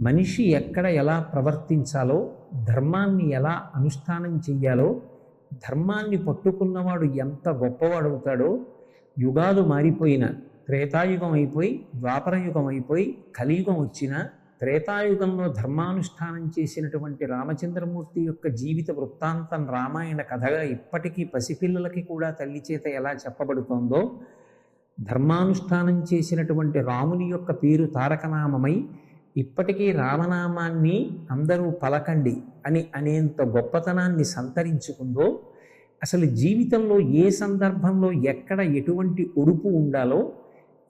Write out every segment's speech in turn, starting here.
మనిషి ఎక్కడ ఎలా ప్రవర్తించాలో, ధర్మాన్ని ఎలా అనుష్ఠానం చెయ్యాలో, ధర్మాన్ని పట్టుకున్నవాడు ఎంత గొప్పవాడవుతాడో, యుగాలు మారిపోయిన త్రేతాయుగం అయిపోయి ద్వాపరయుగం అయిపోయి కలియుగం వచ్చిన త్రేతాయుగంలో ధర్మానుష్ఠానం చేసినటువంటి రామచంద్రమూర్తి యొక్క జీవిత వృత్తాంతం రామాయణ కథగా ఇప్పటికీ పసిపిల్లలకి కూడా తల్లి చేత ఎలా చెప్పబడుతోందో, ధర్మానుష్ఠానం చేసినటువంటి రాముని యొక్క పేరు తారకనామమై ఇప్పటికీ రామనామాన్ని అందరూ పలకండి అని అనేంత గొప్పతనాన్ని సంతరించుకుందో, అసలు జీవితంలో ఏ సందర్భంలో ఎక్కడ ఎటువంటి ఒడుపు ఉండాలో,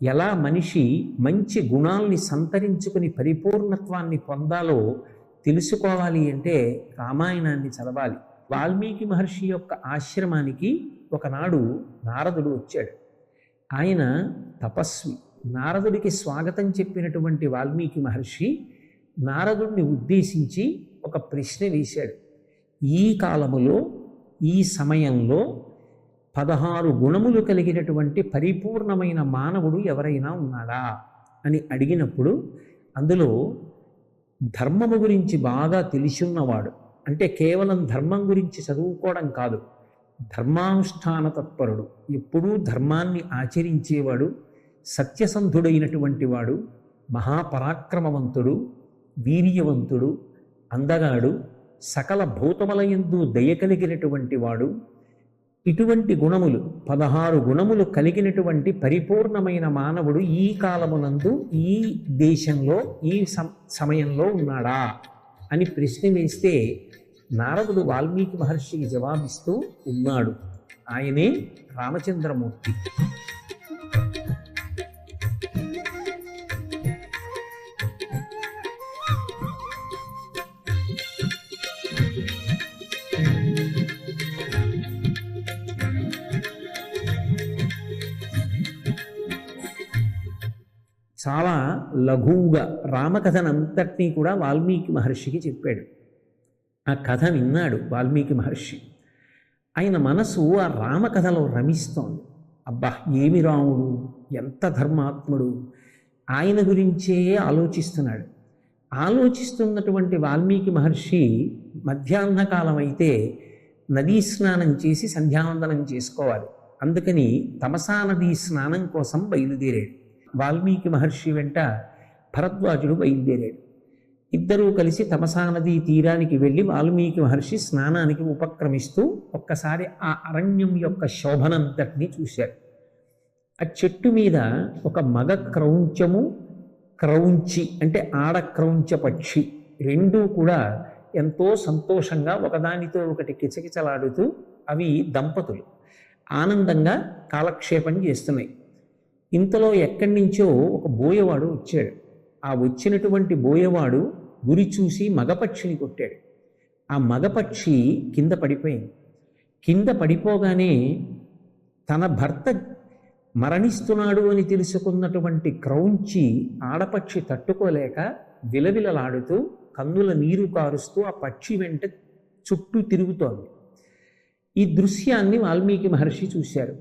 ఎలా మనిషి మంచి గుణాల్ని సంతరించుకుని పరిపూర్ణత్వాన్ని పొందాలో తెలుసుకోవాలి అంటే రామాయణాన్ని చదవాలి. వాల్మీకి మహర్షి యొక్క ఆశ్రమానికి ఒకనాడు నారదుడు వచ్చాడు. ఆయన తపస్వి. నారదుడికి స్వాగతం చెప్పినటువంటి వాల్మీకి మహర్షి నారదుడిని ఉద్దేశించి ఒక ప్రశ్న వేశాడు. ఈ కాలములో ఈ సమయంలో 16 గుణములు కలిగినటువంటి పరిపూర్ణమైన మానవుడు ఎవరైనా ఉన్నాడా అని అడిగినప్పుడు, అందులో ధర్మము గురించి బాగా తెలిసున్నవాడు, అంటే కేవలం ధర్మం గురించి చదువుకోవడం కాదు, ధర్మానుష్ఠాన తత్పరుడు, ఎప్పుడూ ధర్మాన్ని ఆచరించేవాడు, సత్యసంధుడైనటువంటి వాడు, మహాపరాక్రమవంతుడు, వీర్యవంతుడు, అందగాడు, సకల భూతములయందు దయ కలిగినటువంటి వాడు, ఇటువంటి గుణములు 16 గుణములు కలిగినటువంటి పరిపూర్ణమైన మానవుడు ఈ కాలమునందు ఈ దేశంలో ఈ సమయంలో ఉన్నాడా అని ప్రశ్న వేస్తే, నారదుడు వాల్మీకి మహర్షికి జవాబిస్తూ ఉన్నాడు. ఆయనే రామచంద్రమూర్తి. చాలా లఘువుగా రామకథనంతటినీ కూడా వాల్మీకి మహర్షికి చెప్పాడు. ఆ కథ విన్నాడు వాల్మీకి మహర్షి. ఆయన మనసు ఆ రామకథలో రమిస్తోంది. అబ్బా, ఏమి రాముడు, ఎంత ధర్మాత్ముడు, ఆయన గురించే ఆలోచిస్తున్నాడు. ఆలోచిస్తున్నటువంటి వాల్మీకి మహర్షి మధ్యాహ్న కాలం అయితే నదీ స్నానం చేసి సంధ్యావందనం చేసుకోవాలి. అందుకని తమసా నదీ స్నానం కోసం బయలుదేరాడు. వాల్మీకి మహర్షి వెంట భరద్వాజుడు బయలుదేరాడు. ఇద్దరూ కలిసి తమసా నదీ తీరానికి వెళ్ళి వాల్మీకి మహర్షి స్నానానికి ఉపక్రమిస్తూ ఒక్కసారి ఆ అరణ్యం యొక్క శోభనంతటినీ చూశారు. ఆ చెట్టు మీద ఒక మగ క్రౌంచము, క్రౌంచి అంటే ఆడ క్రౌంచ పక్షి రెండూ కూడా ఎంతో సంతోషంగా ఒకదానితో ఒకటి కిచకిచలాడుతూ అవి దంపతులు ఆనందంగా కాలక్షేపం చేస్తున్నాయి. ఇంతలో ఎక్కడి నుంచో ఒక బోయవాడు వచ్చాడు. ఆ వచ్చినటువంటి బోయవాడు గురి చూసి మగపక్షిని కొట్టాడు. ఆ మగపక్షి కింద పడిపోయింది. కింద పడిపోగానే తన భర్త మరణిస్తున్నాడు అని తెలుసుకున్నటువంటి క్రౌంచి ఆడపక్షి తట్టుకోలేక విలవిలలాడుతూ కన్నుల నీరు కారుస్తూ ఆ పక్షి వెంట చుట్టూ తిరుగుతోంది. ఈ దృశ్యాన్ని వాల్మీకి మహర్షి చూశారు.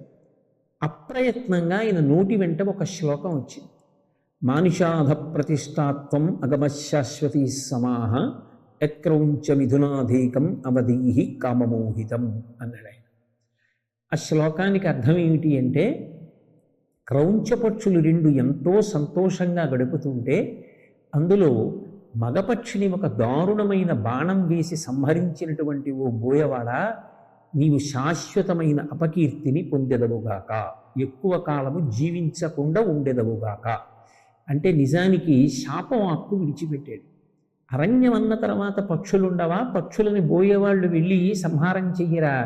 అప్రయత్నంగా ఆయన నోటి వెంట ఒక శ్లోకం వచ్చింది. మానుషాధ ప్రతిష్టాత్వం అగమశాశ్వతీ సమాహ యక్రౌంచ మిథునాధీకం అవధీహి కామమోహితం అన్నాడు ఆయన. ఆ శ్లోకానికి అర్థం ఏమిటి అంటే, క్రౌంచపక్షులు రెండు ఎంతో సంతోషంగా గడుపుతుంటే అందులో మగపక్షిని ఒక దారుణమైన బాణం వేసి సంహరించినటువంటి ఓ బోయవాడా, నీవు శాశ్వతమైన అపకీర్తిని పొందెదవుగాక, ఎక్కువ కాలము జీవించకుండా ఉండెదవుగాక అంటే నిజానికి శాపవాక్కు విడిచిపెట్టాడు. అరణ్యం అన్న తర్వాత పక్షులుండవా? పక్షులని బోయేవాళ్ళు వెళ్ళి సంహారం చెయ్యరా?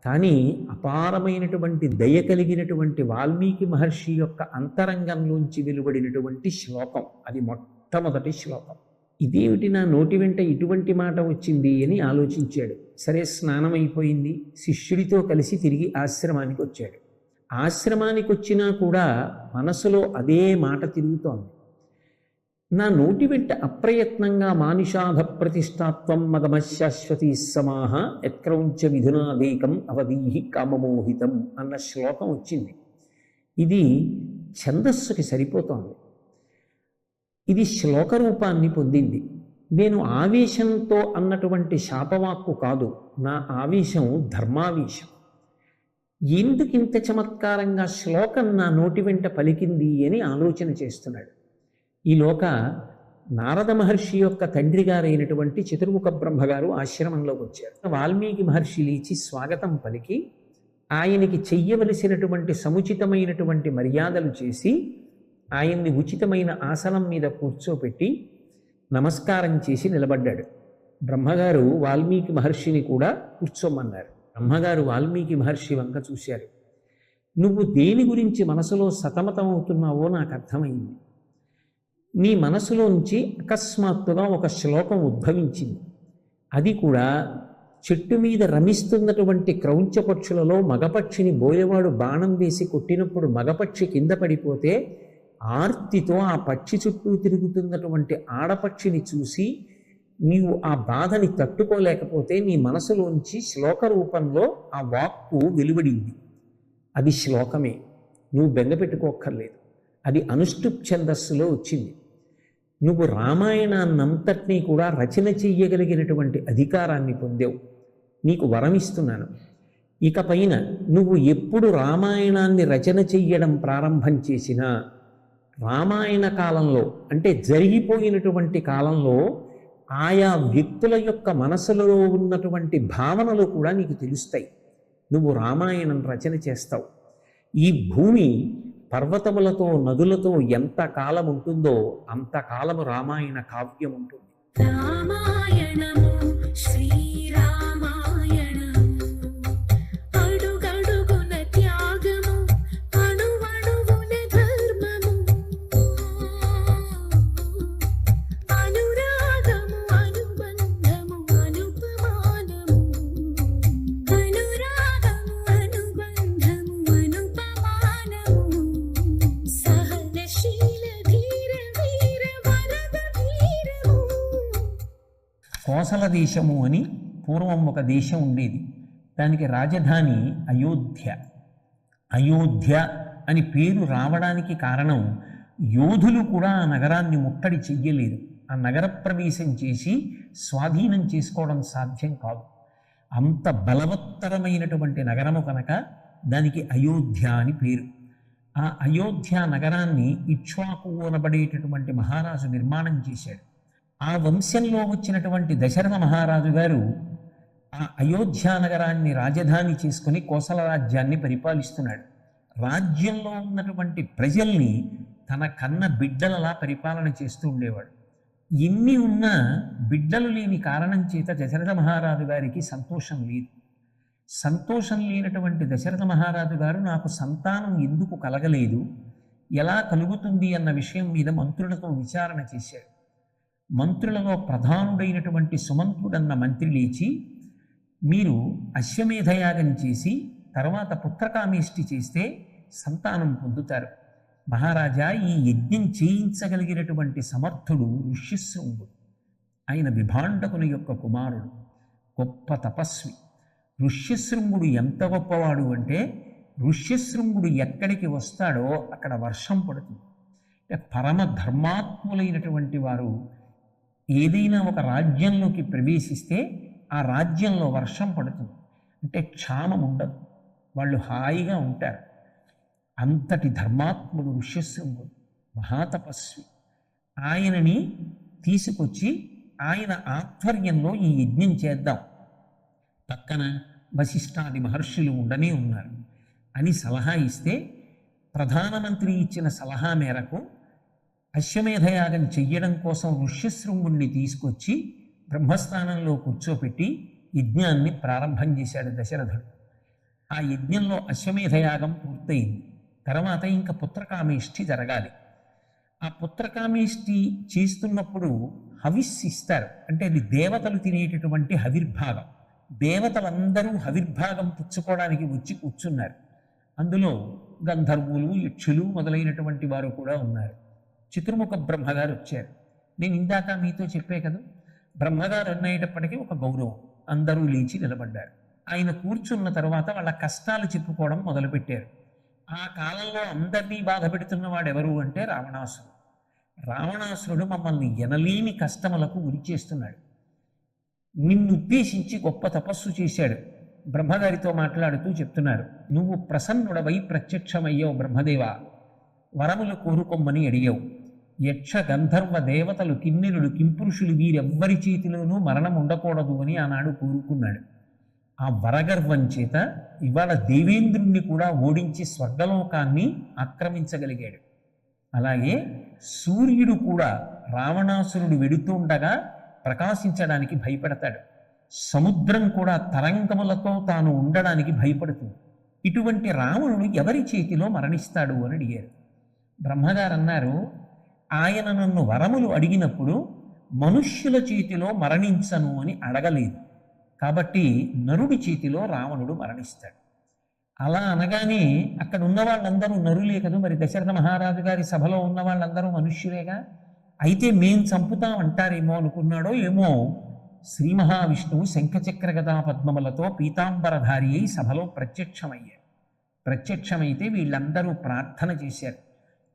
కానీ అపారమైనటువంటి దయ కలిగినటువంటి వాల్మీకి మహర్షి యొక్క అంతరంగంలోంచి వెలువడినటువంటి శ్లోకం అది మొట్టమొదటి శ్లోకం. ఇదేమిటి నా నోటి వెంట ఇటువంటి మాట వచ్చింది అని ఆలోచించాడు. సరే, స్నానం అయిపోయింది. శిష్యుడితో కలిసి తిరిగి ఆశ్రమానికి వచ్చాడు. ఆశ్రమానికి వచ్చినా కూడా మనసులో అదే మాట తిరుగుతోంది. నా నోటి వెంట అప్రయత్నంగా మానుషాధ ప్రతిష్టాత్వం మగమశాశ్వతీ సమాహ యత్క్రౌంచ మిథునాధీకం అవధీహి కామమోహితం అన్న శ్లోకం వచ్చింది. ఇది ఛందస్సుకి సరిపోతోంది. ఇది శ్లోక రూపాన్ని పొందింది. నేను ఆవేశంతో అన్నటువంటి శాపవాక్కు కాదు, నా ఆవేశం ధర్మావేశం. ఎందుకు ఇంత చమత్కారంగా శ్లోకం నా నోటి వెంట పలికింది అని ఆలోచన చేస్తున్నాడు. ఈలోక నారద మహర్షి యొక్క తండ్రి గారైనటువంటి చతుర్ముఖ బ్రహ్మగారు ఆశ్రమంలోకి వచ్చారు. వాల్మీకి మహర్షి లేచి స్వాగతం పలికి ఆయనకి చెయ్యవలసినటువంటి సముచితమైనటువంటి మర్యాదలు చేసి ఆయన్ని ఉచితమైన ఆసనం మీద కూర్చోపెట్టి నమస్కారం చేసి నిలబడ్డాడు. బ్రహ్మగారు వాల్మీకి మహర్షిని కూడా కూర్చోమన్నారు. బ్రహ్మగారు వాల్మీకి మహర్షి వంక చూశారు. నువ్వు దేని గురించి మనసులో సతమతమవుతున్నావో నాకు అర్థమైంది. నీ మనసులోంచి అకస్మాత్తుగా ఒక శ్లోకం ఉద్భవించింది. అది కూడా చెట్టు మీద రమిస్తున్నటువంటి క్రౌంచ పక్షులలో మగపక్షిని బోయవాడు బాణం వేసి కొట్టినప్పుడు మగపక్షి కింద పడిపోతే ఆర్తితో ఆ పక్షి చుట్టూ తిరుగుతున్నటువంటి ఆడపక్షిని చూసి నీవు ఆ బాధని తట్టుకోలేకపోతే నీ మనసులోంచి శ్లోక రూపంలో ఆ వాక్కు వెలువడింది. అది శ్లోకమే, నువ్వు బెంగపెట్టుకోక్కర్లేదు. అది అనుష్టుప్ ఛందస్సులో వచ్చింది. నువ్వు రామాయణాన్నంతటినీ కూడా రచన చెయ్యగలిగినటువంటి అధికారాన్ని పొందావు. నీకు వరం ఇస్తున్నాను. ఇక పైన నువ్వు ఎప్పుడు రామాయణాన్ని రచన చెయ్యడం ప్రారంభం చేసినా రామాయణ కాలంలో, అంటే జరిగిపోయినటువంటి కాలంలో ఆయా వ్యక్తుల యొక్క మనసులో ఉన్నటువంటి భావనలు కూడా నీకు తెలుస్తాయి. నువ్వు రామాయణం రచన చేస్తావు. ఈ భూమి పర్వతములతో నదులతో ఎంత కాలం ఉంటుందో అంతకాలము రామాయణ కావ్యం ఉంటుంది. రామాయణము శ్రీరామాయణము అడుగడుగున త్యాగము అణువణువున ధర్మము అనురాగము అనుబంధము అనుపమానము అనురాగము అనుబంధము అనుపమానము సహనశీల ధీర వీర వరద వీరము. కోసల దేశము అని పూర్వం ఒక దేశం ఉండేది. దానికి రాజధాని అయోధ్య. అయోధ్య అని పేరు రావడానికి కారణం యోధులు కూడా ఆ నగరాన్ని ముట్టడి చెయ్యలేరు. ఆ నగర ప్రవేశం చేసి స్వాధీనం చేసుకోవడం సాధ్యం కాదు. అంత బలవత్తరమైనటువంటి నగరము కనుక దానికి అయోధ్య అని పేరు. ఆ అయోధ్య నగరాన్ని ఇక్ష్వాకు అనబడేటటువంటి మహారాజు నిర్మాణం చేశాడు. ఆ వంశంలో వచ్చినటువంటి దశరథ మహారాజు గారు ఆ అయోధ్య నగరాన్ని రాజధాని చేసుకుని కోసల రాజ్యాన్ని పరిపాలిస్తున్నాడు. రాజ్యంలో ఉన్నటువంటి ప్రజల్ని తన కన్న బిడ్డలలా పరిపాలన చేస్తూ ఉండేవాడు. ఎన్ని ఉన్నా బిడ్డలు లేని కారణం చేత దశరథ మహారాజు గారికి సంతోషం లేదు. సంతోషం లేనటువంటి దశరథ మహారాజు గారు నాకు సంతానం ఎందుకు కలగలేదు, ఎలా కలుగుతుంది అన్న విషయం మీద మంత్రులతో విచారణ చేశాడు. మంత్రులలో ప్రధానుడైనటువంటి సుమంతుడన్న మంత్రి లేచి, మీరు అశ్వమేధయాగం చేసి తర్వాత పుత్రకామేష్టి చేస్తే సంతానం పొందుతారు. మహారాజా, ఈ యజ్ఞం చేయించగలిగినటువంటి సమర్థుడు ఋష్యశృంగుడు. ఆయన విభాండకుని యొక్క కుమారుడు, గొప్ప తపస్వి. ఋష్యశృంగుడు ఎంత గొప్పవాడు అంటే ఋష్యశృంగుడు ఎక్కడికి వస్తాడో అక్కడ వర్షం పడుతుంది. పరమ ధర్మాత్ములైనటువంటి వారు ఏదైనా ఒక రాజ్యంలోకి ప్రవేశిస్తే ఆ రాజ్యంలో వర్షం పడుతుంది. అంటే క్షామం ఉండదు, వాళ్ళు హాయిగా ఉంటారు. అంతటి ధర్మాత్ముడు ఋష్యశృంగుడు, మహాతపస్వి. ఆయనని తీసుకొచ్చి ఆయన ఆధ్వర్యంలో ఈ యజ్ఞం చేద్దాం, పక్కన వశిష్ఠాది మహర్షులు ఉండనే ఉన్నారు అని సలహా ఇస్తే, ప్రధానమంత్రి ఇచ్చిన సలహా మేరకు అశ్వమేధయాగం చెయ్యడం కోసం ఋష్యశృంగుణ్ణి తీసుకొచ్చి బ్రహ్మస్థానంలో కూర్చోపెట్టి యజ్ఞాన్ని ప్రారంభం చేశాడు దశరథుడు. ఆ యజ్ఞంలో అశ్వమేధయాగం పూర్తయింది. తర్వాత ఇంకా పుత్రకామేష్టి జరగాలి. ఆ పుత్రకామేష్టి చేస్తున్నప్పుడు హవిస్ ఇస్తారు. అంటే అది దేవతలు తినేటటువంటి హవిర్భాగం. దేవతలందరూ హవిర్భాగం పుచ్చుకోవడానికి వచ్చి కూర్చున్నారు. అందులో గంధర్వులు, యక్షులు మొదలైనటువంటి వారు కూడా ఉన్నారు. చతుర్ముఖ బ్రహ్మగారు వచ్చారు. నేను ఇందాక మీతో చెప్పే కదా, బ్రహ్మగారు అన్నయ్యేటప్పటికీ ఒక గౌరవం. అందరూ లేచి నిలబడ్డారు. ఆయన కూర్చున్న తర్వాత వాళ్ళ కష్టాలు చెప్పుకోవడం మొదలుపెట్టారు. ఆ కాలంలో అందరినీ బాధ పెడుతున్నవాడు ఎవరు అంటే రావణాసురుడు. రావణాసురుడు మమ్మల్ని ఎనలేని కష్టములకు గురి చేస్తున్నాడు. నిన్ను ఉద్దేశించి గొప్ప తపస్సు చేశాడు. బ్రహ్మగారితో మాట్లాడుతూ చెప్తున్నారు, నువ్వు ప్రసన్నుడవై ప్రత్యక్షమయ్యావు బ్రహ్మదేవ, వరములు కోరుకొమ్మని అడిగావు. యక్ష గంధర్వ దేవతలు కిన్నెరుడు కింపురుషులు వీరెవ్వరి చేతిలోనూ మరణం ఉండకూడదు అని ఆనాడు కోరుకున్నాడు. ఆ వరగర్వం చేత ఇవాళ దేవేంద్రుణ్ణి కూడా ఓడించి స్వర్గలోకాన్ని ఆక్రమించగలిగాడు. అలాగే సూర్యుడు కూడా రావణాసురుడు వెడుతుండగా ప్రకాశించడానికి భయపడతాడు. సముద్రం కూడా తరంగములతో తాను ఉండడానికి భయపడుతుంది. ఇటువంటి రావణుడు ఎవరి చేతిలో మరణిస్తాడు అని అడిగారు. బ్రహ్మగారు అన్నారు, ఆయన నన్ను వరములు అడిగినప్పుడు మనుష్యుల చేతిలో మరణించను అని అడగలేదు, కాబట్టి నరుడి చేతిలో రావణుడు మరణిస్తాడు. అలా అనగానే అక్కడ ఉన్న వాళ్ళందరూ నరులే కదా, మరి దశరథ మహారాజు గారి సభలో ఉన్న వాళ్ళందరూ మనుష్యులేగా, అయితే మేం చంపుతాం అంటారేమో అనుకున్నాడో ఏమో. శ్రీ మహావిష్ణువు శంఖచక్ర గదా పద్మములతో పీతాంబరధారి అయి సభలో ప్రత్యక్షమయ్యారు. ప్రత్యక్షమైతే వీళ్ళందరూ ప్రార్థన చేశారు.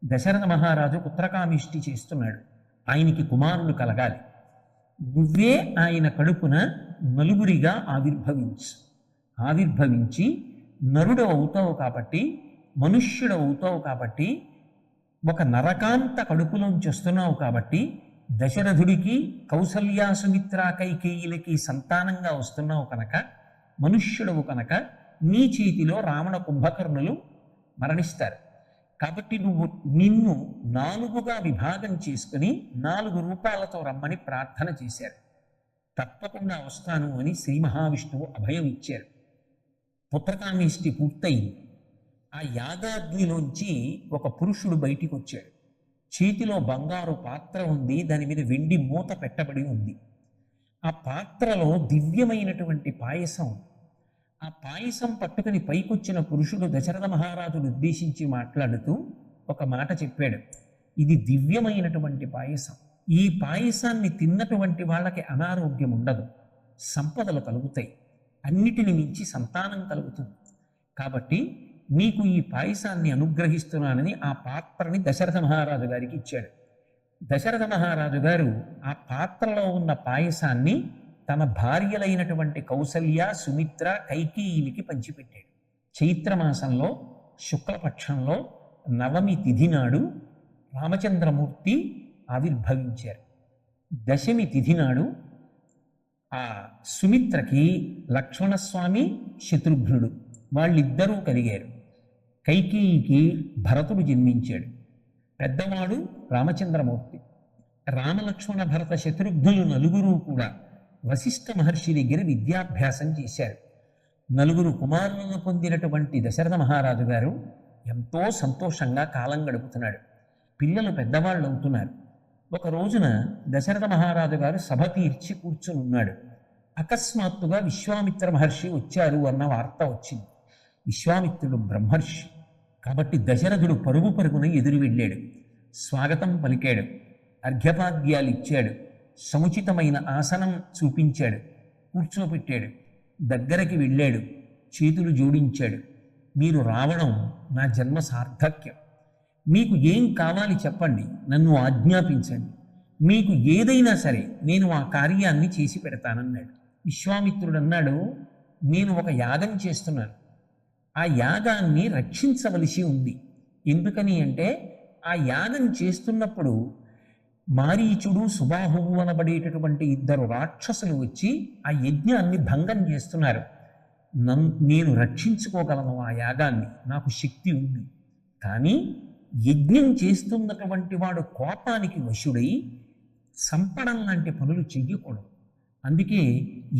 దశరథ మహారాజు పుత్రకామిష్టి చేస్తున్నాడు, ఆయనకి కుమారుడు కలగాలి, నువ్వే ఆయన కడుపున నలుగురిగా ఆవిర్భవించి నరుడు అవుతావు కాబట్టి, మనుష్యుడు అవుతావు కాబట్టి, ఒక నరకాంత కడుపులోంచి వస్తున్నావు కాబట్టి, దశరథుడికి కౌసల్యా సుమిత్ర కైకేయులకి సంతానంగా వస్తున్నావు కనుక, మనుష్యుడవు కనుక నీ చేతిలో రావణ కుంభకర్ణులు మరణిస్తారు. కాబట్టి నిన్ను 4గా విభాగం చేసుకుని 4 రూపాలతో రమ్మని ప్రార్థన చేశారు. తప్పకుండా వస్తాను అని శ్రీ మహావిష్ణువు అభయం ఇచ్చారు. పుత్రకామేష్టి పూర్తయింది. ఆ యాగాగ్నిలోంచి ఒక పురుషుడు బయటికి వచ్చాడు. చేతిలో బంగారు పాత్ర ఉంది, దాని మీద వెండి మూత పెట్టబడి ఉంది. ఆ పాత్రలో దివ్యమైనటువంటి పాయసం. ఆ పాయసం పట్టుకుని పైకొచ్చిన పురుషుడు దశరథ మహారాజును ఉద్దేశించి మాట్లాడుతూ ఒక మాట చెప్పాడు, ఇది దివ్యమైనటువంటి పాయసం. ఈ పాయసాన్ని తిన్నటువంటి వాళ్ళకి అనారోగ్యం ఉండదు, సంపదలు కలుగుతాయి, అన్నిటిని మించి సంతానం కలుగుతుంది. కాబట్టి నీకు ఈ పాయసాన్ని అనుగ్రహిస్తున్నానని ఆ పాత్రని దశరథ మహారాజు గారికి ఇచ్చాడు. దశరథ మహారాజు గారు ఆ పాత్రలో ఉన్న పాయసాన్ని తన భార్యలైనటువంటి కౌసల్య, సుమిత్ర, కైకేయిలకి పంచిపెట్టాడు. చైత్రమాసంలో శుక్లపక్షంలో 9వ తిథి నాడు రామచంద్రమూర్తి ఆవిర్భవించారు. 10వ తిథి నాడు ఆ సుమిత్రకి లక్ష్మణస్వామి, శత్రుఘ్నుడు వాళ్ళిద్దరూ కలిగారు. కైకేయికి భరతుడు జన్మించాడు. పెద్దవాడు రామచంద్రమూర్తి. రామలక్ష్మణ భరత శత్రుఘ్నులు 4 కూడా వశిష్ఠ మహర్షి దగ్గర విద్యాభ్యాసం చేశారు. 4 కుమారులను పొందినటువంటి దశరథ మహారాజు గారు ఎంతో సంతోషంగా కాలం గడుపుతున్నాడు. పిల్లలు పెద్దవాళ్ళు అవుతున్నారు. ఒక రోజున దశరథ మహారాజు గారు సభ తీర్చి కూర్చుని ఉన్నాడు. అకస్మాత్తుగా విశ్వామిత్ర మహర్షి వచ్చారు అన్న వార్త వచ్చింది. విశ్వామిత్రుడు బ్రహ్మర్షి కాబట్టి దశరథుడు పరుగు పరుగున ఎదురు వెళ్ళాడు. స్వాగతం పలికాడు, అర్ఘ్యపాద్యాలు ఇచ్చాడు, సముచితమైన ఆసనం చూపించాడు, కూర్చోపెట్టాడు. దగ్గరికి వెళ్ళాడు, చేతులు జోడించాడు. మీరు రావడం నా జన్మ సార్థక్యం. మీకు ఏం కావాలి చెప్పండి, నన్ను ఆజ్ఞాపించండి, మీకు ఏదైనా సరే నేను ఆ కార్యాన్ని చేసి పెడతానన్నాడు. విశ్వామిత్రుడు అన్నాడు, నేను ఒక యాగం చేస్తున్నాను, ఆ యాగాన్ని రక్షించవలసి ఉంది. ఎందుకని అంటే ఆ యాగం చేస్తున్నప్పుడు మారీచుడు, సుబాహువు అనబడేటటువంటి 2 రాక్షసులు వచ్చి ఆ యజ్ఞాన్ని భంగం చేస్తున్నారు. నేను రక్షించుకోగలను ఆ యాగాన్ని, నాకు శక్తి ఉంది. కానీ యజ్ఞం చేస్తున్నటువంటి వాడు కోపానికి వశుడై సంపడం లాంటి పనులు చెయ్యకూడదు. అందుకే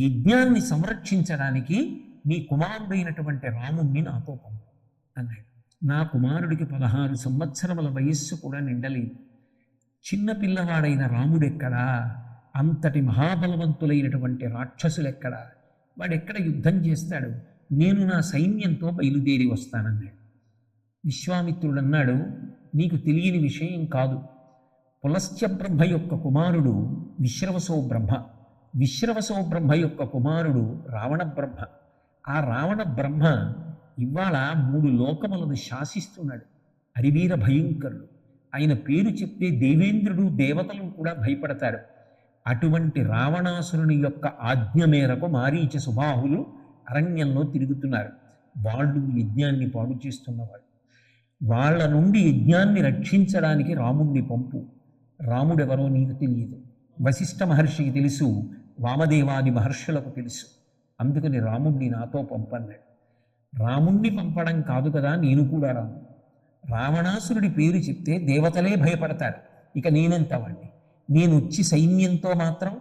యజ్ఞాన్ని సంరక్షించడానికి నీ కుమారుడైనటువంటి రాముణ్ణి నాతో పంపు అన్నాడు. నా కుమారుడికి 16 సంవత్సరముల వయస్సు కూడా నిండలేదు. చిన్న పిల్లవాడైన రాముడెక్కడా, అంతటి మహాబలవంతులైనటువంటి రాక్షసులెక్కడా, వాడెక్కడ యుద్ధం చేస్తాడు, నేను నా సైన్యంతో బయలుదేరి వస్తానన్నాడు. విశ్వామిత్రుడు అన్నాడు, నీకు తెలియని విషయం కాదు, పులస్త్య బ్రహ్మ యొక్క కుమారుడు విశ్రవసో బ్రహ్మ, విశ్రవసో బ్రహ్మ యొక్క కుమారుడు రావణ బ్రహ్మ. ఆ రావణ బ్రహ్మ ఇవాళ 3 లోకములను శాసిస్తున్నాడు. హరివీర భయంకరుడు. ఆయన పేరు చెప్తే దేవేంద్రుడు దేవతలు కూడా భయపడతారు. అటువంటి రావణాసురుని యొక్క ఆజ్ఞ మేరకు మారీచ సుబాహులు అరణ్యంలో తిరుగుతున్నారు. వాళ్ళు యజ్ఞాన్ని పాడు చేస్తున్నవాడు. వాళ్ళ నుండి యజ్ఞాన్ని రక్షించడానికి రాముణ్ణి పంపు. రాముడెవరో నీకు తెలియదు, వశిష్ఠ మహర్షికి తెలుసు, వామదేవాది మహర్షులకు తెలుసు. అందుకని రాముణ్ణి నాతో పంపన్నాడు. రాముణ్ణి పంపడం కాదు కదా, నేను కూడా రాను. రావణాసురుడి పేరు చెప్తే దేవతలే భయపడతారు. ఇక నేనెంత వాణ్ణి? నేను వచ్చి సైన్యంతో మాత్రం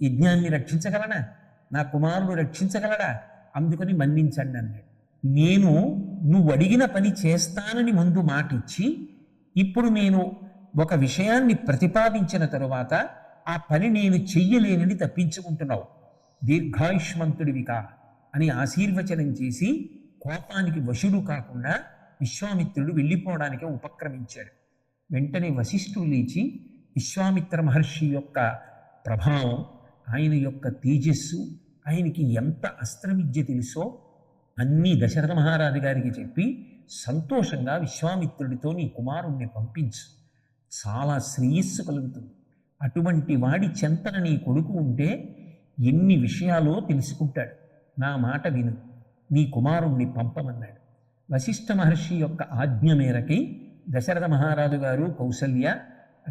యజ్ఞాన్ని రక్షించగలనా? నా కుమారుడు రక్షించగలడా? అందుకని మన్నించండి అన్నాడు. నేను నువ్వు అడిగిన పని చేస్తానని ముందు మాట ఇచ్చి, ఇప్పుడు నేను ఒక విషయాన్ని ప్రతిపాదించిన తరువాత ఆ పని నేను చెయ్యలేనని తప్పించుకుంటున్నావు. దీర్ఘాయుష్మంతుడివికా అని ఆశీర్వచనం చేసి కోపానికి వశుడు కాకుండా విశ్వామిత్రుడు వెళ్ళిపోవడానికి ఉపక్రమించాడు. వెంటనే వశిష్ఠుడు లేచి విశ్వామిత్ర మహర్షి యొక్క ప్రభావం, ఆయన యొక్క తేజస్సు, ఆయనకి ఎంత అస్త్రవిద్య తెలుసో అన్నీ దశరథ మహారాజు గారికి చెప్పి సంతోషంగా విశ్వామిత్రుడితో నీ కుమారుణ్ణి పంపించు, చాలా శ్రేయస్సు కలుగుతుంది. అటువంటి వాడి చెంతన నీ కొడుకు ఉంటే ఎన్ని విషయాలో తెలుసుకుంటాడు. నా మాట విను, నీ కుమారుణ్ణి పంపమన్నాడు. వశిష్ఠ మహర్షి యొక్క ఆజ్ఞ మేరకి దశరథ మహారాజు గారు కౌసల్య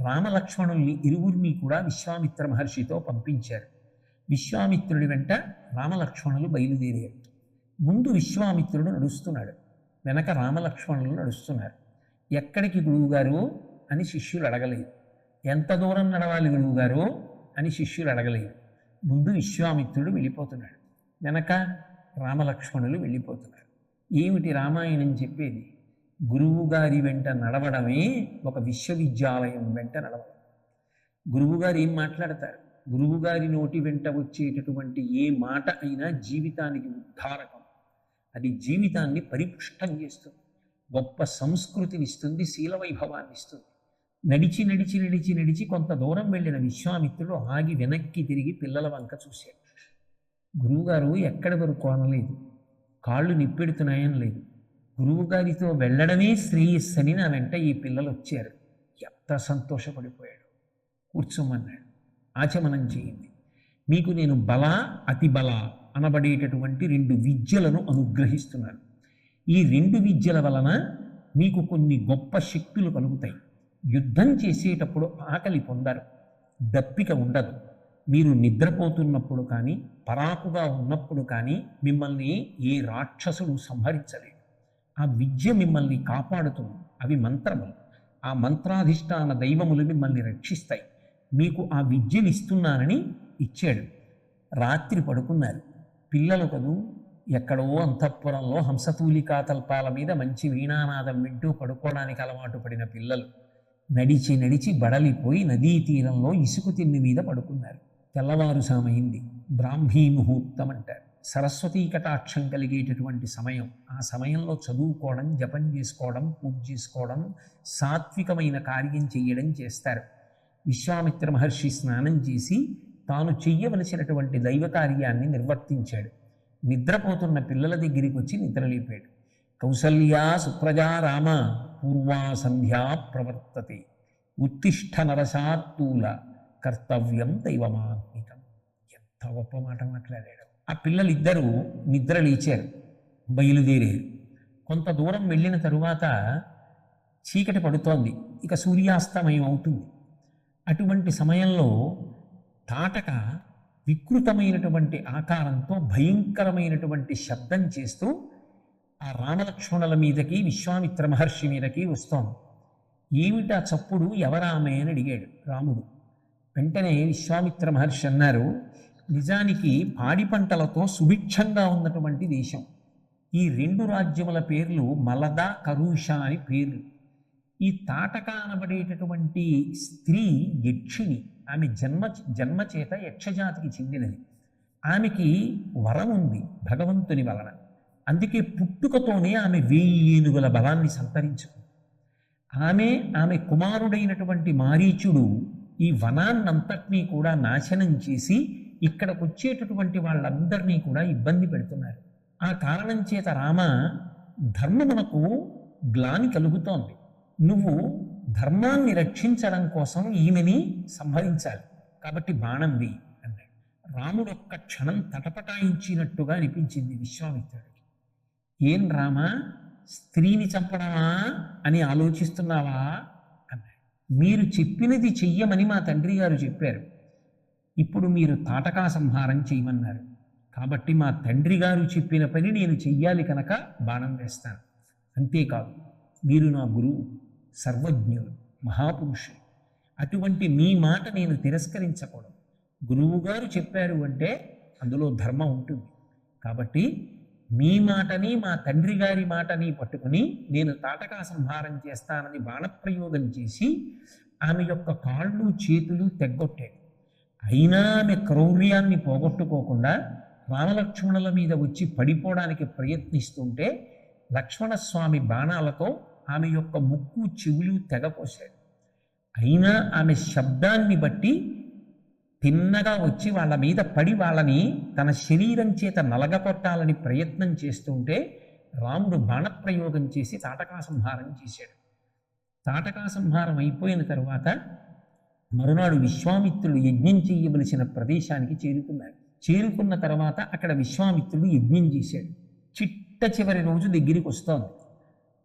రామలక్ష్మణుల్ని ఇరువురిని కూడా విశ్వామిత్ర మహర్షితో పంపించారు. విశ్వామిత్రుడి వెంట రామలక్ష్మణులు బయలుదేరారు. ముందు విశ్వామిత్రుడు నడుస్తున్నాడు, వెనక రామలక్ష్మణులు నడుస్తున్నారు. ఎక్కడికి గురువుగారు అని శిష్యులు అడగలేదు. ఎంత దూరం నడవాలి గురువుగారు అని శిష్యులు అడగలేదు. ముందు విశ్వామిత్రుడు వెళ్ళిపోతున్నాడు, వెనక రామలక్ష్మణులు వెళ్ళిపోతున్నారు. ఏమిటి రామాయణం చెప్పేది? గురువుగారి వెంట నడవడమే ఒక విశ్వవిద్యాలయం వెంట నడవడం. గురువుగారు ఏం మాట్లాడతారు? గురువుగారి నోటి వెంట వచ్చేటటువంటి ఏ మాట అయినా జీవితానికి ఉద్ధారకం. అది జీవితాన్ని పరిపుష్టం చేస్తుంది, గొప్ప సంస్కృతిని ఇస్తుంది, శీల వైభవాన్ని ఇస్తుంది. నడిచి నడిచి నడిచి నడిచి కొంత దూరం వెళ్ళిన విశ్వామిత్రుడు ఆగి వెనక్కి తిరిగి పిల్లల వంక చూశాడు. గురువుగారు ఎక్కడి వరకు అనలేదు, కాళ్ళు నిప్పెడుతున్నాయని లేదు. గురువుగారితో వెళ్ళడమే శ్రేయస్సని నా వెంట ఈ పిల్లలు వచ్చారు. ఎంత సంతోషపడిపోయాడు. కూర్చోమన్నాడు, ఆచమనం చేయండి. మీకు నేను బల అతి బల అనబడేటటువంటి 2 విద్యలను అనుగ్రహిస్తున్నాను. ఈ 2 విద్యల వలన మీకు కొన్ని గొప్ప శక్తులు కలుగుతాయి. యుద్ధం చేసేటప్పుడు ఆకలి పొందరు, దప్పిక ఉండదు. మీరు నిద్రపోతున్నప్పుడు కానీ పరాకుగా ఉన్నప్పుడు కానీ మిమ్మల్ని ఏ రాక్షసుడు సంహరించలేడు. ఆ విద్య మిమ్మల్ని కాపాడుతుంది. అవి మంత్రములు. ఆ మంత్రాధిష్టాన దైవములు మిమ్మల్ని రక్షిస్తాయి. మీకు ఆ విద్యను ఇస్తున్నానని ఇచ్చాడు. రాత్రి పడుకున్నారు. పిల్లలు కదూ, ఎక్కడో అంతఃపురంలో హంసతూలికా తల్పాల మీద మంచి వీణానాదం వింటూ పడుకోవడానికి అలవాటు పడిన పిల్లలు నడిచి నడిచి బడలిపోయి నదీ తీరంలో ఇసుక తిన్ని మీద పడుకున్నారు. తెల్లవారుసామైంది. బ్రాహ్మీ ముహూర్తం అంటారు. సరస్వతీ కటాక్షం కలిగేటటువంటి సమయం. ఆ సమయంలో చదువుకోవడం, జపం చేసుకోవడం, పూజ చేసుకోవడం, సాత్వికమైన కార్యం చెయ్యడం చేస్తారు. విశ్వామిత్ర మహర్షి స్నానం చేసి తాను చెయ్యవలసినటువంటి దైవ కార్యాన్ని నిర్వర్తించాడు. నిద్రపోతున్న పిల్లల దగ్గరికి వచ్చి నిద్రలేపాడు. కౌసల్యా సుప్రజా రామ పూర్వా సంధ్యా ప్రవర్తతే ఉత్తిష్ఠ నరసాత్తూల కర్తవ్యం దైవమాత్మికం. ఎంత గొప్ప మాట మాట్లాడాడు. ఆ పిల్లలిద్దరూ నిద్ర లేచారు, బయలుదేరారు. కొంత దూరం వెళ్ళిన తరువాత చీకటి పడుతోంది, ఇక సూర్యాస్తమయం అవుతుంది. అటువంటి సమయంలో తాటక వికృతమైనటువంటి ఆకారంతో భయంకరమైనటువంటి శబ్దం చేస్తూ ఆ రామలక్ష్మణుల మీదకి విశ్వామిత్ర మహర్షి మీదకి వస్తోంది. ఏమిటా చప్పుడు, ఎవరామె అని అడిగాడు రాముడు. వెంటనే విశ్వామిత్ర మహర్షి అన్నారు, నిజానికి పాడి పంటలతో సుభిక్షంగా ఉన్నటువంటి దేశం. ఈ 2 రాజ్యముల పేర్లు మలద, కరూష అని పేర్లు. ఈ తాటక అనబడేటటువంటి స్త్రీ యక్షిణి. ఆమె జన్మచేత యక్షజాతికి చెందినది. ఆమెకి వరం ఉంది భగవంతుని వలన. అందుకే పుట్టుకతోనే ఆమె 1000 ఏనుగుల బలాన్ని సంతరించుకుంది. ఆమె కుమారుడైనటువంటి మారీచుడు ఈ వనాన్నంతటినీ కూడా నాశనం చేసి ఇక్కడికి వచ్చేటటువంటి వాళ్ళందరినీ కూడా ఇబ్బంది పెడుతున్నారు. ఆ కారణం చేత రామ, ధర్మమునకు గ్లాని కలుగుతోంది. నువ్వు ధర్మాన్ని రక్షించడం కోసం ఈమెని సంహరించాలి, కాబట్టి బాణం వేయి అన్నాడు. రాముడు ఒక్క క్షణం తటపటాయించినట్టుగా అనిపించింది విశ్వామిత్రుడికి. ఏం రామ, స్త్రీని చంపడమా అని ఆలోచిస్తున్నావా అన్నాడు. మీరు చెప్పినది చెయ్యమని మా తండ్రి గారు చెప్పారు, ఇప్పుడు మీరు తాటకా సంహారం చేయమన్నారు, కాబట్టి మా తండ్రి గారు చెప్పిన పని నేను చెయ్యాలి కనుక బాణం వేస్తాను. అంతేకాదు, మీరు నా గురువు, సర్వజ్ఞులు, మహాపురుషులు, అటువంటి మీ మాట నేను తిరస్కరించకూడదు. గురువుగారు చెప్పారు అంటే అందులో ధర్మం ఉంటుంది, కాబట్టి మీ మాటని మా తండ్రి గారి మాటని పట్టుకుని నేను తాటకా సంహారం చేస్తానని బాణప్రయోగం చేసి ఆమె యొక్క కాళ్ళు చేతులు తెగ్గొట్టాడు. అయినా ఆమె క్రౌర్యాన్ని పోగొట్టుకోకుండా రామలక్ష్మణుల మీద వచ్చి పడిపోవడానికి ప్రయత్నిస్తుంటే లక్ష్మణస్వామి బాణాలతో ఆమె యొక్క ముక్కు చెవులు తెగపోశాడు. అయినా ఆమె శబ్దాన్ని బట్టి తిన్నగా వచ్చి వాళ్ళ మీద పడి వాళ్ళని తన శరీరం చేత నలగకొట్టాలని ప్రయత్నం చేస్తుంటే రాముడు బాణప్రయోగం చేసి తాటకా సంహారం చేశాడు. తాటకా సంహారం అయిపోయిన తరువాత మరునాడు విశ్వామిత్రుడు యజ్ఞం చేయవలసిన ప్రదేశానికి చేరుకున్నాడు. చేరుకున్న తర్వాత అక్కడ విశ్వామిత్రుడు యజ్ఞం చేశాడు. చిట్ట చివరి రోజు దగ్గరికి వస్తోంది.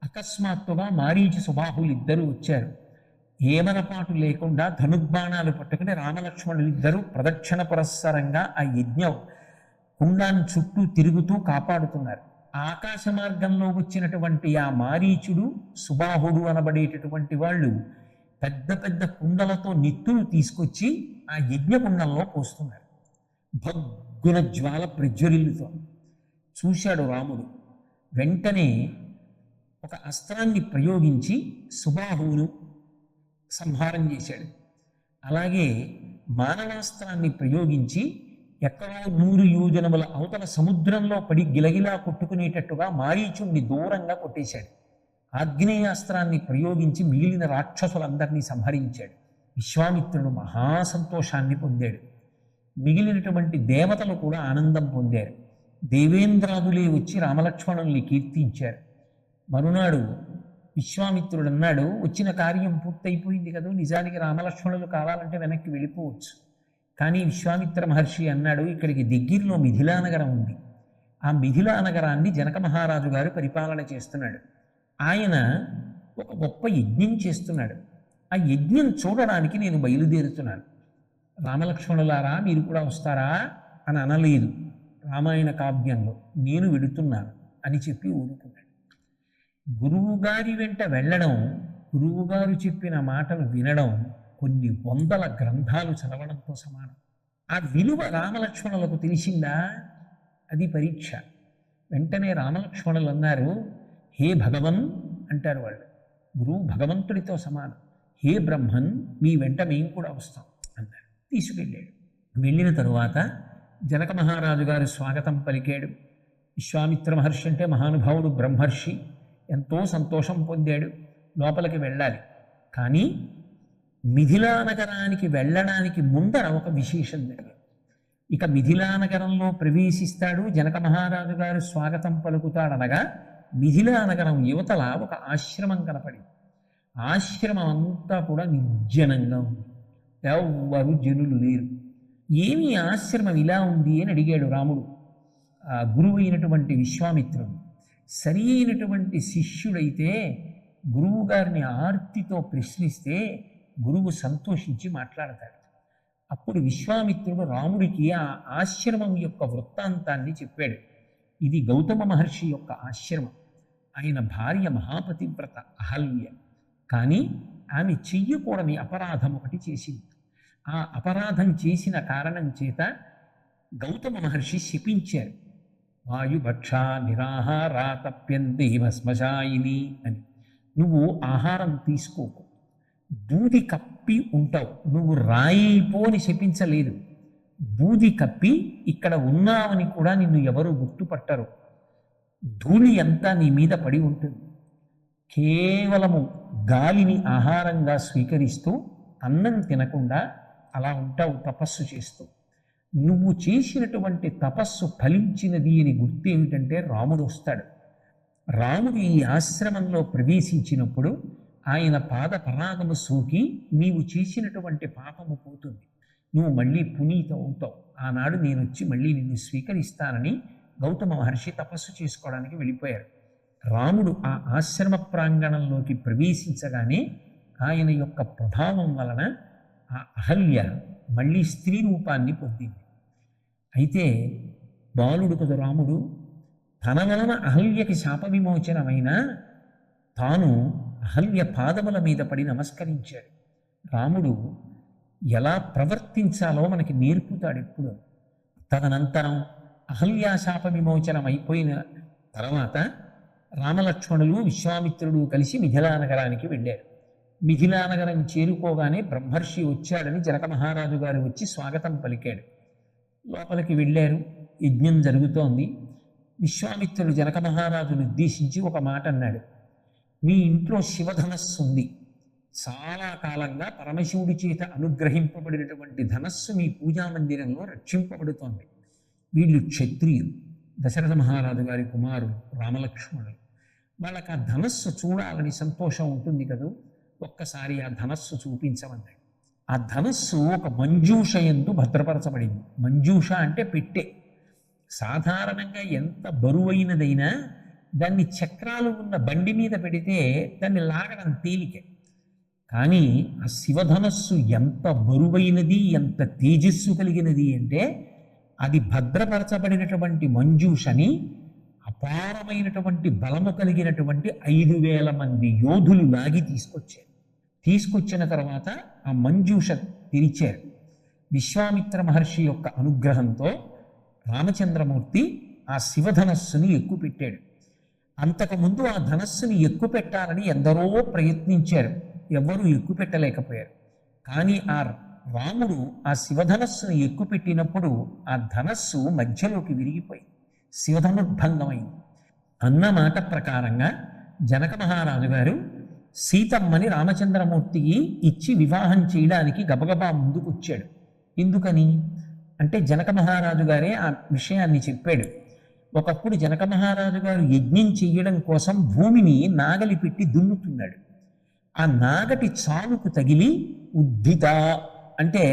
అకస్మాత్తుగా మారీచి సుబాహులు ఇద్దరూ వచ్చారు. ఏమనపాటు లేకుండా ధనుర్బాణాలు పట్టుకుని రామలక్ష్మణులు ఇద్దరూ ప్రదక్షిణ పురస్సరంగా ఆ యజ్ఞం కుండాన్ని చుట్టూ తిరుగుతూ కాపాడుతున్నారు. ఆకాశ మార్గంలో వచ్చినటువంటి ఆ మారీచుడు సుబాహుడు అనబడేటటువంటి వాళ్ళు పెద్ద పెద్ద కుండలతో నెత్తులు తీసుకొచ్చి ఆ యజ్ఞకుండంలో పోస్తున్నారు. భగ్గున జ్వాల ప్రజ్వరిల్లుతో చూశాడు రాముడు. వెంటనే ఒక అస్త్రాన్ని ప్రయోగించి సుబాహువును సంహారం చేశాడు. అలాగే మానవాస్త్రాన్ని ప్రయోగించి ఎక్కడో 100 యోజనముల అవతల సముద్రంలో పడి గిలగిలా కొట్టుకునేటట్టుగా మారీచుణ్ణి దూరంగా కొట్టేశాడు. ఆగ్నేయాస్త్రాన్ని ప్రయోగించి మిగిలిన రాక్షసులందరినీ సంహరించాడు. విశ్వామిత్రుడు మహాసంతోషాన్ని పొందాడు. మిగిలినటువంటి దేవతలు కూడా ఆనందం పొందారు. దేవేంద్రాదులే వచ్చి రామలక్ష్మణుల్ని కీర్తించారు. మరునాడు విశ్వామిత్రుడు అన్నాడు, వచ్చిన కార్యం పూర్తయిపోయింది కదా, నిజానికి రామలక్ష్మణులు కావాలంటే వెనక్కి వెళ్ళిపోవచ్చు. కానీ విశ్వామిత్ర మహర్షి అన్నాడు, ఇక్కడికి దగ్గరలో మిథిలా నగరం ఉంది. ఆ మిథిలా నగరాన్ని జనక మహారాజు గారు పరిపాలన చేస్తున్నాడు. ఆయన ఒక గొప్ప యజ్ఞం చేస్తున్నాడు. ఆ యజ్ఞం చూడడానికి నేను బయలుదేరుతున్నాను. రామలక్ష్మణులారా మీరు కూడా వస్తారా అని అనలేదు రామాయణ కావ్యంలో. నేను వెడుతున్నాను అని చెప్పి ఊరుకున్నాడు. గురువుగారి వెంట వెళ్ళడం, గురువుగారు చెప్పిన మాటలు వినడం కొన్ని వందల గ్రంథాలు చదవడంతో సమానం. ఆ విలువ రామలక్ష్మణులకు తెలిసిందా? అది పరీక్ష. వెంటనే రామలక్ష్మణులు అన్నారు, హే భగవన్ అంటారు వాళ్ళు. గురువు భగవంతుడితో సమానం. హే బ్రహ్మన్, మీ వెంట మేము కూడా వస్తాం అన్నాడు. తీసుకెళ్ళాడు. వెళ్ళిన తరువాత జనక మహారాజు గారు స్వాగతం పలికాడు. విశ్వామిత్ర మహర్షి అంటే మహానుభావుడు, బ్రహ్మర్షి, ఎంతో సంతోషం పొందాడు. లోపలికి వెళ్ళాలి. కానీ మిథిలా నగరానికి వెళ్ళడానికి ముందర ఒక విశేషం జరిగింది. ఇక మిథిలా నగరంలో ప్రవేశిస్తాడు, జనక మహారాజు గారు స్వాగతం పలుకుతాడనగా మిథిలా నగరం యువతల ఒక ఆశ్రమం కనపడింది. ఆశ్రమం అంతా కూడా నిర్జనంగా ఉంది. ఎవ్వరు జనులు లేరు. ఏమి ఆశ్రమం ఇలా ఉంది అని అడిగాడు రాముడు ఆ గురువు అయినటువంటి విశ్వామిత్రుడు. సరి అయినటువంటి శిష్యుడైతే గురువు గారిని ఆర్తితో ప్రశ్నిస్తే గురువు సంతోషించి మాట్లాడతాడు. అప్పుడు విశ్వామిత్రుడు రాముడికి ఆ ఆశ్రమం యొక్క వృత్తాంతాన్ని చెప్పాడు. ఇది గౌతమ మహర్షి యొక్క ఆశ్రమం. ఆయన భార్య మహాపతివ్రత అహల్య. కానీ ఆమె చెయ్యకూడని అపరాధం ఒకటి చేసింది. ఆ అపరాధం చేసిన కారణం చేత గౌతమ మహర్షి శపించారు. వాయుభక్ష నిరాహార తప్యంతే భస్మశాయిని అని. నువ్వు ఆహారం తీసుకోకు, బూది కప్పి ఉంటావు, నువ్వు రాయిపోని శపించలేదు. బూది కప్పి ఇక్కడ ఉన్నావని కూడా నిన్ను ఎవరు గుర్తుపట్టరు. ధూళి అంతా నీ మీద పడి ఉంటుంది. కేవలము గాలిని ఆహారంగా స్వీకరిస్తూ అన్నం తినకుండా అలా ఉంటావు తపస్సు చేస్తూ. నువ్వు చేసినటువంటి తపస్సు ఫలించినది అని గుర్తు ఏమిటంటే రాముడు వస్తాడు. రాముడు ఈ ఆశ్రమంలో ప్రవేశించినప్పుడు ఆయన పాద పరాగము సోకి నీవు చేసినటువంటి పాపము పోతుంది, నువ్వు మళ్ళీ పునీత అవుతావు, ఆనాడు నేను వచ్చి మళ్ళీ నిన్ను స్వీకరిస్తానని గౌతమ మహర్షి తపస్సు చేసుకోవడానికి వెళ్ళిపోయారు. రాముడు ఆ ఆశ్రమ ప్రాంగణంలోకి ప్రవేశించగానే ఆయన యొక్క ప్రభావం వలన ఆ అహల్య మళ్ళీ స్త్రీ రూపాన్ని పొందింది. అయితే బాలుడు కదా రాముడు, తన వలన అహల్యకి శాప విమోచనమైన తాను అహల్య పాదముల మీద పడి నమస్కరించాడు. రాముడు ఎలా ప్రవర్తించాలో మనకి నేర్పుతాడు ఎప్పుడు. తదనంతరం అహల్యా శాప విమోచనం అయిపోయిన తర్వాత రామలక్ష్మణులు విశ్వామిత్రుడు కలిసి మిథిలా నగరానికి వెళ్ళారు. మిథిలా నగరం చేరుకోగానే బ్రహ్మర్షి వచ్చాడని జనక మహారాజు గారు వచ్చి స్వాగతం పలికాడు. లోపలికి వెళ్ళారు, యజ్ఞం జరుగుతోంది. విశ్వామిత్రుడు జనక మహారాజును ఉద్దేశించి ఒక మాట అన్నాడు. మీ ఇంట్లో శివధనస్సు ఉంది, చాలా కాలంగా పరమశివుడి చేత అనుగ్రహింపబడినటువంటి ధనస్సు మీ పూజా మందిరంలో రక్షింపబడుతోంది. వీళ్ళు క్షత్రియులు, దశరథ మహారాజు గారి కుమారులు రామలక్ష్మణులు. వాళ్ళకి ఆ ధనస్సు చూడాలని సంతోషం ఉంటుంది కదా, ఒక్కసారి ఆ ధనస్సు చూపించమన్నాడు. ఆ ధనస్సు ఒక మంజూష యందు భద్రపరచబడింది. మంజూష అంటే పెట్టె. సాధారణంగా ఎంత బరువైనదైనా దాన్ని చక్రాలు ఉన్న బండి మీద పెడితే దాన్ని లాగడం తేలికే. కానీ ఆ శివధనస్సు ఎంత బరువైనది, ఎంత తేజస్సు కలిగినది అంటే అది భద్రపరచబడినటువంటి మంజూషని అపారమైనటువంటి బలము కలిగినటువంటి 5,000 మంది యోధులు లాగి తీసుకొచ్చారు. తీసుకొచ్చిన తర్వాత ఆ మంజూష తెరిచారు. విశ్వామిత్ర మహర్షి యొక్క అనుగ్రహంతో రామచంద్రమూర్తి ఆ శివధనస్సుని ఎక్కుపెట్టాడు. అంతకుముందు ఆ ధనస్సుని ఎక్కుపెట్టాలని ఎందరో ప్రయత్నించారు, ఎవ్వరూ ఎక్కుపెట్టలేకపోయారు. కానీ ఆ రాముడు ఆ శివధనస్సును ఎక్కుపెట్టినప్పుడు ఆ ధనస్సు మధ్యలోకి విరిగిపోయింది, శివధనుర్భంగమైంది. అన్న మాట ప్రకారంగా జనక మహారాజు గారు సీతమ్మని రామచంద్రమూర్తికి ఇచ్చి వివాహం చేయడానికి గబగబా ముందుకు వచ్చాడు. ఎందుకని అంటే జనక మహారాజు గారే ఆ విషయాన్ని చెప్పాడు. ఒకప్పుడు జనక మహారాజు గారు యజ్ఞం చెయ్యడం కోసం భూమిని నాగలి పెట్టి దున్నుతున్నాడు. ఆ నాగటి చాలుకు తగిలి ఉద్ధిత అంటే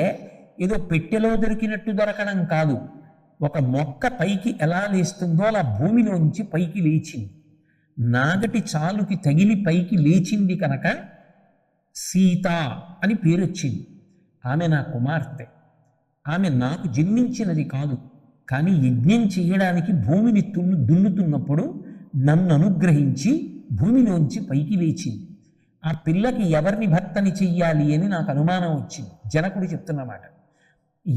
ఏదో పెట్టెలో దొరికినట్టు దొరకడం కాదు, ఒక మొక్క పైకి ఎలా లేస్తుందో అలా భూమిలోంచి పైకి లేచింది. నాగటి చాలుకి తగిలి పైకి లేచింది కనుక సీత అని పేరు వచ్చింది. ఆమె నా కుమార్తె, ఆమె నాకు జన్మించినది కాదు, కానీ యజ్ఞం చేయడానికి భూమిని దున్నుతున్నప్పుడు నన్ను అనుగ్రహించి భూమిలోంచి పైకి లేచింది. ఆ పిల్లకి ఎవరిని భర్తని చెయ్యాలి అని నాకు అనుమానం వచ్చింది. జనకుడు చెప్తున్నమాట,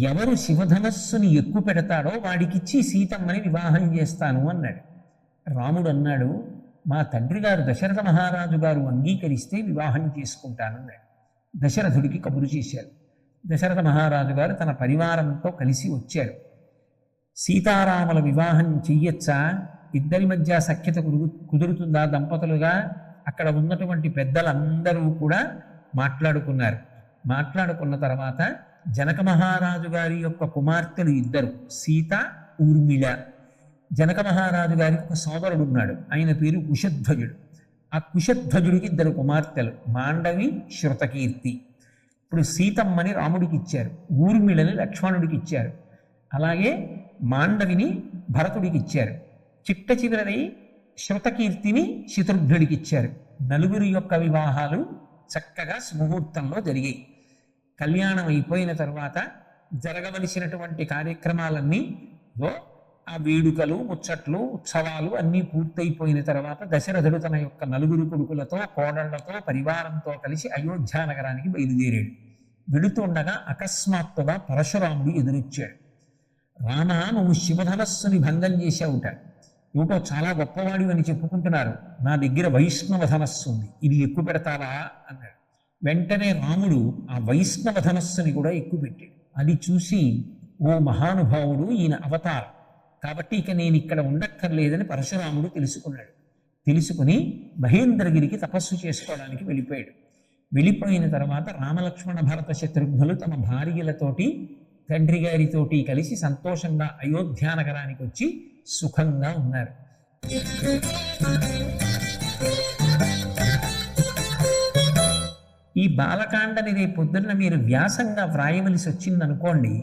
ఎవరు శివధనస్సుని ఎక్కువ పెడతాడో వాడికిచ్చి సీతమ్మని వివాహం చేస్తాను అన్నాడు. రాముడు అన్నాడు, మా తండ్రి గారు దశరథ మహారాజు గారు అంగీకరిస్తే వివాహం చేసుకుంటానన్నాడు. దశరథుడికి కబురు చేశారు. దశరథ మహారాజు గారు తన పరివారంతో కలిసి వచ్చారు. సీతారాముల వివాహం చెయ్యొచ్చా, ఇద్దరి మధ్య సఖ్యత కుదురుతుందా దంపతులుగా? అక్కడ ఉన్నటువంటి పెద్దలందరూ కూడా మాట్లాడుకున్నారు. మాట్లాడుకున్న తర్వాత జనక మహారాజు గారి యొక్క కుమార్తెలు ఇద్దరు, సీత, ఊర్మిళ. జనక మహారాజు గారికి ఒక సోదరుడు ఉన్నాడు, ఆయన పేరు కుశధ్వజుడు. ఆ కుశధ్వజుడికి 2 కుమార్తెలు, మాండవి, శృతకీర్తి. ఇప్పుడు సీతమ్మని రాముడికి ఇచ్చారు, ఊర్మిళని లక్ష్మణుడికి ఇచ్చారు, అలాగే మాండవిని భరతుడికి ఇచ్చారు. చిట్ట చివరి శృతకీర్తిని శత్రుఘ్నుడికి ఇచ్చారు. 4 యొక్క వివాహాలు చక్కగా సుముహూర్తంలో జరిగాయి. కళ్యాణం అయిపోయిన తర్వాత జరగవలసినటువంటి కార్యక్రమాలన్నీ ఆ వేడుకలు, ముచ్చట్లు, ఉత్సవాలు అన్నీ పూర్తయిపోయిన తర్వాత దశరథుడు తన యొక్క 4 కొడుకులతో, కోడళ్లతో, పరివారంతో కలిసి అయోధ్య నగరానికి బయలుదేరాడు. వెళుతుండగా అకస్మాత్తుగా పరశురాముడు ఎదురొచ్చాడు. రామ, నువ్వు శివధనస్సుని భంగం చేశావుట, ఏమిటో చాలా గొప్పవాడి అని చెప్పుకుంటున్నారు, నా దగ్గర వైష్ణవ ధనస్సు ఉంది, ఇది ఎక్కువ పెడతావా అన్నాడు. వెంటనే రాముడు ఆ వైష్ణవ ధనస్సుని కూడా ఎక్కువ పెట్టాడు. అది చూసి, ఓ మహానుభావుడు, ఈయన అవతారం కాబట్టి ఇక నేను ఇక్కడ ఉండక్కర్లేదని పరశురాముడు తెలుసుకున్నాడు. తెలుసుకుని మహేంద్రగిరికి తపస్సు చేసుకోవడానికి వెళ్ళిపోయాడు. వెళ్ళిపోయిన తర్వాత రామలక్ష్మణ భరత శత్రుఘ్నులు తమ భార్యలతోటి, తండ్రి గారితోటి కలిసి సంతోషంగా అయోధ్య నగరానికి వచ్చి సుఖంగా ఉన్నారు. ఈ బాలకాండని రేపు పొద్దున్న మీరు వ్యాసంగా వ్రాయవలసి వచ్చిందనుకోండి,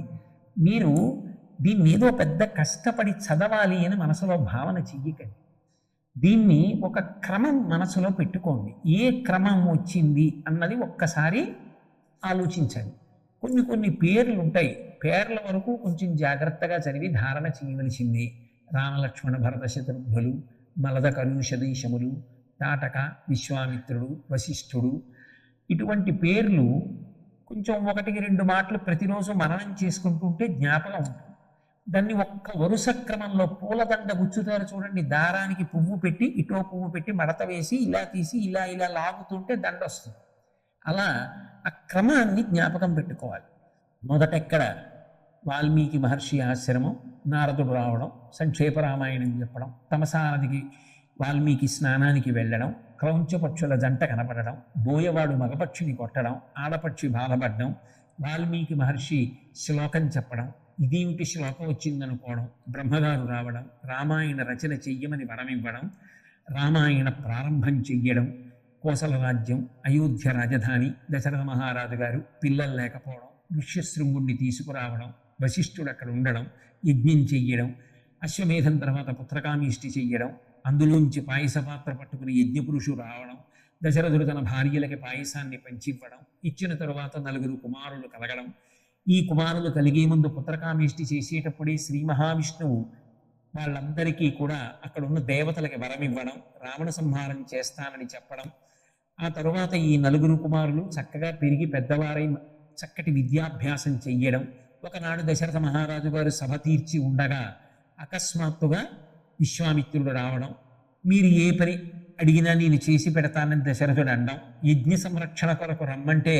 మీరు దీన్ని ఏదో పెద్ద కష్టపడి చదవాలి అని మనసులో భావన చెయ్యకండి. దీన్ని ఒక క్రమం మనసులో పెట్టుకోండి. ఏ క్రమం వచ్చింది అన్నది ఒక్కసారి ఆలోచించండి. కొన్ని పేర్లు ఉంటాయి, పేర్ల వరకు కొంచెం జాగ్రత్తగా చదివి ధారణ చేయవలసింది. రామలక్ష్మణ భరత శత్రుఘ్నులు, మలద కరుషదేశములు, తాటక, విశ్వామిత్రుడు, వశిష్ఠుడు, ఇటువంటి పేర్లు కొంచెం 1-2 మాటలు ప్రతిరోజు మననం చేసుకుంటుంటే జ్ఞాపకం ఉంటుంది. దాన్ని ఒక్క వరుస క్రమంలో పూలదండ గుచ్చుతారు చూడండి, దారానికి పువ్వు పెట్టి ఇటో పువ్వు పెట్టి మడత వేసి ఇలా తీసి ఇలా ఇలా లాగుతుంటే దండ వస్తుంది. అలా ఆ క్రమాన్ని జ్ఞాపకం పెట్టుకోవాలి. మొదటెక్కడ వాల్మీకి మహర్షి ఆశ్రమం, నారదుడు రావడం, సంక్షేప రామాయణం చెప్పడం, తమసానదికి వాల్మీకి స్నానానికి వెళ్ళడం, క్రౌంచపక్షుల జంట కనపడడం, బోయవాడు మగపక్షిని కొట్టడం, ఆడపక్షి బాధపడడం, వాల్మీకి మహర్షి శ్లోకం చెప్పడం, ఇదేమిటి శ్లోకం వచ్చిందనుకోవడం, బ్రహ్మగారు రావడం, రామాయణ రచన చెయ్యమని వరమివ్వడం, రామాయణ ప్రారంభం చెయ్యడం, కోసల రాజ్యం, అయోధ్య రాజధాని, దశరథ మహారాజు గారు పిల్లలు లేకపోవడం, ఋష్యశృంగుణ్ణి తీసుకురావడం, వశిష్ఠుడు అక్కడ ఉండడం, యజ్ఞం చెయ్యడం, అశ్వమేధం తర్వాత పుత్రకామీష్టి చెయ్యడం, అందులోంచి పాయస పాత్ర పట్టుకుని యజ్ఞపురుషుడు రావడం, దశరథుడు తన భార్యలకి పాయసాన్ని పంచివ్వడం, ఇచ్చిన తరువాత 4 కుమారులు కలగడం, ఈ కుమారులు కలిగే ముందు పుత్రకామేష్టి చేసేటప్పుడే శ్రీ మహావిష్ణువు వాళ్ళందరికీ కూడా అక్కడ ఉన్న దేవతలకి వరమివ్వడం, రావణ సంహారం చేస్తానని చెప్పడం, ఆ తరువాత ఈ 4 కుమారులు చక్కగా పెరిగి పెద్దవారై చక్కటి విద్యాభ్యాసం చెయ్యడం. ఒకనాడు దశరథ మహారాజు గారు సభ తీర్చి ఉండగా అకస్మాత్తుగా విశ్వామిత్రుడు రావడం, మీరు ఏ పని అడిగినా నేను చేసి పెడతానని దశరథుడు అనడం, యజ్ఞ సంరక్షణ కొరకు రమ్మంటే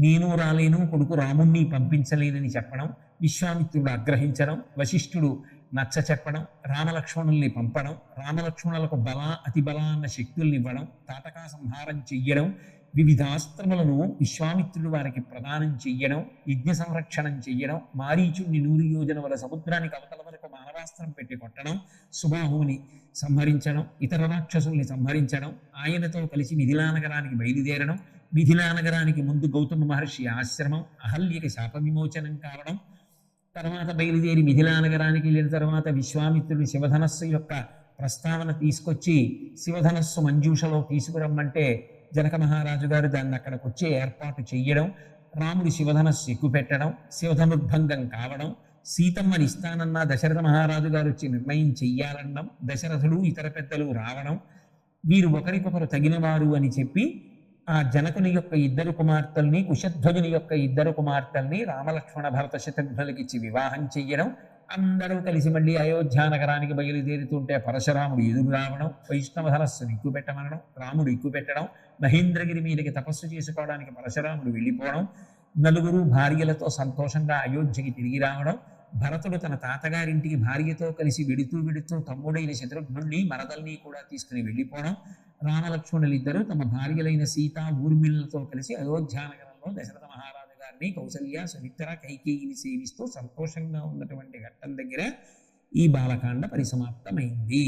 నేను రాలేను, కొడుకు రాముణ్ణి పంపించలేనని చెప్పడం, విశ్వామిత్రుడు ఆగ్రహించడం, వశిష్ఠుడు నచ్చ చెప్పడం, రామలక్ష్మణుల్ని పంపడం, రామలక్ష్మణులకు బల అతిబల అన్న శక్తుల్ని ఇవ్వడం, తాటకా సంహారం చెయ్యడం, వివిధాస్త్రములను విశ్వామిత్రుడు వారికి ప్రదానం చెయ్యడం, యజ్ఞ సంరక్షణం చెయ్యడం, మారీచుణ్ణి 100 యోజనముల సముద్రానికి అవతల వరకు మానవాస్త్రం పెట్టి కొట్టడం, సుబాహువుని సంహరించడం, ఇతర రాక్షసుల్ని సంహరించడం, ఆయనతో కలిసి మిథిలా నగరానికి బయలుదేరడం, మిథిలా నగరానికి ముందు గౌతమ మహర్షి ఆశ్రమం, అహల్యకి శాప విమోచనం కావడం, తర్వాత బయలుదేరి మిథిలా నగరానికి వెళ్ళిన తర్వాత విశ్వామిత్రుడు శివధనస్సు యొక్క ప్రస్తావన తీసుకొచ్చి శివధనస్సు మంజూషలో తీసుకురమ్మంటే జనక మహారాజు గారు దాన్ని అక్కడికి వచ్చే ఏర్పాటు చెయ్యడం, రాముడి శివధనస్సు ఎక్కుపెట్టడం, శివధనుర్భంగం కావడం, సీతమ్మని ఇస్తానన్న దశరథ మహారాజు గారు వచ్చి నిర్ణయం చెయ్యాలనడం, దశరథుడు ఇతర పెద్దలు రావడం, వీరు ఒకరికొకరు తగినవారు అని చెప్పి ఆ జనకుని యొక్క 2 కుమార్తెల్ని, కుశధ్వజుని యొక్క 2 కుమార్తెల్ని రామలక్ష్మణ భరత శత్రుఘ్నులకిచ్చి వివాహం చెయ్యడం, అందరూ కలిసి మళ్ళీ అయోధ్య నగరానికి బయలుదేరుతుంటే పరశురాముడు ఎదురు రావడం, వైష్ణవ ధనస్సును ఎక్కుపెట్టమనడం, రాముడు ఎక్కుపెట్టడం, మహేంద్రగిరి మీదకి తపస్సు చేసుకోవడానికి పరశురాముడు వెళ్ళిపోవడం, 4 భార్యలతో సంతోషంగా అయోధ్యకి తిరిగి రావడం, భరతుడు తన తాతగారింటికి భార్యతో కలిసి వెడుతూ తమ్ముడైన శత్రుఘ్నుణ్ణి మరదల్ని కూడా తీసుకుని వెళ్ళిపోవడం, రామలక్ష్మణులిద్దరూ తమ భార్యలైన సీత ఊర్మిళలతో కలిసి అయోధ్యానగరంలో దశరథ మహారాజు గారిని, కౌసల్య, సుమిత్ర, కైకేయిని సేవిస్తూ సంతోషంగా ఉన్నటువంటి ఘట్టం దగ్గర ఈ బాలకాండ పరిసమాప్తమైంది.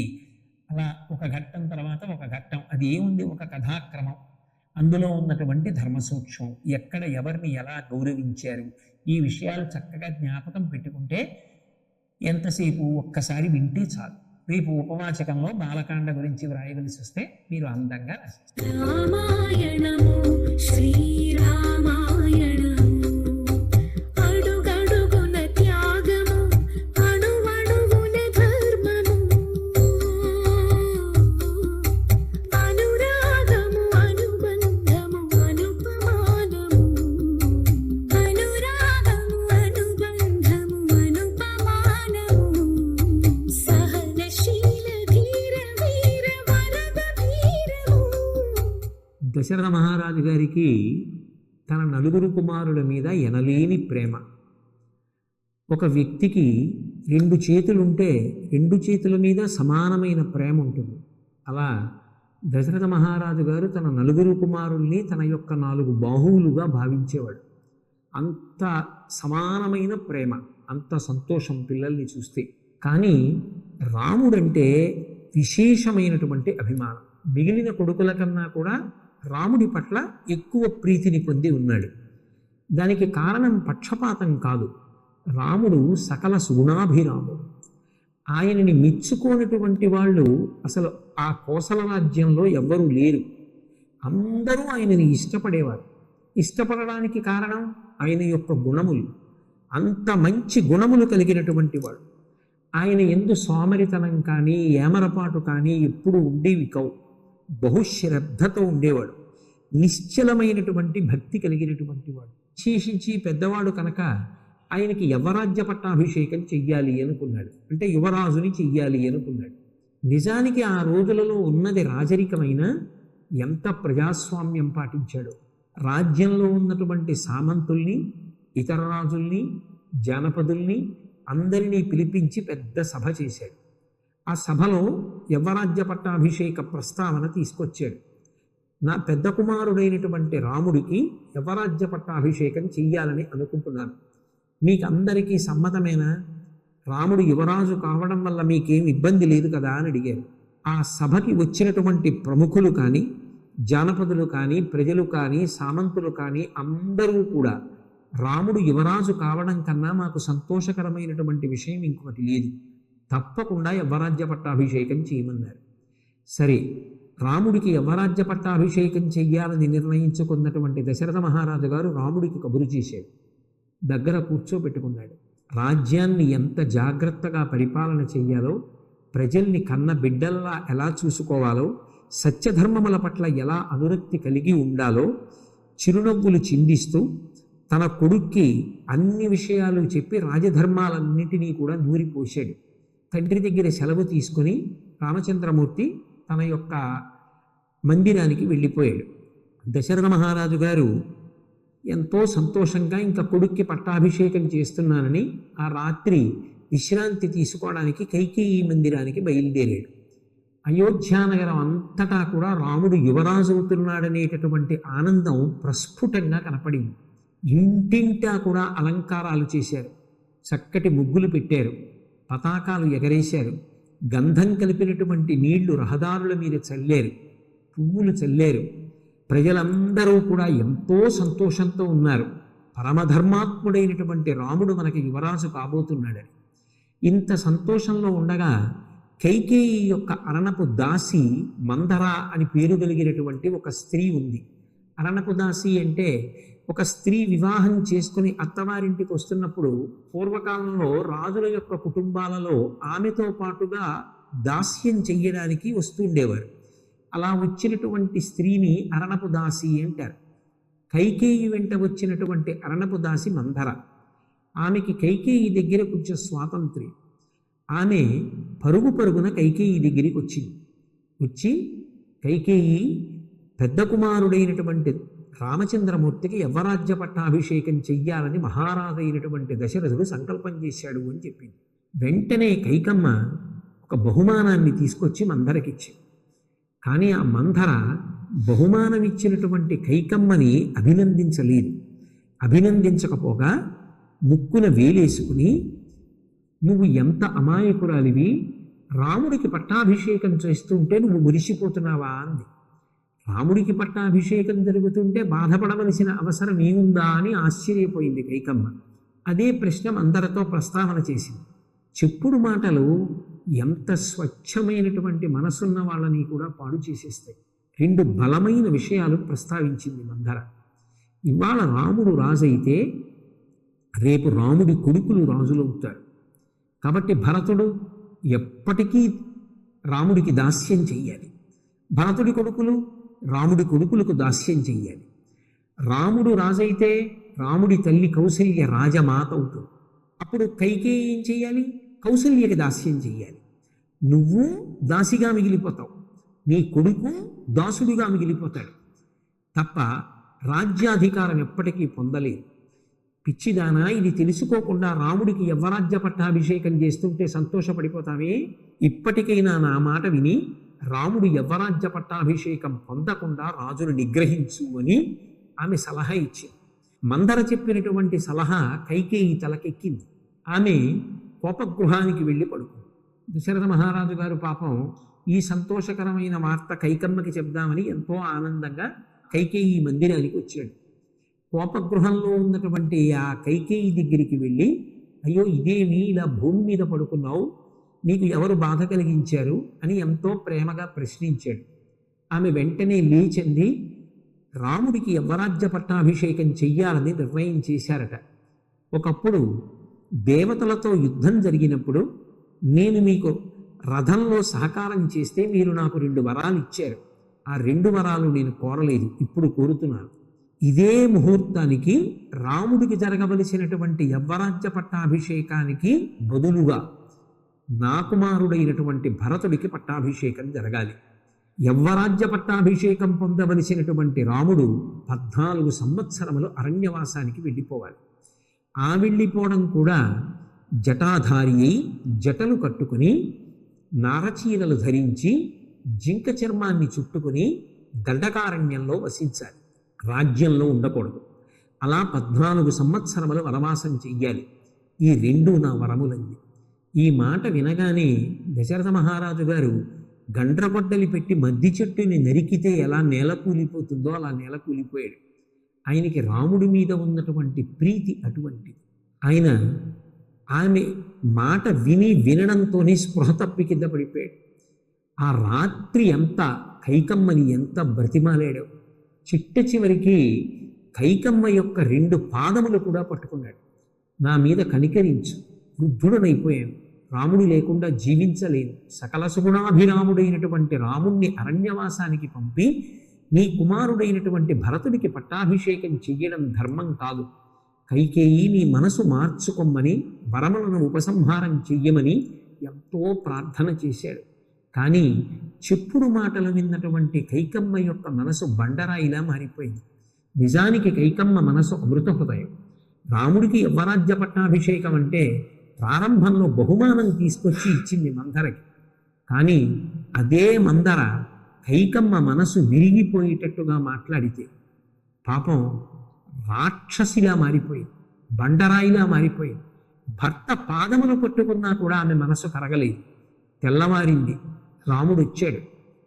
అలా ఒక ఘట్టం తర్వాత ఒక ఘట్టం, అది ఏముంది, ఒక కథాక్రమం, అందులో ఉన్నటువంటి ధర్మసూక్ష్మం, ఎక్కడ ఎవరిని ఎలా గౌరవించారు, ఈ విషయాలు చక్కగా జ్ఞాపకం పెట్టుకుంటే ఎంతసేపు ఒక్కసారి వింటే చాలు. రేపు ఉపవాచకంలో బాలకాండ గురించి వ్రాయవలసి వస్తే మీరు అందంగా రాస్తారు. రామాయణము శ్రీరామాయణము అడుగడుగున త్యాగము అణువణువున ధర్మము అనురాగము అనుబంధము అనుపమానము అనురాగము అనుబంధము అనుపమానము సహనశీల ధీర వీర వరద వీరము. దశరథ మహారాజు గారికి తన 4 కుమారుల మీద ఎనలేని ప్రేమ. ఒక వ్యక్తికి 2 చేతులుంటే 2 చేతుల మీద సమానమైన ప్రేమ ఉంటుంది. అలా దశరథ మహారాజు గారు తన 4 కుమారుల్ని తన యొక్క 4 బాహువులుగా భావించేవాడు. అంత సమానమైన ప్రేమ, అంత సంతోషం పిల్లల్ని చూస్తే. కానీ రాముడంటే విశేషమైనటువంటి అభిమానం. మిగిలిన కొడుకుల కన్నా కూడా రాముడి పట్ల ఎక్కువ ప్రీతిని పొంది ఉన్నాడు. దానికి కారణం పక్షపాతం కాదు. రాముడు సకల సుగుణాభిరాముడు. ఆయనని మెచ్చుకోనటువంటి వాళ్ళు అసలు ఆ కోసల రాజ్యంలో ఎవ్వరూ లేరు. అందరూ ఆయనని ఇష్టపడేవారు. ఇష్టపడడానికి కారణం ఆయన యొక్క గుణములు. అంత మంచి గుణములు కలిగినటువంటి వాడు. ఆయన ఎందు సోమరితనం కానీ ఏమరపాటు కానీ ఎప్పుడు ఉండేవి కావు. బహుశ్రద్ధతో ఉండేవాడు. నిశ్చలమైనటువంటి భక్తి కలిగినటువంటి వాడు. విశేషించి పెద్దవాడు కనుక ఆయనకి యవరాజ్య పట్టాభిషేకం చెయ్యాలి అనుకున్నాడు. అంటే యువరాజుని చెయ్యాలి అనుకున్నాడు. నిజానికి ఆ రోజులలో ఉన్నది రాజరికమైన ఎంత ప్రజాస్వామ్యం పాటించాడో. రాజ్యంలో ఉన్నటువంటి సామంతుల్ని, ఇతర రాజుల్ని, జానపదుల్ని అందరినీ పిలిపించి పెద్ద సభ చేశాడు. ఆ సభలో యవ్వరాజ్య పట్టాభిషేక ప్రస్తావన తీసుకొచ్చాడు. నా పెద్ద కుమారుడైనటువంటి రాముడికి యవ్వరాజ్య పట్టాభిషేకం చెయ్యాలని అనుకుంటున్నాను. మీకు అందరికీ సమ్మతమేనా? రాముడు యువరాజు కావడం వల్ల మీకేం ఇబ్బంది లేదు కదా అని అడిగారు. ఆ సభకి వచ్చినటువంటి ప్రముఖులు కానీ, జానపదులు కానీ, ప్రజలు కానీ, సామంతులు కానీ అందరూ కూడా రాముడు యువరాజు కావడం కన్నా మాకు సంతోషకరమైనటువంటి విషయం ఇంకొకటి లేదు, తప్పకుండా యవ్వరాజ్య పట్టాభిషేకం చేయమన్నారు. సరే, రాముడికి యవ్వరాజ్య పట్టాభిషేకం చెయ్యాలని నిర్ణయించుకున్నటువంటి దశరథ మహారాజు గారు రాముడికి కబురు చేశాడు. దగ్గర కూర్చోబెట్టుకున్నాడు. రాజ్యాన్ని ఎంత జాగ్రత్తగా పరిపాలన చెయ్యాలో, ప్రజల్ని కన్న బిడ్డల్లా ఎలా చూసుకోవాలో, సత్యధర్మముల పట్ల ఎలా అనురక్తి కలిగి ఉండాలో చిరునవ్వులు చిందిస్తూ తన కొడుక్కి అన్ని విషయాలు చెప్పి రాజధర్మాలన్నింటినీ కూడా నూరిపోశాడు. తండ్రి దగ్గర సెలవు తీసుకుని రామచంద్రమూర్తి తన యొక్క మందిరానికి వెళ్ళిపోయాడు. దశరథ మహారాజు గారు ఎంతో సంతోషంగా ఇంకా కొడుక్కి పట్టాభిషేకం చేస్తున్నానని ఆ రాత్రి విశ్రాంతి తీసుకోవడానికి కైకేయి మందిరానికి బయలుదేరాడు. అయోధ్యానగరం అంతటా కూడా రాముడు యువరాజు అవుతున్నాడనేటటువంటి ఆనందం ప్రస్ఫుటంగా కనపడింది. ఇంటింటా కూడా అలంకారాలు చేశారు. చక్కటి ముగ్గులు పెట్టారు, పతాకాలు ఎగరేశారు, గంధం కలిపినటువంటి నీళ్లు రహదారుల మీద చల్లారు, పువ్వులు చల్లారు. ప్రజలందరూ కూడా ఎంతో సంతోషంతో ఉన్నారు. పరమధర్మాత్ముడైనటువంటి రాముడు మనకి యువరాజు కాబోతున్నాడని. ఇంత సంతోషంలో ఉండగా కైకేయి యొక్క అరణపు దాసి మందర అని పేరు కలిగినటువంటి ఒక స్త్రీ ఉంది. అరణపు దాసి అంటే ఒక స్త్రీ వివాహం చేసుకుని అత్తవారింటికి వస్తున్నప్పుడు పూర్వకాలంలో రాజుల యొక్క కుటుంబాలలో ఆమెతో పాటుగా దాస్యం చెయ్యడానికి వస్తుండేవారు. అలా వచ్చినటువంటి స్త్రీని అరణపు దాసి అంటారు. కైకేయి వెంట వచ్చినటువంటి అరణపు దాసి మందర. ఆమెకి కైకేయి దగ్గర కొంచెం స్వాతంత్ర్యం. ఆమె పరుగు పరుగున కైకేయి దగ్గరికి వచ్చింది. వచ్చి కైకేయి పెద్ద కుమారుడైనటువంటి రామచంద్రమూర్తికి యవ్వరాజ్య పట్టాభిషేకం చెయ్యాలని మహారాజు అయినటువంటి దశరథుడు సంకల్పం చేశాడు అని చెప్పింది. వెంటనే కైకమ్మ ఒక బహుమానాన్ని తీసుకొచ్చి మందరకిచ్చింది. కానీ ఆ మందర బహుమానం ఇచ్చినటువంటి కైకమ్మని అభినందించలేదు. అభినందించకపోగా ముక్కున వేలేసుకుని, నువ్వు ఎంత అమాయకురాలివి, రాముడికి పట్టాభిషేకం చేస్తుంటే నువ్వు మురిసిపోతున్నావా అంది. రాముడికి పట్టాభిషేకం జరుగుతుంటే బాధపడవలసిన అవసరం ఏముందా అని ఆశ్చర్యపోయింది కైకమ్మ. అదే ప్రశ్న అందరితో ప్రస్తావన చేసింది. చెప్పుడు మాటలు ఎంత స్వచ్ఛమైనటువంటి మనసున్న వాళ్ళని కూడా పాడు చేసేస్తాయి. రెండు బలమైన విషయాలు ప్రస్తావించింది మందర. ఇవాళ రాముడు రాజైతే రేపు రాముడి కొడుకులు రాజులవుతారు. కాబట్టి భరతుడు ఎప్పటికీ రాముడికి దాస్యం చెయ్యాలి. భరతుడి కొడుకులు రాముడి కొడుకులకు దాస్యం చెయ్యాలి. రాముడు రాజైతే రాముడి తల్లి కౌసల్య రాజమాత అవుతుంది. అప్పుడు కైకేయి ఏం చెయ్యాలి? కౌసల్యకి దాస్యం చెయ్యాలి. నువ్వు దాసిగా మిగిలిపోతావు, నీ కొడుకు దాసుడిగా మిగిలిపోతాడు తప్ప రాజ్యాధికారం ఎప్పటికీ పొందలేదు. పిచ్చిదానా, ఇది తెలుసుకోకుండా రాముడికి యవ్వరాజ్య పట్టాభిషేకం చేస్తుంటే సంతోషపడిపోతావే? ఇప్పటికైనా నా మాట విని రాముడు యవ్వరాజ్య పట్టాభిషేకం పొందకుండా రాజును నిగ్రహించు అని ఆమె సలహా ఇచ్చింది. మందర చెప్పినటువంటి సలహా కైకేయి తలకెక్కింది. ఆమె కోపగృహానికి వెళ్ళి పడుకుంది. దశరథ మహారాజు గారు పాపం ఈ సంతోషకరమైన వార్త కైకమ్మకి చెప్దామని ఎంతో ఆనందంగా కైకేయి మందిరానికి వచ్చాడు. కోపగృహంలో ఉన్నటువంటి ఆ కైకేయి దగ్గరికి వెళ్ళి, అయ్యో ఇదేమి ఇలా భూమి మీద పడుకున్నావు, నీకు ఎవరు బాధ కలిగించారు అని ఎంతో ప్రేమగా ప్రశ్నించాడు. ఆమె వెంటనే లేచింది. రాముడికి యవ్వరాజ్య పట్టాభిషేకం చెయ్యాలని నిర్ణయం చేశారట. ఒకప్పుడు దేవతలతో యుద్ధం జరిగినప్పుడు నేను మీకు రథంలో సహకారం చేస్తే మీరు నాకు 2 వరాలు ఇచ్చారు. ఆ 2 వరాలు నేను కోరలేదు, ఇప్పుడు కోరుతున్నాను. ఇదే ముహూర్తానికి రాముడికి జరగవలసినటువంటి యవ్వరాజ్య పట్టాభిషేకానికి బదులుగా నా కుమారుడైనటువంటి భరతుడికి పట్టాభిషేకం జరగాలి. యవ్వరాజ్య పట్టాభిషేకం పొందవలసినటువంటి రాముడు 14 సంవత్సరములు అరణ్యవాసానికి వెళ్ళిపోవాలి. ఆ వెళ్ళిపోవడం కూడా జటాధారి అయి జటలు కట్టుకుని నారచీరలు ధరించి జింక చర్మాన్ని చుట్టుకుని దండకారణ్యంలో వసించాలి, రాజ్యంలో ఉండకూడదు. అలా 14 సంవత్సరములు వనవాసం చెయ్యాలి. ఈ 2 నా వరములంది. ఈ మాట వినగానే దశరథ మహారాజు గారు గండ్రగొడ్డలి పెట్టి మద్ది చెట్టుని నరికితే ఎలా నేల కూలిపోతుందో అలా నేల కూలిపోయాడు. ఆయనకి రాముడి మీద ఉన్నటువంటి ప్రీతి అటువంటిది. ఆయన ఆమె మాట వినడంతోనే స్పృహ తప్పి కింద పడిపోయాడు. ఆ రాత్రి అంతా కైకమ్మని ఎంత బ్రతిమాలాడో. చిట్ట చివరికి కైకమ్మ యొక్క 2 పాదములు కూడా పట్టుకున్నాడు. నా మీద కనికరించు, వృద్ధుడనైపోయాను, రాముడు లేకుండా జీవించలేను. సకల సుగుణాభిరాముడైనటువంటి రాముణ్ణి అరణ్యవాసానికి పంపి నీ కుమారుడైనటువంటి భరతుడికి పట్టాభిషేకం చెయ్యడం ధర్మం కాదు. కైకేయి నీ మనసు మార్చుకొమ్మని, వరములను ఉపసంహారం చెయ్యమని ఎంతో ప్రార్థన చేశాడు. కానీ చెప్పుడు మాటలు విన్నటువంటి కైకమ్మ యొక్క మనసు బండరాయిలా మారిపోయింది. నిజానికి కైకమ్మ మనసు అమృత హృదయం. రాముడికి యవ్వరాజ్య పట్టాభిషేకం అంటే ప్రారంభంలో బహుమానం తీసుకొచ్చి ఇచ్చింది మందరకి. కానీ అదే మందర కైకమ్మ మనసు విరిగిపోయేటట్టుగా మాట్లాడితే పాపం రాక్షసిలా మారిపోయింది, బండరాయిలా మారిపోయింది. భర్త పాదములు పట్టుకున్నా కూడా ఆమె మనసు కరగలేదు. తెల్లవారింది, రాముడు వచ్చాడు.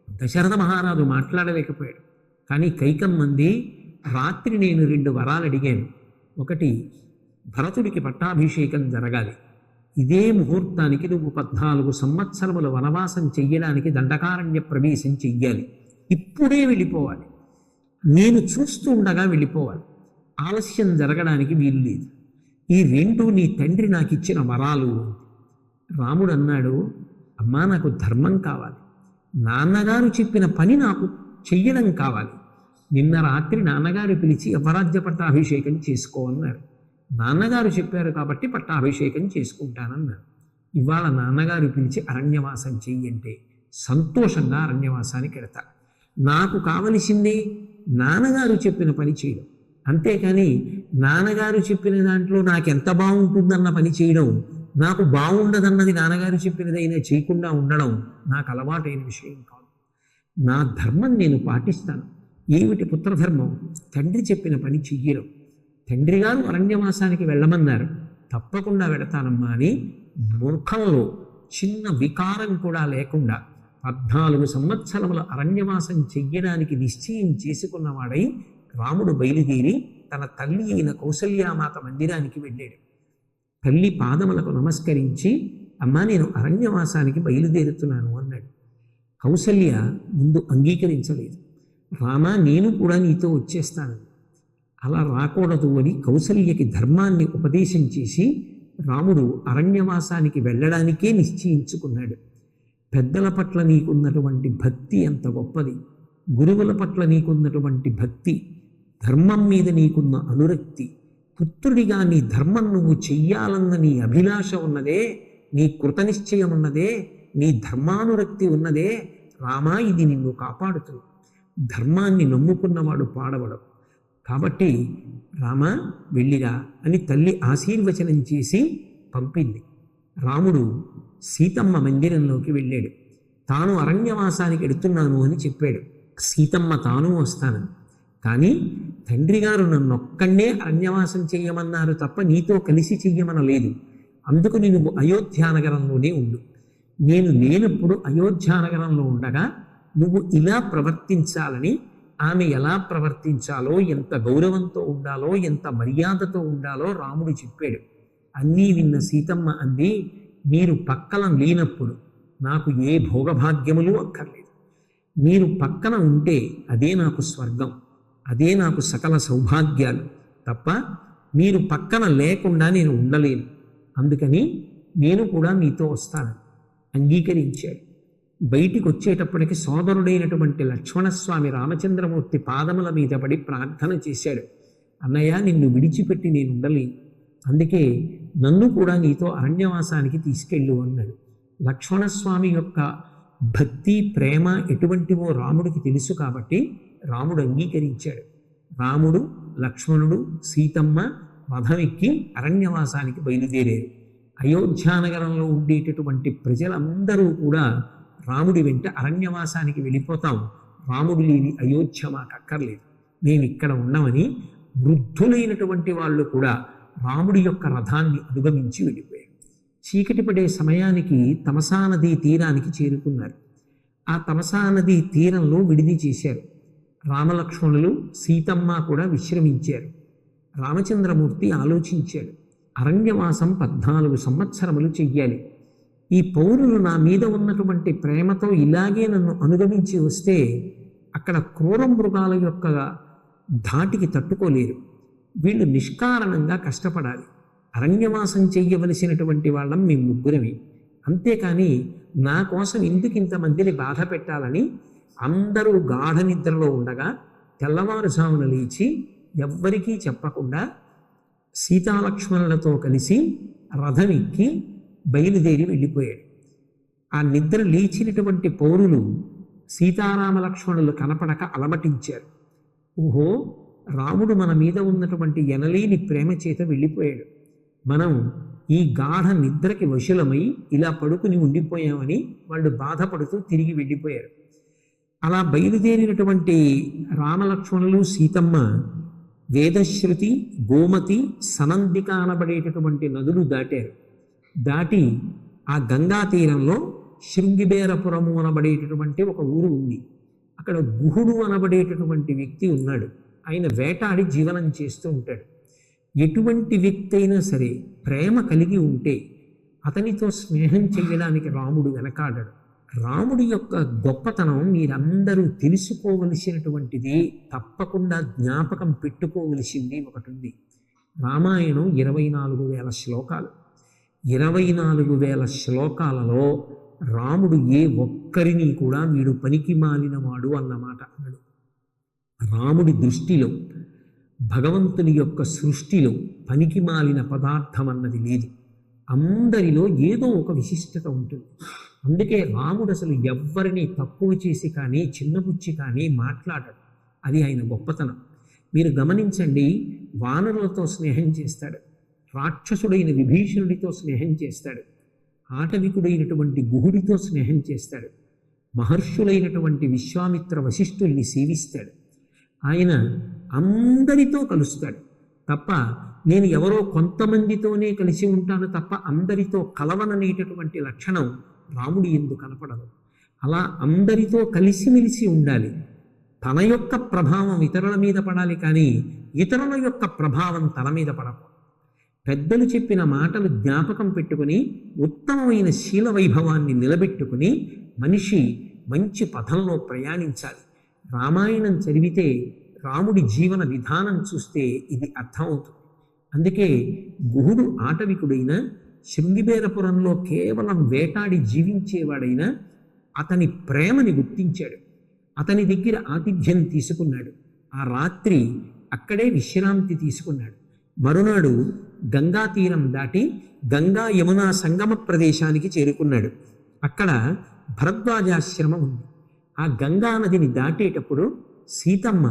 దశరథ మహారాజు మాట్లాడలేకపోయాడు. కానీ కైకమ్మంది, రాత్రి నేను 2 వరాలు అడిగాను. ఒకటి, భరతుడికి పట్టాభిషేకం జరగాలి. ఇదే ముహూర్తానికి నువ్వు 14 సంవత్సరముల వనవాసం చెయ్యడానికి దండకారణ్య ప్రవేశం చెయ్యాలి. ఇప్పుడే వెళ్ళిపోవాలి, నేను చూస్తూ ఉండగా వెళ్ళిపోవాలి, ఆలస్యం జరగడానికి వీలు లేదు. ఈ 2 నీ తండ్రి నాకు ఇచ్చిన వరాలు. రాముడు అన్నాడు, అమ్మా నాకు ధర్మం కావాలి, నాన్నగారు చెప్పిన పని నాకు చెయ్యడం కావాలి. నిన్న రాత్రి నాన్నగారు పిలిచి యవ్వరాజ్య పట్టాభిషేకం చేసుకో అన్నారు. నాన్నగారు చెప్పారు కాబట్టి పట్టాభిషేకం చేసుకుంటానన్నారు. ఇవాళ నాన్నగారు పిలిచి అరణ్యవాసం చెయ్యంటే సంతోషంగా అరణ్యవాసానికి వెడతా. నాకు కావలసింది నాన్నగారు చెప్పిన పని చేయడం, అంతేకాని నాన్నగారు చెప్పిన దాంట్లో నాకెంత బాగుంటుందన్న పని చేయడం, నాకు బాగుండదన్నది నాన్నగారు చెప్పినదైనా చేయకుండా ఉండడం నాకు అలవాటైన విషయం కాదు. నా ధర్మం నేను పాటిస్తాను. ఏమిటి పుత్రధర్మం? తండ్రి చెప్పిన పని చెయ్యడం. తండ్రి గారు అరణ్యవాసానికి వెళ్ళమన్నారు, తప్పకుండా వెళతానమ్మా అని ముఖంలో చిన్న వికారం కూడా లేకుండా 14 సంవత్సరముల అరణ్యవాసం చెయ్యడానికి నిశ్చయం చేసుకున్నవాడై రాముడు బయలుదేరి తన తల్లి అయిన కౌసల్యామాత మందిరానికి వెళ్ళాడు. తల్లి పాదములకు నమస్కరించి, అమ్మా నేను అరణ్యవాసానికి బయలుదేరుతున్నాను అన్నాడు. కౌసల్య ముందు అంగీకరించలేదు. రామా నేను కూడా నీతో వచ్చేస్తాను. అలా రాకూడదు అని కౌసల్యకి ధర్మాన్ని ఉపదేశం చేసి రాముడు అరణ్యవాసానికి వెళ్ళడానికే నిశ్చయించుకున్నాడు. పెద్దల పట్ల నీకున్నటువంటి భక్తి ఎంత గొప్పది, గురువుల పట్ల నీకున్నటువంటి భక్తి, ధర్మం మీద నీకున్న అనురక్తి, పుత్రుడిగా నీ ధర్మం నువ్వు చెయ్యాలన్న నీ అభిలాష ఉన్నదే, నీ కృతనిశ్చయం ఉన్నదే, నీ ధర్మానురక్తి ఉన్నదే, రామా ఇది నిన్ను కాపాడుతుంది. ధర్మాన్ని నమ్ముకున్నవాడు పాడవడం. కాబట్టి రామ వెళ్ళిరా అని తల్లి ఆశీర్వచనం చేసి పంపింది. రాముడు సీతమ్మ మందిరంలోకి వెళ్ళాడు. తాను అరణ్యవాసానికి వెడుతున్నాను అని చెప్పాడు. సీతమ్మ తాను వస్తాను, కానీ తండ్రి గారు నన్నొక్కడే అరణ్యవాసం చెయ్యమన్నారు తప్ప నీతో కలిసి చెయ్యమనలేదు. అందుకు నేను అయోధ్యానగరంలోనే ఉండు. నేను లేనప్పుడు అయోధ్యానగరంలో ఉండగా నువ్వు ఇలా ప్రవర్తించాలని ఆమె ఎలా ప్రవర్తించాలో, ఎంత గౌరవంతో ఉండాలో, ఎంత మర్యాదతో ఉండాలో రాముడు చెప్పాడు. అన్నీ విన్న సీతమ్మ అంది, మీరు పక్కన లేనప్పుడు నాకు ఏ భోగభాగ్యములు అక్కర్లేదు. మీరు పక్కన ఉంటే అదే నాకు స్వర్గం, అదే నాకు సకల సౌభాగ్యాలు తప్ప మీరు పక్కన లేకుండా నేను ఉండలేను. అందుకని నేను కూడా మీతో వస్తాను. అంగీకరించాడు. బయటికి వచ్చేటప్పటికి సోదరుడైనటువంటి లక్ష్మణస్వామి రామచంద్రమూర్తి పాదముల మీద పడి ప్రార్థన చేశాడు. అన్నయ్య, నిన్ను విడిచిపెట్టి నేను ఉండలేను, అందుకే నన్ను కూడా నీతో అరణ్యవాసానికి తీసుకెళ్ళు అన్నాడు. లక్ష్మణస్వామి యొక్క భక్తి ప్రేమ ఎటువంటివో రాముడికి తెలుసు కాబట్టి రాముడు అంగీకరించాడు. రాముడు, లక్ష్మణుడు, సీతమ్మ రథమెక్కి అరణ్యవాసానికి బయలుదేరారు. అయోధ్యానగరంలో ఉండేటటువంటి ప్రజలందరూ కూడా రాముడి వెంట అరణ్యవాసానికి వెళ్ళిపోతాం, రాముడు లేని అయోధ్య మాకు అక్కర్లేదు, మేము ఇక్కడ ఉన్నామని వృద్ధులైనటువంటి వాళ్ళు కూడా రాముడి యొక్క రథాన్ని అనుగమించి వెళ్ళిపోయారు. చీకటి పడే సమయానికి తమసా నదీ తీరానికి చేరుకున్నారు. ఆ తమసా నదీ తీరంలో విడిది చేశారు. రామలక్ష్మణులు, సీతమ్మ కూడా విశ్రమించారు. రామచంద్రమూర్తి ఆలోచించాడు, అరణ్యవాసం 14 సంవత్సరములు చెయ్యాలి. ఈ పౌరులు నా మీద ఉన్నటువంటి ప్రేమతో ఇలాగే నన్ను అనుగమించి వస్తే అక్కడ క్రూర మృగాల యొక్క ధాటికి తట్టుకోలేరు. వీళ్ళు నిష్కారణంగా కష్టపడాలి. అరణ్యవాసం చెయ్యవలసినటువంటి వాళ్ళం మేము ముగ్గురమే. అంతేకాని నా కోసం ఎందుకు ఇంతమందిని బాధ పెట్టాలని అందరూ గాఢ నిద్రలో ఉండగా తెల్లవారుజామున లేచి ఎవ్వరికీ చెప్పకుండా సీతాలక్ష్మణులతో కలిసి రథమెక్కి బయలుదేరి వెళ్ళిపోయాడు. ఆ నిద్ర లేచినటువంటి పౌరులు సీతారామ లక్ష్మణులు కనపడక అలమటించారు. ఓహో, రాముడు మన మీద ఉన్నటువంటి ఎనలేని ప్రేమ చేత వెళ్ళిపోయాడు, మనం ఈ గాఢ నిద్రకి వశులమై ఇలా పడుకుని ఉండిపోయామని వాళ్ళు బాధపడుతూ తిరిగి వెళ్ళిపోయారు. అలా బయలుదేరినటువంటి రామలక్ష్మణులు, సీతమ్మ వేదశ్రుతి, గోమతి, సనందిక అనబడేటటువంటి నదులు దాటారు. దాటి ఆ గంగా తీరంలో శృంగిబేరపురము అనబడేటటువంటి ఒక ఊరు ఉంది. అక్కడ గుహుడు అనబడేటటువంటి వ్యక్తి ఉన్నాడు. ఆయన వేటాడి జీవనం చేస్తూ ఉంటాడు. ఎటువంటి వ్యక్తి అయినా సరే ప్రేమ కలిగి ఉంటే అతనితో స్నేహం చేయడానికి రాముడు వెనకాడాడు. రాముడి యొక్క గొప్పతనం మీరందరూ తెలుసుకోవలసినటువంటిది, తప్పకుండా జ్ఞాపకం పెట్టుకోవలసింది ఒకటి ఉంది. రామాయణం 24,000 శ్లోకాలు. 24,000 శ్లోకాలలో రాముడు ఏ ఒక్కరిని కూడా వీడు పనికి మాలినవాడు అన్నమాట అన్నాడు. రాముడి దృష్టిలో, భగవంతుని యొక్క సృష్టిలో పనికి మాలిన పదార్థం అన్నది లేదు. అందరిలో ఏదో ఒక విశిష్టత ఉంటుంది. అందుకే రాముడు అసలు ఎవ్వరిని తక్కువ చేసి కానీ చిన్నపుచ్చి కానీ మాట్లాడాడు. అది ఆయన గొప్పతనం. మీరు గమనించండి, వానరులతో స్నేహం చేస్తాడు, రాక్షసుడైన విభీషణుడితో స్నేహం చేస్తాడు, ఆటవికుడైనటువంటి గుహుడితో స్నేహం చేస్తాడు, మహర్షులైనటువంటి విశ్వామిత్ర వశిష్ఠుల్ని సేవిస్తాడు. ఆయన అందరితో కలుస్తాడు తప్ప నేను ఎవరో కొంతమందితోనే కలిసి ఉంటాను తప్ప అందరితో కలవననేటటువంటి లక్షణం రాముడి యందు కనపడదు. అలా అందరితో కలిసిమెలిసి ఉండాలి. తన యొక్క ప్రభావం ఇతరుల మీద పడాలి, కానీ ఇతరుల యొక్క ప్రభావం తన మీద పడకూడదు. పెద్దలు చెప్పిన మాటలు జ్ఞాపకం పెట్టుకుని ఉత్తమమైన శీల వైభవాన్ని నిలబెట్టుకుని మనిషి మంచి పథంలో ప్రయాణించాలి. రామాయణం చదివితే రాముడి జీవన విధానం చూస్తే ఇది అర్థమవుతుంది. అందుకే గుహుడు ఆటవికుడైన, శృంగిబేరపురంలో కేవలం వేటాడి జీవించేవాడైనా అతని ప్రేమని గుర్తించాడు. అతని దగ్గర ఆతిథ్యం తీసుకున్నాడు. ఆ రాత్రి అక్కడే విశ్రాంతి తీసుకున్నాడు. మరునాడు గంగా తీరం దాటి గంగా యమునా సంగమ ప్రదేశానికి చేరుకున్నాడు. అక్కడ భరద్వాజాశ్రమం ఉంది. ఆ గంగా నదిని దాటేటప్పుడు సీతమ్మ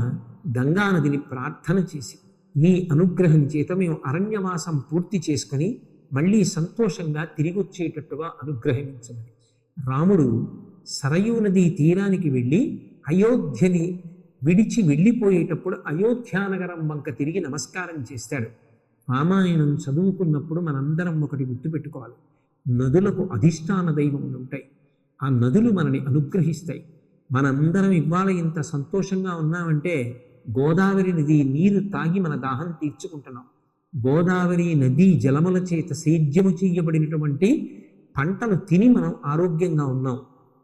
గంగా నదిని ప్రార్థన చేసి, నీ అనుగ్రహం చేత మేము అరణ్యవాసం పూర్తి చేసుకొని మళ్ళీ సంతోషంగా తిరిగి వచ్చేటట్టుగా అనుగ్రహించమని. రాముడు సరయూ నదీ తీరానికి వెళ్ళి అయోధ్యని విడిచి వెళ్ళిపోయేటప్పుడు అయోధ్యానగరం వంక తిరిగి నమస్కారం చేస్తాడు. రామాయణం చదువుకున్నప్పుడు మనందరం ఒకటి గుర్తుపెట్టుకోవాలి, నదులకు అధిష్టాన దైవములు ఉంటాయి. ఆ నదులు మనని అనుగ్రహిస్తాయి. మనందరం ఇవాళ ఇంత సంతోషంగా ఉన్నామంటే గోదావరి నది నీరు తాగి మన దాహం తీర్చుకుంటున్నాం. గోదావరి నదీ జలముల చేత సేద్యము చేయబడినటువంటి పంటలు తిని మనం ఆరోగ్యంగా ఉన్నాం.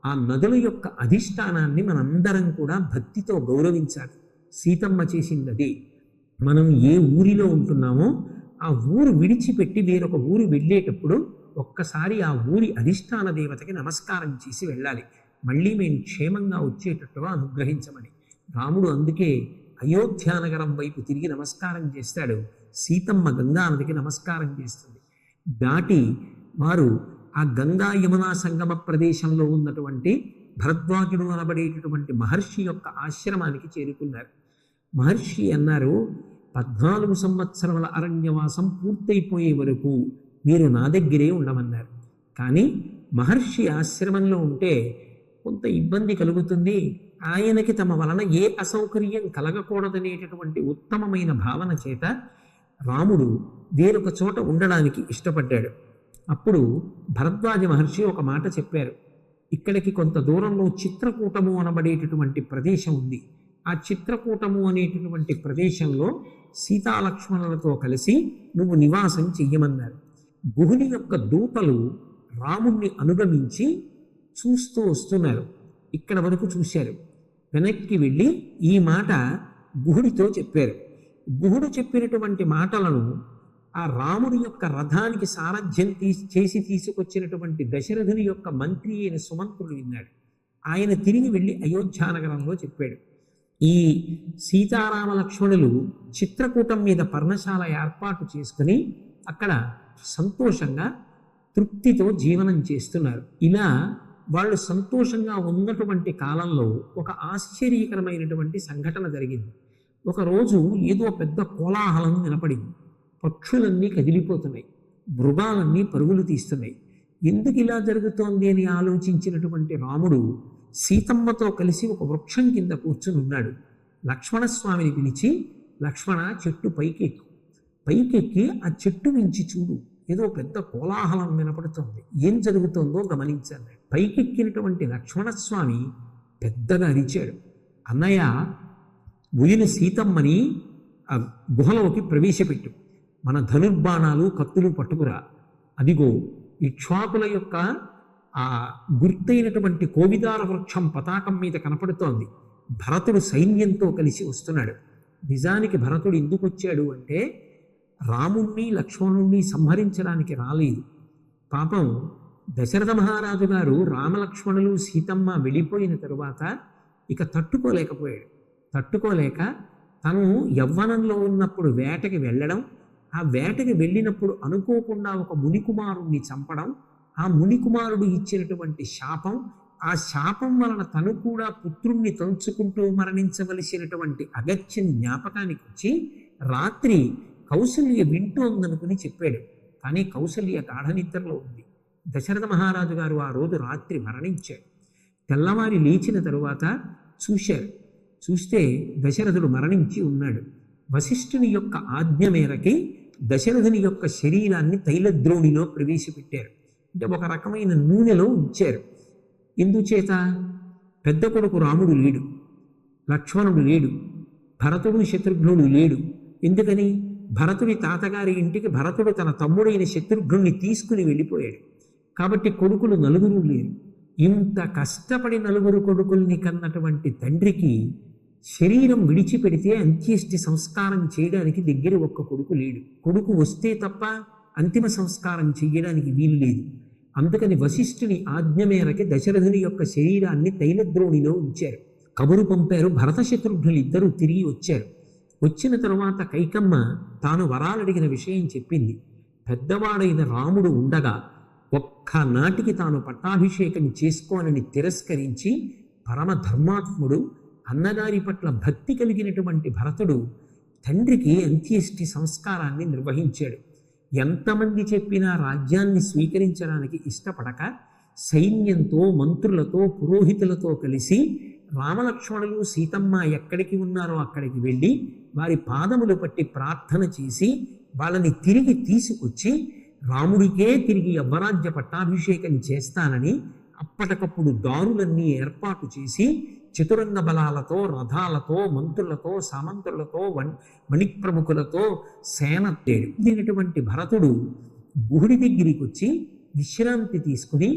ఆ నదుల యొక్క అధిష్టానాన్ని మనందరం కూడా భక్తితో గౌరవించాలి. సీతమ్మ చేసింది అదే. మనం ఏ ఊరిలో ఉంటున్నామో ఆ ఊరు విడిచిపెట్టి వేరొక ఊరు వెళ్ళేటప్పుడు ఒక్కసారి ఆ ఊరి అధిష్టాన దేవతకి నమస్కారం చేసి వెళ్ళాలి. మళ్ళీ మేము క్షేమంగా వచ్చేటట్టుగా అనుగ్రహించమని. రాముడు అందుకే అయోధ్యానగరం వైపు తిరిగి నమస్కారం చేస్తాడు. సీతమ్మ గంగా నదికి నమస్కారం చేస్తుంది. దాటి వారు ఆ గంగా యమునా సంగమ ప్రదేశంలో ఉన్నటువంటి భరద్వాజుడు అనబడేటటువంటి మహర్షి యొక్క ఆశ్రమానికి చేరుకున్నారు. మహర్షి అన్నారు, 14 సంవత్సరముల అరణ్యవాసం పూర్తయిపోయే వరకు మీరు నా దగ్గరే ఉండమన్నారు. కానీ మహర్షి ఆశ్రమంలో ఉంటే కొంత ఇబ్బంది కలుగుతుంది, ఆయనకి తమ వలన ఏ అసౌకర్యం కలగకూడదనేటటువంటి ఉత్తమమైన భావన చేత రాముడు వేరొక చోట ఉండడానికి ఇష్టపడ్డాడు. అప్పుడు భరద్వాజ మహర్షి ఒక మాట చెప్పారు. ఇక్కడికి కొంత దూరంలో చిత్రకూటము అనబడేటటువంటి ప్రదేశం ఉంది. ఆ చిత్రకూటము అనేటటువంటి ప్రదేశంలో సీతాలక్ష్మణులతో కలిసి నువ్వు నివాసం చెయ్యమన్నారు. గుహుని యొక్క దూతలు రాముణ్ణి అనుగమించి చూస్తూ వస్తున్నారు. ఇక్కడ వరకు చూశారు. వెనక్కి వెళ్ళి ఈ మాట గుహుడితో చెప్పారు. గుహుడు చెప్పినటువంటి మాటలను ఆ రాముడి యొక్క రథానికి సారథ్యం చేసి తీసుకొచ్చినటువంటి దశరథుని యొక్క మంత్రి అయిన సుమంత్రుడు విన్నాడు. ఆయన తిరిగి వెళ్ళి అయోధ్యానగరంలో చెప్పాడు. ఈ సీతారామ లక్ష్మణులు చిత్రకూటం మీద పర్ణశాల ఏర్పాటు చేసుకుని అక్కడ సంతోషంగా తృప్తితో జీవనం చేస్తున్నారు. ఇలా వాళ్ళు సంతోషంగా ఉన్నటువంటి కాలంలో ఒక ఆశ్చర్యకరమైనటువంటి సంఘటన జరిగింది. ఒకరోజు ఏదో పెద్ద కోలాహలం వినపడింది. పక్షులన్నీ కదిలిపోతున్నాయి, మృగాలన్నీ పరుగులు తీస్తున్నాయి. ఎందుకు ఇలా జరుగుతోంది అని ఆలోచించినటువంటి రాముడు సీతమ్మతో కలిసి ఒక వృక్షం కింద కూర్చుని ఉన్నాడు. లక్ష్మణస్వామిని పిలిచి, లక్ష్మణ చెట్టు పైకెక్కి ఆ చెట్టు నుంచి చూడు, ఏదో పెద్ద కోలాహలం వినపడుతోంది, ఏం జరుగుతోందో గమనించాను. పైకెక్కినటువంటి లక్ష్మణస్వామి పెద్దగా అరిచాడు, అన్నయ్య ఉయిన సీతమ్మని ఆ గుహలోకి ప్రవేశపెట్టు, మన ధనుర్బాణాలు కత్తులు పట్టుకురా, అదిగో ఇక్ష్వాకుల యొక్క ఆ గుర్తైనటువంటి కోవిదార వృక్షం పతాకం మీద కనపడుతోంది. భరతుడు సైన్యంతో కలిసి వస్తున్నాడు. నిజానికి భరతుడు ఎందుకు వచ్చాడు అంటే రాముణ్ణి లక్ష్మణుణ్ణి సంహరించడానికి రాలేదు. పాపం దశరథ మహారాజు గారు రామలక్ష్మణులు సీతమ్మ వెళ్ళిపోయిన తరువాత ఇక తట్టుకోలేక తను యవ్వనంలో ఉన్నప్పుడు వేటకి వెళ్ళడం, ఆ వేటకి వెళ్ళినప్పుడు అనుకోకుండా ఒక మునికుమారుణ్ణి చంపడం, ఆ మునికుమారుడు ఇచ్చినటువంటి శాపం, ఆ శాపం వలన తను కూడా పుత్రుణ్ణి తలుచుకుంటూ మరణించవలసినటువంటి అగత్యం జ్ఞాపకానికి వచ్చి రాత్రి కౌసల్య వింటోందనుకుని చెప్పాడు. కానీ కౌసల్య గాఢనిద్రలో ఉంది. దశరథ మహారాజు గారు ఆ రోజు రాత్రి మరణించాడు. తెల్లవారి లేచిన తరువాత చూస్తే దశరథుడు మరణించి ఉన్నాడు. వశిష్ఠుని యొక్క ఆజ్ఞ మేరకి దశరథుని యొక్క శరీరాన్ని తైలద్రోణిలో ప్రవేశపెట్టారు. అంటే ఒక రకమైన నూనెలో ఉంచారు. ఎందుచేత? పెద్ద కొడుకు రాముడు లేడు, లక్ష్మణుడు లేడు, భరతుడు శత్రుఘ్నుడు లేడు. ఎందుకని? భరతుడి తాతగారి ఇంటికి భరతుడు తన తమ్ముడైన శత్రుఘ్నుడిని తీసుకుని వెళ్ళిపోయాడు. కాబట్టి కొడుకులు నలుగురు లేరు. ఇంత కష్టపడి నలుగురు కొడుకుల్ని కన్నటువంటి తండ్రికి శరీరం విడిచిపెడితే అంత్యేష్టి సంస్కారం చేయడానికి దగ్గర ఒక్క కొడుకు లేడు. కొడుకు వస్తే తప్ప అంతిమ సంస్కారం చేయడానికి వీలు లేదు. అందుకని వశిష్ఠుని ఆజ్ఞ మేరకి దశరథుని యొక్క శరీరాన్ని తైలద్రోణిలో ఉంచారు. కబురు పంపారు. భరత శత్రుఘ్నులు ఇద్దరూ తిరిగి వచ్చారు. వచ్చిన తరువాత కైకమ్మ తాను వరాలడిగిన విషయం చెప్పింది. పెద్దవాడైన రాముడు ఉండగా ఒక్కనాటికి తాను పట్టాభిషేకం చేసుకోనని తిరస్కరించి పరమ ధర్మాత్ముడు, అన్నగారి పట్ల భక్తి కలిగినటువంటి భరతుడు తండ్రికి అంత్యేష్టి సంస్కారాన్ని నిర్వహించాడు. ఎంతమంది చెప్పినా రాజ్యాన్ని స్వీకరించడానికి ఇష్టపడక సైన్యంతో, మంత్రులతో, పురోహితులతో కలిసి రామలక్ష్మణులు సీతమ్మ ఎక్కడికి ఉన్నారో అక్కడికి వెళ్ళి వారి పాదములు పట్టి ప్రార్థన చేసి వాళ్ళని తిరిగి తీసుకొచ్చి రాముడికే తిరిగి యవ్వరాజ్య పట్టాభిషేకం చేస్తానని అప్పటికప్పుడు దారులన్నీ ఏర్పాటు చేసి చతురంగ బలాలతో, రథాలతో, మంత్రులతో, సామంతులతో, మణిప్రముఖులతో సేన తేడినటువంటి భరతుడు గుహుడి దగ్గరికి వచ్చి విశ్రాంతి తీసుకుని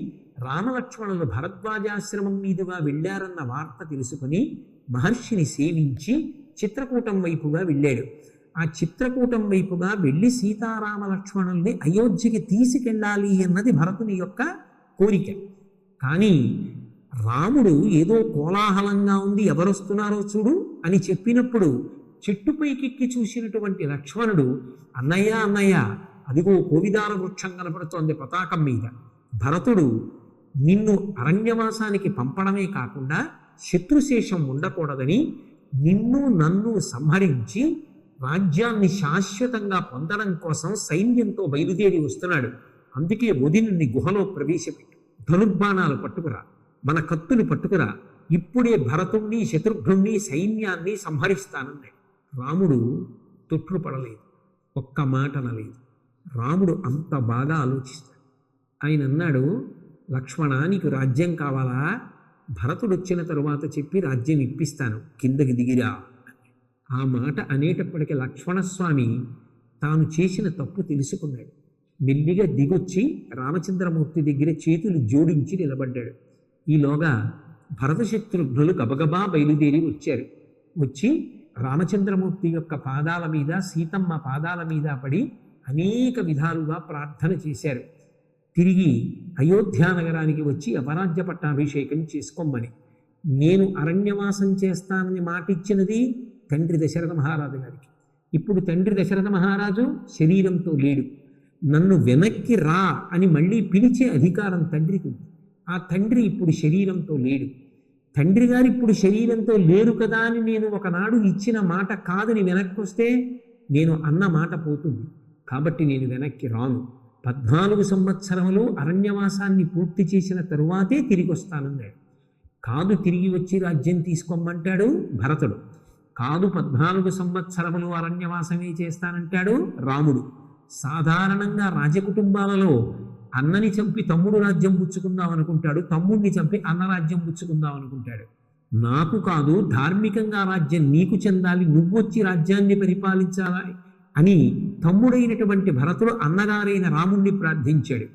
రామలక్ష్మణులు భరద్వాజాశ్రమం మీదుగా వెళ్ళారన్న వార్త తెలుసుకుని మహర్షిని సేవించి చిత్రకూటం వైపుగా వెళ్ళాడు. ఆ చిత్రకూటం వైపుగా వెళ్ళి సీతారామ లక్ష్మణుల్ని అయోధ్యకి తీసుకెళ్ళాలి అన్నది భరతుని యొక్క కోరిక. కానీ రాముడు ఏదో కోలాహలంగా ఉంది, ఎవరొస్తున్నారో చూడు అని చెప్పినప్పుడు చెట్టుపైకెక్కి చూసినటువంటి లక్ష్మణుడు, అన్నయ్య అన్నయ్య, అదిగో కోవిదార వృక్షం కనపడుతోంది పతాకం మీద. భరతుడు నిన్ను అరణ్యవాసానికి పంపడమే కాకుండా శత్రుశేషం ఉండకూడదని నిన్ను నన్ను సంహరించి రాజ్యాన్ని శాశ్వతంగా పొందడం కోసం సైన్యంతో బయలుదేరి వస్తున్నాడు. అందుకే వదినుని గుహలో ప్రవేశపెట్టు, ధనుర్బాణాలు పట్టుకురా, మన కత్తులు పట్టుకురా, ఇప్పుడే భరతుణ్ణి, శత్రుఘ్నుణ్ణి, సైన్యాన్ని సంహరిస్తానన్నాడు. రాముడు తొట్టుపడలేదు, ఒక్క మాట అనలేదు. రాముడు అంత బాగా ఆలోచిస్తాడు. ఆయన అన్నాడు, లక్ష్మణ, నీకు రాజ్యం కావాలా? భరతుడు వచ్చిన తరువాత చెప్పి రాజ్యం ఇప్పిస్తాను, కిందకి దిగిరా. ఆ మాట అనేటప్పటికీ లక్ష్మణస్వామి తాను చేసిన తప్పు తెలుసుకున్నాడు. మెల్లిగా దిగొచ్చి రామచంద్రమూర్తి దగ్గర చేతులు జోడించి నిలబడ్డాడు. ఈలోగా భరతశత్రుఘ్నులు గబగబా బయలుదేరి వచ్చారు. వచ్చి రామచంద్రమూర్తి యొక్క పాదాల మీద, సీతమ్మ పాదాల మీద పడి అనేక విధాలుగా ప్రార్థన చేశారు. తిరిగి అయోధ్యానగరానికి వచ్చి అపరాజ్య పట్టాభిషేకం చేసుకోమని. నేను అరణ్యవాసం చేస్తానని మాట ఇచ్చినది తండ్రి దశరథ మహారాజు గారికి. ఇప్పుడు తండ్రి దశరథ మహారాజు శరీరంతో లేడు. నన్ను వెనక్కి రా అని మళ్ళీ పిలిచే అధికారం తండ్రికి ఉంది. ఆ తండ్రి ఇప్పుడు శరీరంతో లేడు. తండ్రి గారు ఇప్పుడు శరీరంతో లేరు కదా అని నేను ఒకనాడు ఇచ్చిన మాట కాదని వెనక్కి వస్తే నేను అన్న మాట పోతుంది. కాబట్టి నేను వెనక్కి రాను. 14 సంవత్సరములు అరణ్యవాసాన్ని పూర్తి చేసిన తరువాతే తిరిగి వస్తానన్నాడు. కాదు, తిరిగి వచ్చి రాజ్యం తీసుకోమంటాడు భరతుడు. కాదు, 14 సంవత్సరములు అరణ్యవాసమే చేస్తానంటాడు రాముడు. సాధారణంగా రాజకుటుంబాలలో అన్నని చంపి తమ్ముడు రాజ్యం పుచ్చుకుందాం అనుకుంటాడు, తమ్ముడిని చంపి అన్న రాజ్యం పుచ్చుకుందాం అనుకుంటాడు. నాకు కాదు, ధార్మికంగా రాజ్యం నీకు చెందాలి, నువ్వొచ్చి రాజ్యాన్ని పరిపాలించాలి అని తమ్ముడైనటువంటి భరతుడు అన్నగారైన రాముణ్ణి ప్రార్థించాడు.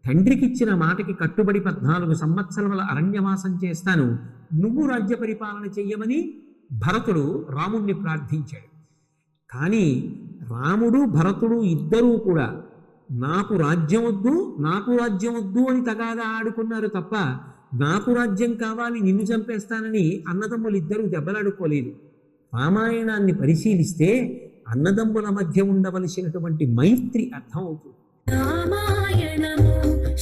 తండ్రికిచ్చిన మాటకి కట్టుబడి 14 సంవత్సరముల అరణ్యవాసం చేస్తాను, నువ్వు రాజ్య పరిపాలన చెయ్యమని భరతుడు రాముణ్ణి ప్రార్థించాడు. కానీ రాముడు భరతుడు ఇద్దరూ కూడా నాకు రాజ్యం వద్దు, నాకు రాజ్యం వద్దు అని తగాదా ఆడుకున్నారు తప్ప నాకు రాజ్యం కావాలి, నిన్ను చంపేస్తానని అన్నదమ్ములు ఇద్దరూ దెబ్బలాడుకోలేదు. రామాయణాన్ని పరిశీలిస్తే అన్నదమ్ముల మధ్య ఉండవలసినటువంటి మైత్రి అర్థమవుతుంది. రామాయణము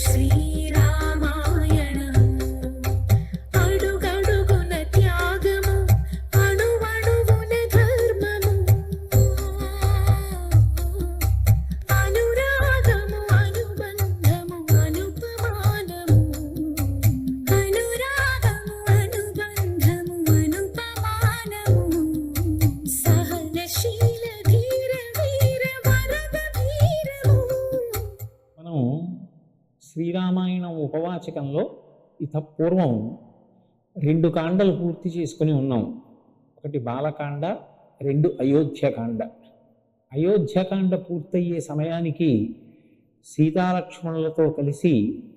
శ్రీరామాయణము అడుగడుగున త్యాగము అణువణువున ధర్మము అనురాగము అనుబంధము అనుపమానము అనురాగము అనుబంధము అనుపమానము సహనశీల ధీర వీర వరద వీరము. మనం శ్రీరామాయణం ఉపవాచకంలో పూర్వం 2 కాండలు పూర్తి చేసుకుని ఉన్నాం. ఒకటి బాలకాండ, 2 అయోధ్యకాండ. అయోధ్యకాండ పూర్తయ్యే సమయానికి సీతాలక్ష్మణులతో కలిసి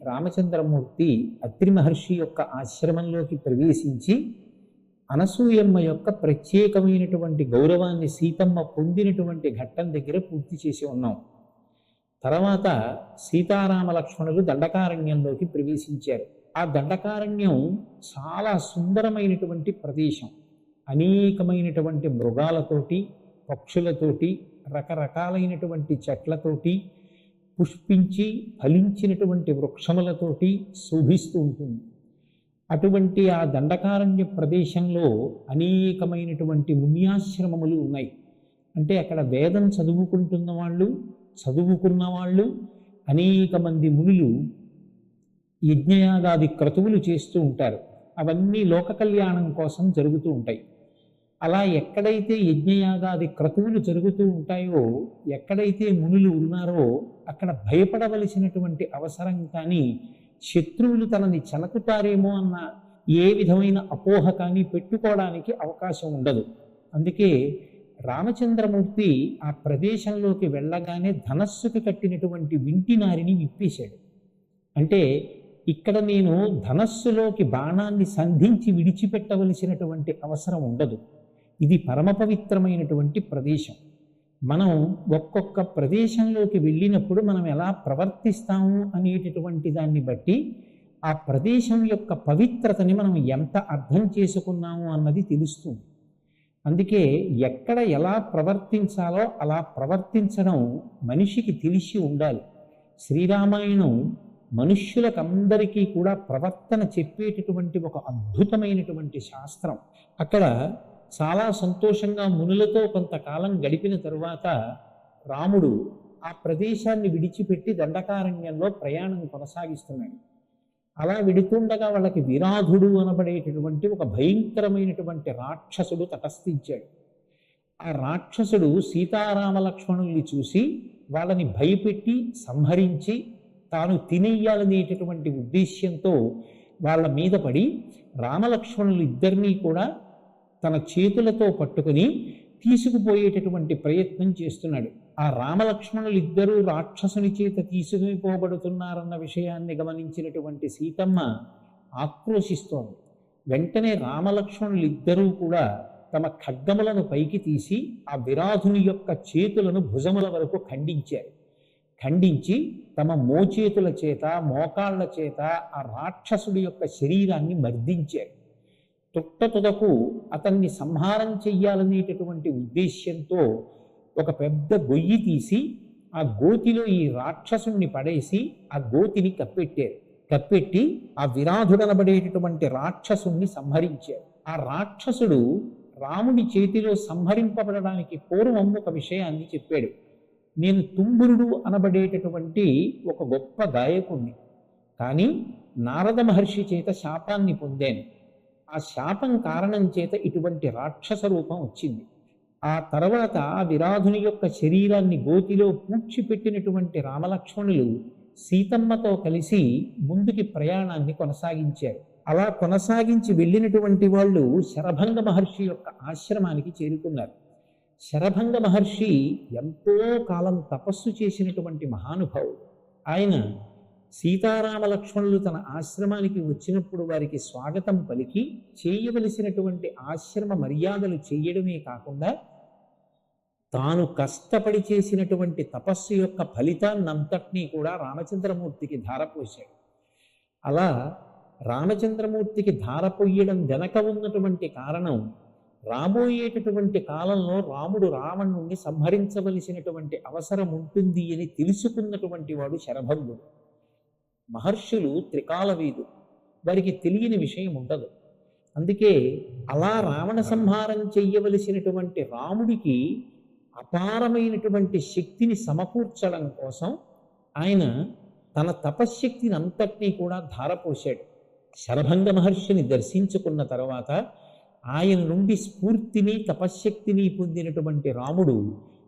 రామచంద్రమూర్తి అత్రి మహర్షి యొక్క ఆశ్రమంలోకి ప్రవేశించి అనసూయమ్మ యొక్క ప్రత్యేకమైనటువంటి గౌరవాన్ని సీతమ్మ పొందినటువంటి ఘట్టం దగ్గర పూర్తి చేసి ఉన్నాం. తర్వాత సీతారామ లక్ష్మణులు దండకారణ్యంలోకి ప్రవేశించారు. ఆ దండకారణ్యం చాలా సుందరమైనటువంటి ప్రదేశం. అనేకమైనటువంటి మృగాలతోటి, పక్షులతోటి, రకరకాలైనటువంటి చెట్లతోటి, పుష్పించి ఫలించినటువంటి వృక్షములతోటి శోభిస్తూ ఉంటుంది. అటువంటి ఆ దండకారణ్య ప్రదేశంలో అనేకమైనటువంటి మున్యాశ్రమములు ఉన్నాయి. అంటే అక్కడ వేదం చదువుకున్న వాళ్ళు అనేక మంది మునులు యజ్ఞయాగాది క్రతువులు చేస్తూ ఉంటారు. అవన్నీ లోక కళ్యాణం కోసం జరుగుతూ ఉంటాయి. అలా ఎక్కడైతే యజ్ఞయాగాది క్రతువులు జరుగుతూ ఉంటాయో, ఎక్కడైతే మునులు ఉన్నారో అక్కడ భయపడవలసినటువంటి అవసరం కానీ, శత్రువులు తనని చెలకుతారేమో అన్న ఏ విధమైన అపోహ కానీ పెట్టుకోవడానికి అవకాశం ఉండదు. అందుకే రామచంద్రమూర్తి ఆ ప్రదేశంలోకి వెళ్ళగానే ధనస్సుకి కట్టినటువంటి వింటినారిని విప్పేశాడు. అంటే ఇక్కడ నేను ధనస్సులోకి బాణాన్ని సంధించి విడిచిపెట్టవలసినటువంటి అవసరం ఉండదు. ఇది పరమ పవిత్రమైనటువంటి ప్రదేశం. మనం ఒక్కొక్క ప్రదేశంలోకి వెళ్ళినప్పుడు మనం ఎలా ప్రవర్తిస్తాము అనేటటువంటి దాన్ని బట్టి ఆ ప్రదేశం యొక్క పవిత్రతని మనం ఎంత అర్థం చేసుకున్నాము అన్నది తెలుస్తుంది. అందుకే ఎక్కడ ఎలా ప్రవర్తించాలో అలా ప్రవర్తించడం మనిషికి తెలిసి ఉండాలి. శ్రీరామాయణం మనుష్యులకందరికీ కూడా ప్రవర్తన చెప్పేటటువంటి ఒక అద్భుతమైనటువంటి శాస్త్రం. అక్కడ చాలా సంతోషంగా మునులతో కొంతకాలం గడిపిన తరువాత రాముడు ఆ ప్రదేశాన్ని విడిచిపెట్టి దండకారణ్యంలో ప్రయాణం కొనసాగిస్తున్నాడు. అలా విడుతుండగా వాళ్ళకి విరాధుడు అనబడేటటువంటి ఒక భయంకరమైనటువంటి రాక్షసుడు తటస్థించాడు. ఆ రాక్షసుడు సీతారామ లక్ష్మణుల్ని చూసి వాళ్ళని భయపెట్టి సంహరించి తాను తినేయాలనేటటువంటి ఉద్దేశ్యంతో వాళ్ళ మీద పడి రామలక్ష్మణులు ఇద్దరినీ కూడా తన చేతులతో పట్టుకుని తీసుకుపోయేటటువంటి ప్రయత్నం చేస్తున్నాడు. ఆ రామలక్ష్మణులు ఇద్దరూ రాక్షసుని చేత తీసుకుపోబడుతున్నారన్న విషయాన్ని గమనించినటువంటి సీతమ్మ ఆక్రోశిస్తోంది. వెంటనే రామలక్ష్మణులు ఇద్దరూ కూడా తమ ఖడ్గములను పైకి తీసి ఆ విరాధుని యొక్క చేతులను భుజముల వరకు ఖండించారు. ఖండించి తమ మోచేతుల చేత మోకాళ్ల చేత ఆ రాక్షసుడి యొక్క శరీరాన్ని మర్దించారు. తుదకు అతన్ని సంహారం చెయ్యాలనేటటువంటి ఉద్దేశ్యంతో ఒక పెద్ద గొయ్యి తీసి ఆ గోతిలో ఈ రాక్షసుణ్ణి పడేసి ఆ గోతిని కప్పెట్టారు. కప్పెట్టి ఆ విరాధుడనబడేటటువంటి రాక్షసుణ్ణి సంహరించారు. ఆ రాక్షసుడు రాముడి చేతిలో సంహరింపబడడానికి పూర్వం ఒక విషయాన్ని చెప్పాడు. నేను తుంబురుడు అనబడేటటువంటి ఒక గొప్ప గాయకుణ్ణి, కానీ నారద మహర్షి చేత శాపాన్ని పొందాను. ఆ శాపం కారణం చేత ఇటువంటి రాక్షస రూపం వచ్చింది. ఆ తర్వాత విరాధుని యొక్క శరీరాన్ని గోతిలో పూడ్చిపెట్టినటువంటి రామలక్ష్మణులు సీతమ్మతో కలిసి ముందుకి ప్రయాణాన్ని కొనసాగించారు. అలా కొనసాగించి వెళ్ళినటువంటి వాళ్ళు శరభంగ మహర్షి యొక్క ఆశ్రమానికి చేరుకున్నారు. శరభంగ మహర్షి ఎంతో కాలం తపస్సు చేసినటువంటి మహానుభావుడు. ఆయన సీతారామ లక్ష్మణులు తన ఆశ్రమానికి వచ్చినప్పుడు వారికి స్వాగతం పలికి చేయవలసినటువంటి ఆశ్రమ మర్యాదలు చేయడమే కాకుండా తాను కష్టపడి చేసినటువంటి తపస్సు యొక్క ఫలితాన్నంతటినీ కూడా రామచంద్రమూర్తికి ధారపోశాడు. అలా రామచంద్రమూర్తికి ధారపోయడం వెనక ఉన్నటువంటి కారణం, రాబోయేటటువంటి కాలంలో రాముడు రావణుణ్ణి సంహరించవలసినటువంటి అవసరం ఉంటుంది అని తెలుసుకున్నటువంటి వాడు శరభంగుడు. మహర్షులు త్రికాలవేదు, వారికి తెలియని విషయం ఉండదు. అందుకే అలా రావణ సంహారం చెయ్యవలసినటువంటి రాముడికి అపారమైనటువంటి శక్తిని సమకూర్చడం కోసం ఆయన తన తపశ్శక్తిని అంతటినీ కూడా ధారపోశాడు. శరభంగ మహర్షిని దర్శించుకున్న తర్వాత ఆయన నుండి స్ఫూర్తిని తపశ్శక్తిని పొందినటువంటి రాముడు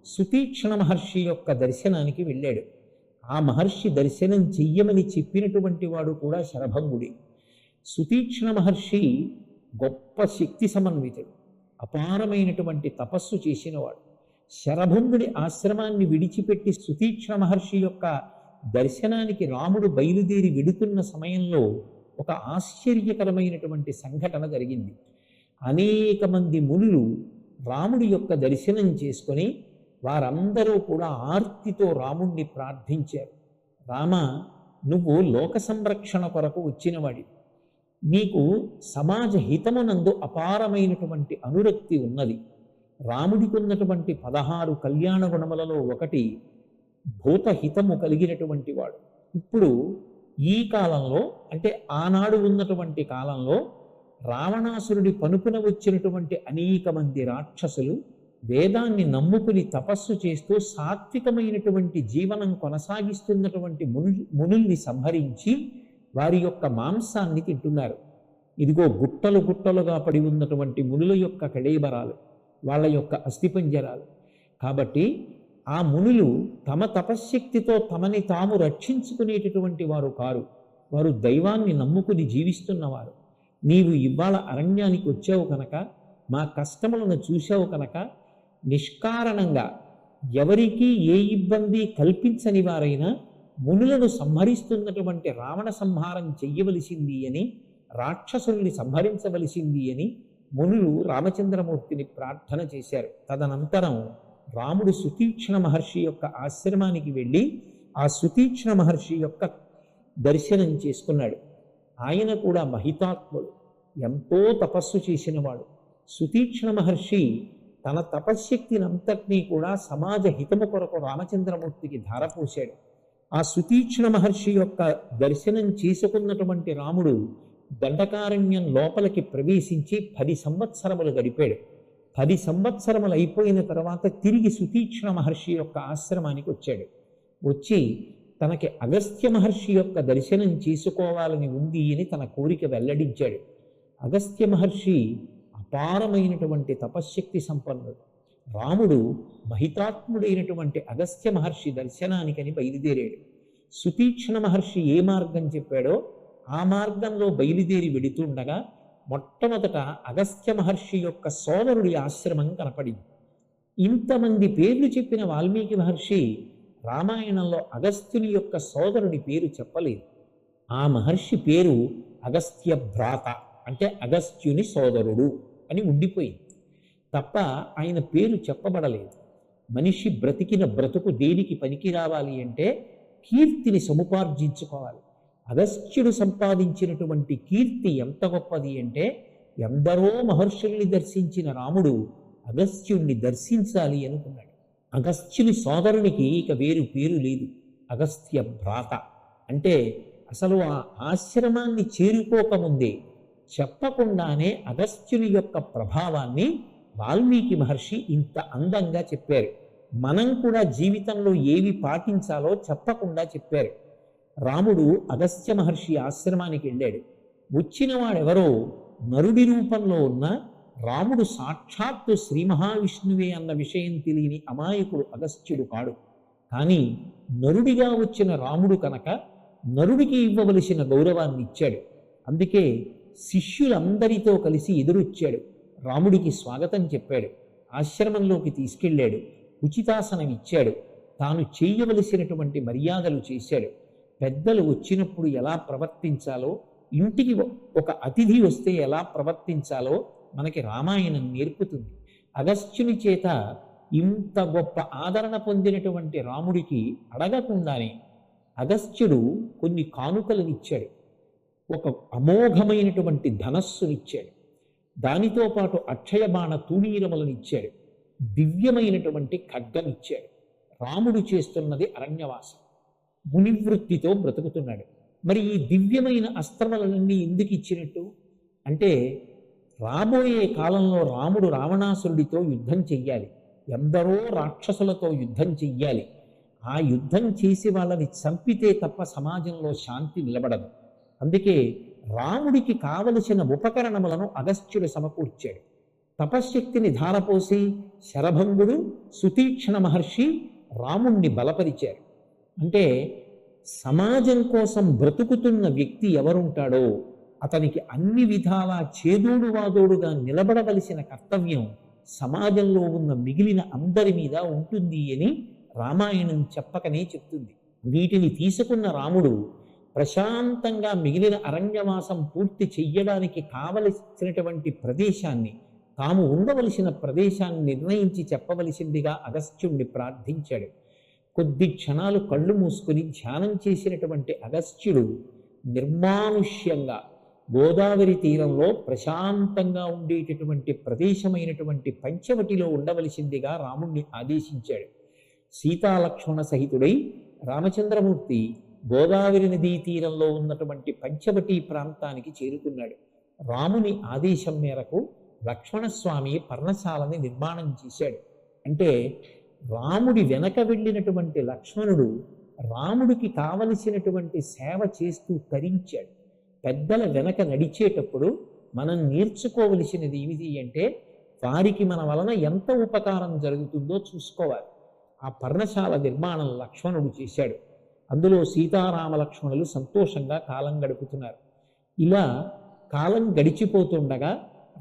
సుతీక్ష్ణ మహర్షి యొక్క దర్శనానికి వెళ్ళాడు. ఆ మహర్షి దర్శనం చెయ్యమని చెప్పినటువంటి వాడు కూడా శరభంగుడి. సుతీక్ష్ణ మహర్షి గొప్ప శక్తి సమన్వితుడు, అపారమైనటువంటి తపస్సు చేసినవాడు. శరభంగుడి ఆశ్రమాన్ని విడిచిపెట్టి సుతీక్ష్ణ మహర్షి యొక్క దర్శనానికి రాముడు బయలుదేరి వెడుతున్న సమయంలో ఒక ఆశ్చర్యకరమైనటువంటి సంఘటన జరిగింది. అనేక మంది మునులు రాముడి యొక్క దర్శనం చేసుకొని వారందరూ కూడా ఆర్తితో రాముణ్ణి ప్రార్థించారు. రామ, నువ్వు లోక సంరక్షణ కొరకు వచ్చినవాడి, నీకు సమాజ హితమునందు అపారమైనటువంటి అనురక్తి ఉన్నది. రాముడికి ఉన్నటువంటి 16 కళ్యాణ గుణములలో ఒకటి భూతహితము కలిగినటువంటి వాడు. ఇప్పుడు ఈ కాలంలో, అంటే ఆనాడు ఉన్నటువంటి కాలంలో రావణాసురుడి పనుపున వచ్చినటువంటి అనేక మంది రాక్షసులు వేదాన్ని నమ్ముకుని తపస్సు చేస్తూ సాత్వికమైనటువంటి జీవనం కొనసాగిస్తున్నటువంటి మునుల్ని సంహరించి వారి యొక్క మాంసాన్ని తింటున్నారు. ఇదిగో గుట్టలు గుట్టలుగా పడి ఉన్నటువంటి మునుల యొక్క కళేబరాలు, వాళ్ళ యొక్క అస్థిపంజరాలు. కాబట్టి ఆ మునులు తమ తపశ్శక్తితో తమని తాము రక్షించుకునేటటువంటి వారు కారు. వారు దైవాన్ని నమ్ముకుని జీవిస్తున్నవారు. నీవు ఇవాళ అరణ్యానికి వచ్చావు కనుక, మా కష్టములను చూశావు కనుక, నిష్కారణంగా ఎవరికీ ఏ ఇబ్బంది కల్పించని వారైనా మునులను సంహరిస్తున్నటువంటి రావణ సంహారం చెయ్యవలసింది అని, రాక్షసుల్ని సంహరించవలసింది అని మునులు రామచంద్రమూర్తిని ప్రార్థన చేశారు. తదనంతరం రాముడు సుతీక్ష్ణ మహర్షి యొక్క ఆశ్రమానికి వెళ్ళి ఆ సుతీక్ష్ణ మహర్షి యొక్క దర్శనం చేసుకున్నాడు. ఆయన కూడా మహితాత్ముడు, ఎంతో తపస్సు చేసినవాడు. సుతీక్ష్ణ మహర్షి తన తపశ్శక్తినంతటినీ కూడా సమాజ హితము కొరకు రామచంద్రమూర్తికి ధారపోశాడు. ఆ సుతీక్ష్ణ మహర్షి యొక్క దర్శనం చేసుకున్నటువంటి రాముడు దండకారణ్యం లోపలికి ప్రవేశించి 10 సంవత్సరములు గడిపాడు. 10 సంవత్సరములు అయిపోయిన తర్వాత తిరిగి సుతీక్ష్ణ మహర్షి యొక్క ఆశ్రమానికి వచ్చాడు. వచ్చి తనకి అగస్త్య మహర్షి యొక్క దర్శనం చేసుకోవాలని ఉంది అని తన కోరిక వెల్లడించాడు. అగస్త్య మహర్షి అపారమైనటువంటి తపశ్శక్తి సంపన్నుడు. రాముడు మహితాత్ముడైనటువంటి అగస్త్య మహర్షి దర్శనానికని బయలుదేరాడు. సుతీక్ష్ణ మహర్షి ఏ మార్గం చెప్పాడో ఆ మార్గంలో బయలుదేరి వెడుతుండగా మొట్టమొదట అగస్త్య మహర్షి యొక్క సోదరుడి ఆశ్రమం కనపడింది. ఇంతమంది పేర్లు చెప్పిన వాల్మీకి మహర్షి రామాయణంలో అగస్త్యుని యొక్క సోదరుడి పేరు చెప్పలేదు. ఆ మహర్షి పేరు అగస్త్య భ్రాత, అంటే అగస్త్యుని సోదరుడు అని ఉండిపోయింది తప్ప ఆయన పేరు చెప్పబడలేదు. మనిషి బ్రతికిన బ్రతుకు దేనికి పనికి రావాలి అంటే కీర్తిని సముపార్జించుకోవాలి. అగస్త్యుడు సంపాదించినటువంటి కీర్తి ఎంత గొప్పది అంటే, ఎందరో మహర్షుల్ని దర్శించిన రాముడు అగస్త్యుణ్ణి దర్శించాలి అనుకున్నాడు. అగస్త్యుని సోదరునికి ఇక వేరు పేరు లేదు, అగస్త్య భ్రాత. అంటే అసలు ఆ ఆశ్రమాన్ని చేరుకోకముందే చెప్పకుండానే అగస్త్యుని యొక్క ప్రభావాన్ని వాల్మీకి మహర్షి ఇంత అందంగా చెప్పారు. మనం కూడా జీవితంలో ఏవి పాటించాలో చెప్పకుండా చెప్పారు. రాముడు అగస్త్య మహర్షి ఆశ్రమానికి వెళ్ళాడు. వచ్చిన వాడెవరో నరుడి రూపంలో ఉన్న రాముడు సాక్షాత్తు శ్రీ మహావిష్ణువే అన్న విషయం తెలియని అమాయకుడు అగస్త్యుడు కాడు. కానీ నరుడిగా వచ్చిన రాముడు కనుక నరుడికి ఇవ్వవలసిన గౌరవాన్ని ఇచ్చాడు. అందుకే శిష్యులందరితో కలిసి ఎదురొచ్చాడు. రాముడికి స్వాగతం చెప్పాడు, ఆశ్రమంలోకి తీసుకెళ్ళాడు, ఉచితాసనం ఇచ్చాడు, తాను చేయవలసినటువంటి మర్యాదలు చేశాడు. పెద్దలు వచ్చినప్పుడు ఎలా ప్రవర్తించాలో, ఇంటికి ఒక అతిథి వస్తే ఎలా ప్రవర్తించాలో మనకి రామాయణం నేర్పుతుంది. అగస్త్యుని చేత ఇంత గొప్ప ఆదరణ పొందినటువంటి రాముడికి అడగకుండానే అగస్త్యుడు కొన్ని కానుకలనిచ్చాడు. ఒక అమోఘమైనటువంటి ధనస్సునిచ్చాడు, దానితో పాటు అక్షయబాణ తూణీరములనిచ్చాడు, దివ్యమైనటువంటి ఖడ్గమిచ్చాడు. రాముడు చేస్తున్నది అరణ్యవాసం, మునివృత్తితో బ్రతుకుతున్నాడు. మరి ఈ దివ్యమైన అస్త్రములన్నీ ఎందుకు ఇచ్చినట్టు అంటే, రాబోయే కాలంలో రాముడు రావణాసురుడితో యుద్ధం చెయ్యాలి, ఎందరో రాక్షసులతో యుద్ధం చెయ్యాలి. ఆ యుద్ధం చేసి వాళ్ళని చంపితే తప్ప సమాజంలో శాంతి నిలబడదు. అందుకే రాముడికి కావలసిన ఉపకరణములను అగస్త్యుడు సమకూర్చాడు. తపశ్శక్తిని ధారపోసి శరభంగుడు, సుతీక్ష్ణ మహర్షి రాముణ్ణి బలపరిచారు. అంటే సమాజం కోసం బ్రతుకుతున్న వ్యక్తి ఎవరుంటాడో అతనికి అన్ని విధాలా చేదోడు వాదోడుగా నిలబడవలసిన కర్తవ్యం సమాజంలో ఉన్న మిగిలిన అందరి మీద ఉంటుంది అని రామాయణం చెప్పకనే చెప్తుంది. వీటిని తీసుకున్న రాముడు ప్రశాంతంగా మిగిలిన అరణ్యవాసం పూర్తి చెయ్యడానికి కావలసినటువంటి ప్రదేశాన్ని, తాము ఉండవలసిన ప్రదేశాన్ని నిర్ణయించి చెప్పవలసిందిగా అగస్త్యుణ్ణి ప్రార్థించాడు. కొద్ది క్షణాలు కళ్ళు మూసుకుని ధ్యానం చేసినటువంటి అగస్త్యుడు నిర్మానుష్యంగా గోదావరి తీరంలో ప్రశాంతంగా ఉండేటటువంటి ప్రదేశమైనటువంటి పంచవటిలో ఉండవలసిందిగా రాముణ్ణి ఆదేశించాడు. సీతాలక్ష్మణ సహితుడై రామచంద్రమూర్తి గోదావరి నదీ తీరంలో ఉన్నటువంటి పంచవటి ప్రాంతానికి చేరుకున్నాడు. రాముని ఆదేశం మేరకు లక్ష్మణస్వామి పర్ణశాలని నిర్మాణం చేశాడు. అంటే రాముడి వెనక వెళ్ళినటువంటి లక్ష్మణుడు రాముడికి కావలసినటువంటి సేవ చేస్తూ తరించాడు. పెద్దల వెనక నడిచేటప్పుడు మనం నేర్చుకోవలసినది ఏమిటి అంటే, వారికి మన వలన ఎంత ఉపకారం జరుగుతుందో చూసుకోవాలి. ఆ పర్ణశాల నిర్మాణం లక్ష్మణుడు చేశాడు. అందులో సీతారామ లక్ష్మణులు సంతోషంగా కాలం గడుపుతున్నారు. ఇలా కాలం గడిచిపోతుండగా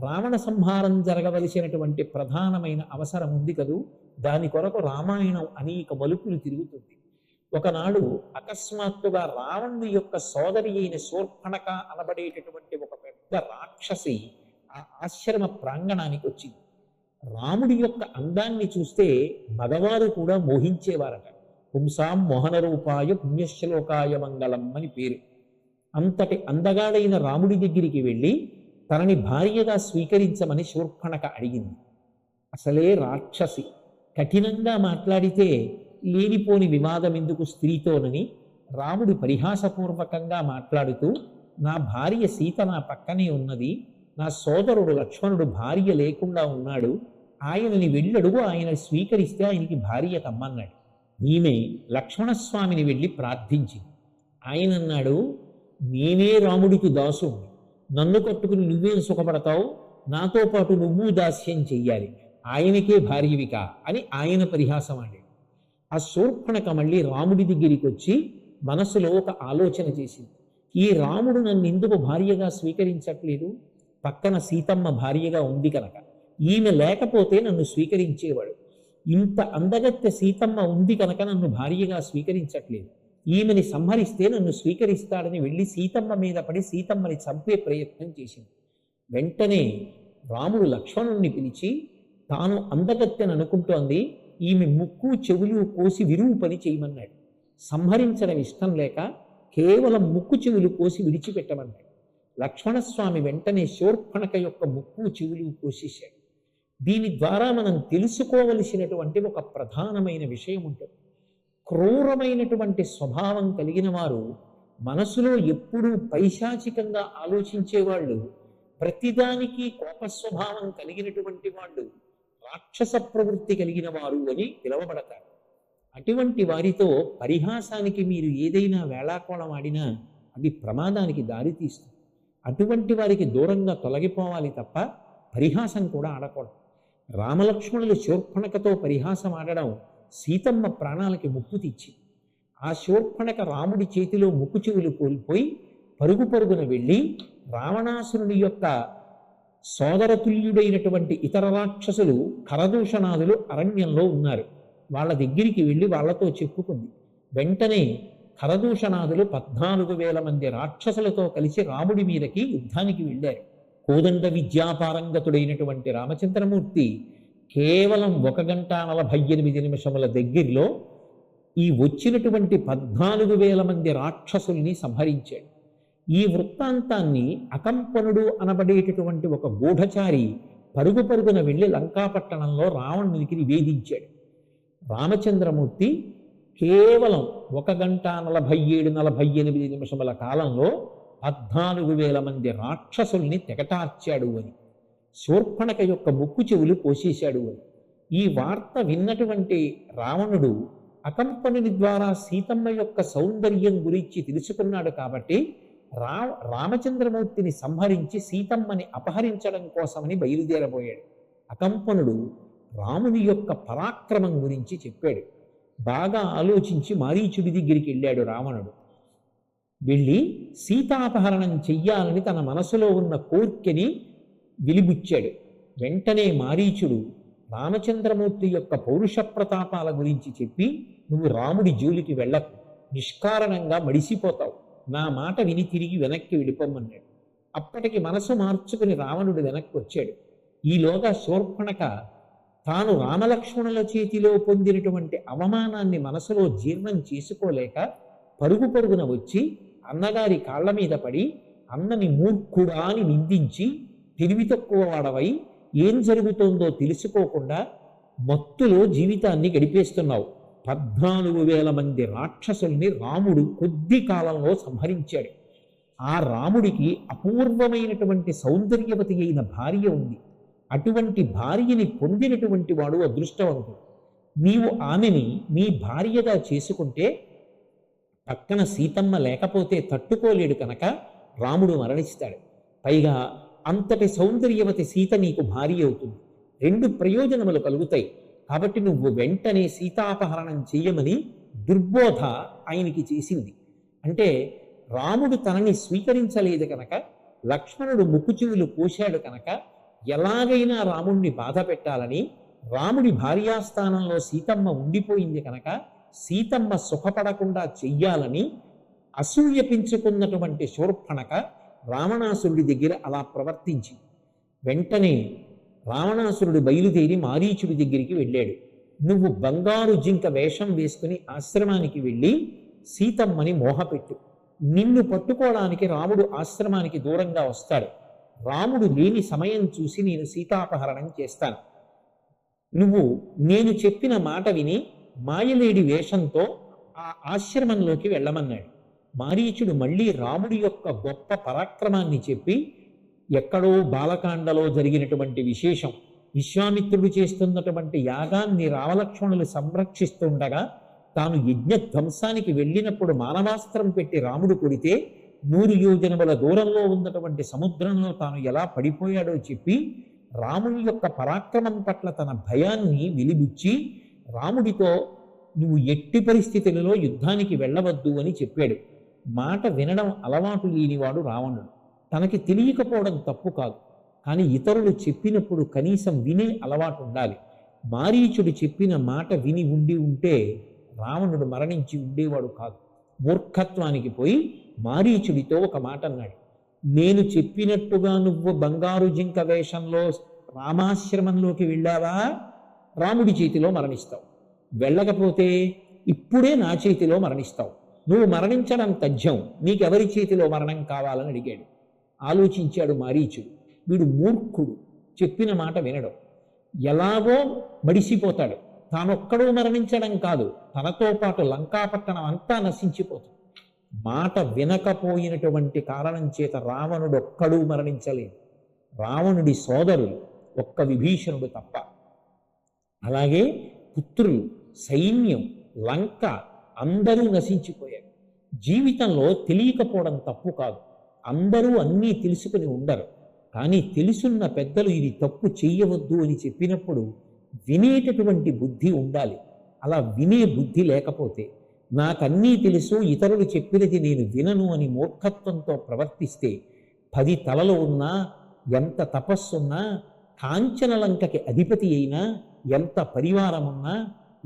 రావణ సంహారం జరగవలసినటువంటి ప్రధానమైన అవసరం ఉంది కదూ, దాని కొరకు రామాయణం అనేక మలుపులు తిరుగుతుంది. ఒకనాడు అకస్మాత్తుగా రావణుడి యొక్క సోదరి అయిన శూర్పణఖ అనబడేటటువంటి ఒక పెద్ద రాక్షసి ఆ ఆశ్రమ ప్రాంగణానికి వచ్చింది. రాముడి యొక్క అందాన్ని చూస్తే మగవారు కూడా మోహించేవారట. పుంసాం మోహన రూపాయ పుణ్యశ్లోకాయ మంగళం అని పేరు. అంతటి అందగాడైన రాముడి దగ్గరికి వెళ్ళి తనని భార్యగా స్వీకరించమని శూర్పణఖ అడిగింది. అసలే రాక్షసి, కఠినంగా మాట్లాడితే లేనిపోని వివాదం ఎందుకు స్త్రీతోనని రాముడు పరిహాసపూర్వకంగా మాట్లాడుతూ, నా భార్య సీత నా పక్కనే ఉన్నది, నా సోదరుడు లక్ష్మణుడు భార్య లేకుండా ఉన్నాడు, ఆయనని వెళ్ళడుగు, ఆయన స్వీకరిస్తే ఆయనకి భార్య కమ్మన్నాడు. ఈమె లక్ష్మణస్వామిని వెళ్ళి ప్రార్థించింది. ఆయన అన్నాడు, నేనే రాముడికి దాసుడిని, నన్ను కట్టుకుని నువ్వేం సుఖపడతావు, నాతో పాటు నువ్వు దాస్యం చెయ్యాలి, ఆయనకే భార్యవిక అని ఆయన పరిహాసం ఆడాడు. ఆ శూర్పణఖ మళ్ళీ రాముడి దగ్గరికి వచ్చి మనసులో ఒక ఆలోచన చేసింది. ఈ రాముడు నన్ను ఎందుకు భార్యగా స్వీకరించట్లేదు? పక్కన సీతమ్మ భార్యగా ఉంది కనుక, ఈమె లేకపోతే నన్ను స్వీకరించేవాడు. ఇంత అందగత్తె సీతమ్మ ఉంది కనుక నన్ను భార్యగా స్వీకరించట్లేదు, ఈమెని సంహరిస్తే నన్ను స్వీకరిస్తాడని వెళ్ళి సీతమ్మ మీద పడి సీతమ్మని చంపే ప్రయత్నం చేసింది. వెంటనే రాముడు లక్ష్మణుణ్ణి పిలిచి, తాను అందగత్తెని అనుకుంటోంది, ఈమె ముక్కు చెవులు కోసి విరువు పని చేయమన్నాడు. సంహరించడం ఇష్టం లేక కేవలం ముక్కు చెవులు కోసి విడిచిపెట్టమన్నాడు. లక్ష్మణస్వామి వెంటనే శూర్పణఖ యొక్క ముక్కు చెవులు కోసేశాడు. దీని ద్వారా మనం తెలుసుకోవలసినటువంటి ఒక ప్రధానమైన విషయం ఉంటుంది. క్రూరమైనటువంటి స్వభావం కలిగిన వారు, మనసులో ఎప్పుడూ పైశాచికంగా ఆలోచించేవాళ్ళు, ప్రతిదానికి కోప స్వభావం కలిగినటువంటి వాళ్ళు రాక్షస ప్రవృత్తి కలిగిన వారు అని పిలువబడతారు. అటువంటి వారితో పరిహాసానికి మీరు ఏదైనా వేళాకోళం ఆడినా అది ప్రమాదానికి దారితీస్తుంది. అటువంటి వారికి దూరంగా తొలగిపోవాలి తప్ప పరిహాసం కూడా ఆడకూడదు. రామలక్ష్మణులు శూర్పణఖతో పరిహాసం ఆడడం సీతమ్మ ప్రాణాలకి ముప్పు తెచ్చి, ఆ శూర్పణఖ రాముడి చేతిలో ముక్కు చెవులు కోల్పోయి పరుగు పరుగున వెళ్ళి రావణాసురుని యొక్క సోదరతుల్యుడైనటువంటి ఇతర రాక్షసులు ఖరదూషణాదులు అరణ్యంలో ఉన్నారు, వాళ్ళ దగ్గరికి వెళ్ళి వాళ్ళతో చెప్పుకుంది. వెంటనే ఖరదూషణాదులు 14,000 మంది రాక్షసులతో కలిసి రాముడి మీదకి యుద్ధానికి వెళ్ళారు. కోదండ విద్యాపారంగతుడైనటువంటి రామచంద్రమూర్తి కేవలం 1 గంట 48 నిమిషముల దగ్గరలో ఈ వచ్చినటువంటి 14,000 మంది రాక్షసుల్ని సంహరించాడు. ఈ వృత్తాంతాన్ని అకంపనుడు అనబడేటటువంటి ఒక గూఢచారి పరుగు పరుగున వెళ్ళి లంకాపట్టణంలో రావణునికి నివేదించాడు. రామచంద్రమూర్తి కేవలం 1 గంట 47 నిమిషముల కాలంలో 14,000 మంది రాక్షసుల్ని తెగటార్చాడు అని, శూర్పణఖ యొక్క ముక్కు చెవులు కోసేశాడు అని. ఈ వార్త విన్నటువంటి రావణుడు అకంపనుని ద్వారా సీతమ్మ యొక్క సౌందర్యం గురించి తెలుసుకున్నాడు కాబట్టి రామచంద్రమూర్తిని సంహరించి సీతమ్మని అపహరించడం కోసమని బయలుదేరబోయాడు. అకంపనుడు రాముని యొక్క పరాక్రమం గురించి చెప్పాడు. బాగా ఆలోచించి మారీచుడి దగ్గరికి వెళ్ళాడు రావణుడు. వెళ్ళి సీతాపహరణం చెయ్యాలని తన మనసులో ఉన్న కోర్కెని వెలిబుచ్చాడు. వెంటనే మారీచుడు రామచంద్రమూర్తి యొక్క పౌరుష ప్రతాపాల గురించి చెప్పి, నువ్వు రాముడి జోలికి వెళ్ళకు, నిష్కారణంగా మడిసిపోతావు, నా మాట విని తిరిగి వెనక్కి వెళ్ళిపోమన్నాడు. అప్పటికి మనసు మార్చుకుని రావణుడు వెనక్కి వచ్చాడు. ఈలోగా శూర్పణఖ తాను రామలక్ష్మణుల చేతిలో పొందినటువంటి అవమానాన్ని మనసులో జీర్ణం చేసుకోలేక పరుగు పరుగున వచ్చి అన్నగారి కాళ్ల మీద పడి, అన్నని మూర్ఖుడా అని నిందించి, తెలివి తక్కువ వాడవై ఏం జరుగుతోందో తెలుసుకోకుండా మత్తులో జీవితాన్ని గడిపేస్తున్నావు. 14,000 మంది రాక్షసుల్ని రాముడు కొద్ది కాలంలో సంహరించాడు. ఆ రాముడికి అపూర్వమైనటువంటి సౌందర్యవతి అయిన భార్య ఉంది. అటువంటి భార్యని పొందినటువంటి వాడు అదృష్టవంతుడు. నీవు ఆమెని నీ భార్యగా చేసుకుంటే పక్కన సీతమ్మ లేకపోతే తట్టుకోలేడు కనుక రాముడు మరణిస్తాడు. పైగా అంతటి సౌందర్యవతి సీత నీకు భార్య అవుతుంది. 2 ప్రయోజనములు కలుగుతాయి. కాబట్టి నువ్వు వెంటనే సీతాపహరణం చెయ్యమని దుర్బోధ ఆయనకి చేసింది. అంటే రాముడు తనని స్వీకరించలేదు కనుక, లక్ష్మణుడు ముక్కు చెవులు కోశాడు కనుక, ఎలాగైనా రాముణ్ణి బాధ పెట్టాలని, రాముడి భార్యాస్థానంలో సీతమ్మ ఉండిపోయింది కనుక సీతమ్మ సుఖపడకుండా చెయ్యాలని అసూయ పెంచుకున్నటువంటి శూర్పణఖ రావణాసురుడి దగ్గర అలా ప్రవర్తించి, వెంటనే రావణాసురుడు బయలుదేరి మారీచుడి దగ్గరికి వెళ్ళాడు. నువ్వు బంగారు జింక వేషం వేసుకుని ఆశ్రమానికి వెళ్ళి సీతమ్మని మోహపెట్టు. నిన్ను పట్టుకోవడానికి రాముడు ఆశ్రమానికి దూరంగా వస్తాడు. రాముడు లేని సమయం చూసి నేను సీతాపహరణం చేస్తాను. నువ్వు నేను చెప్పిన మాట విని మాయలేడి వేషంతో ఆ ఆశ్రమంలోకి వెళ్ళమన్నాడు. మారీచుడు మళ్ళీ రాముడి యొక్క గొప్ప పరాక్రమాన్ని చెప్పి, ఎక్కడో బాలకాండలో జరిగినటువంటి విశేషం, విశ్వామిత్రుడు చేస్తున్నటువంటి యాగాన్ని రామలక్ష్మణులు సంరక్షిస్తుండగా తాను యజ్ఞధ్వంసానికి వెళ్ళినప్పుడు మానవాస్త్రం పెట్టి రాముడు కొడితే 100 యోజనముల దూరంలో ఉన్నటువంటి సముద్రంలో తాను ఎలా పడిపోయాడో చెప్పి, రాముని యొక్క పరాక్రమం పట్ల తన భయాన్ని వెలిబుచ్చి రాముడితో నువ్వు ఎట్టి పరిస్థితులలో యుద్ధానికి వెళ్ళవద్దు అని చెప్పాడు. మాట వినడం అలవాటు లేనివాడు రావణుడు. తనకి తెలియకపోవడం తప్పు కాదు, కానీ ఇతరులు చెప్పినప్పుడు కనీసం వినే అలవాటు ఉండాలి. మారీచుడు చెప్పిన మాట విని ఉంటే రావణుడు మరణించి ఉండేవాడు కాదు. మూర్ఖత్వానికి పోయి మారీచుడితో ఒక మాట అన్నాడు, నేను చెప్పినట్టుగా నువ్వు బంగారు జింక వేషంలో రామాశ్రమంలోకి వెళ్ళావా, రాముడి చేతిలో మరణిస్తావు. వెళ్ళకపోతే ఇప్పుడే నా చేతిలో మరణిస్తావు. నువ్వు మరణించడం తథ్యం, నీకెవరి చేతిలో మరణం కావాలని అడిగాడు. ఆలోచించాడు మారీచుడు. వీడు మూర్ఖుడు, చెప్పిన మాట వినడం, ఎలాగో మడిసిపోతాడు. తానొక్కడూ మరణించడం కాదు, తనతో పాటు లంకాపట్టణం అంతా నశించిపోతుంది. మాట వినకపోయినటువంటి కారణం చేత రావణుడు ఒక్కడూ మరణించలేదు. రావణుడి సోదరులు ఒక్క విభీషణుడు తప్ప. అలాగే పుత్రులు, సైన్యం, లంక అందరూ నశించిపోయారు. జీవితంలో తెలియకపోవడం తప్పు కాదు. అందరూ అన్నీ తెలుసుకుని ఉండరు. కానీ తెలుసున్న పెద్దలు ఇది తప్పు చెయ్యవద్దు అని చెప్పినప్పుడు వినేటటువంటి బుద్ధి ఉండాలి. అలా వినే బుద్ధి లేకపోతే, నాకన్నీ తెలుసు ఇతరులు చెప్పినది నేను వినను అని మూర్ఖత్వంతో ప్రవర్తిస్తే 10 తలలు ఉన్నా, ఎంత తపస్సున్నా, కాంచనలంకకి అధిపతి అయినా, ఎంత పరివారమున్నా,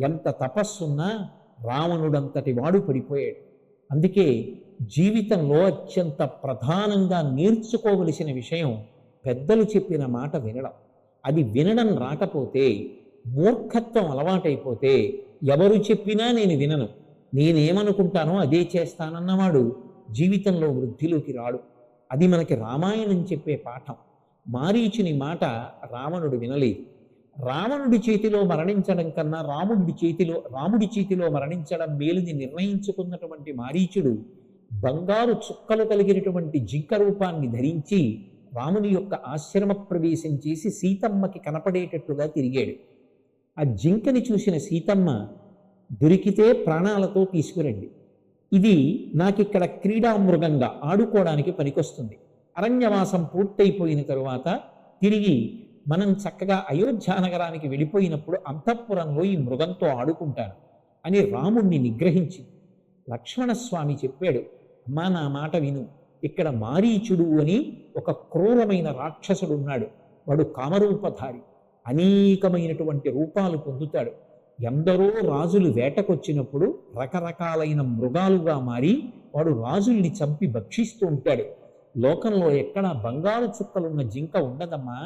ఎంత తపస్సున్నా రావణుడంతటి వాడు పడిపోయాడు. అందుకే జీవితంలో అత్యంత ప్రధానంగా నేర్చుకోవలసిన విషయం పెద్దలు చెప్పిన మాట వినడం. అది వినడం రాకపోతే, మూర్ఖత్వం అలవాటైపోతే, ఎవరు చెప్పినా నేను వినను, నేనేమనుకుంటానో అదే చేస్తానన్నవాడు జీవితంలో వృద్ధిలోకి రాడు. అది మనకి రామాయణం చెప్పే పాఠం. మారీచుని మాట రావణుడు వినలేదు. రావణుడి చేతిలో మరణించడం కన్నా రాముడి చేతిలో మరణించడం మేలుని నిర్ణయించుకున్నటువంటి మారీచుడు బంగారు చుక్కలు కలిగినటువంటి జింక రూపాన్ని ధరించి రాముని యొక్క ఆశ్రమ ప్రవేశం చేసి సీతమ్మకి కనపడేటట్టుగా తిరిగాడు. ఆ జింకని చూసిన సీతమ్మ, దొరికితే ప్రాణాలతో తీసుకురండి, ఇది నాకిక్కడ క్రీడామృగంగా ఆడుకోవడానికి పనికొస్తుంది. అరణ్యవాసం పూర్తయిపోయిన తరువాత తిరిగి మనం చక్కగా అయోధ్యానగరానికి వెళ్ళిపోయినప్పుడు అంతఃపురంలో ఈ మృగంతో ఆడుకుంటాను అని రాముణ్ణి నిగ్రహించింది. లక్ష్మణస్వామి చెప్పాడు, అమ్మా నా మాట విను, ఇక్కడ మారీచుడు అని ఒక క్రూరమైన రాక్షసుడు ఉన్నాడు. వాడు కామరూపధారి, అనేకమైనటువంటి రూపాలు పొందుతాడు. ఎందరో రాజులు వేటకొచ్చినప్పుడు రకరకాలైన మృగాలుగా మారి వాడు రాజుల్ని చంపి భక్షిస్తూ ఉంటాడు. లోకంలో ఎక్కడ బంగారు చుక్కలున్న జింక ఉండదమ్మా,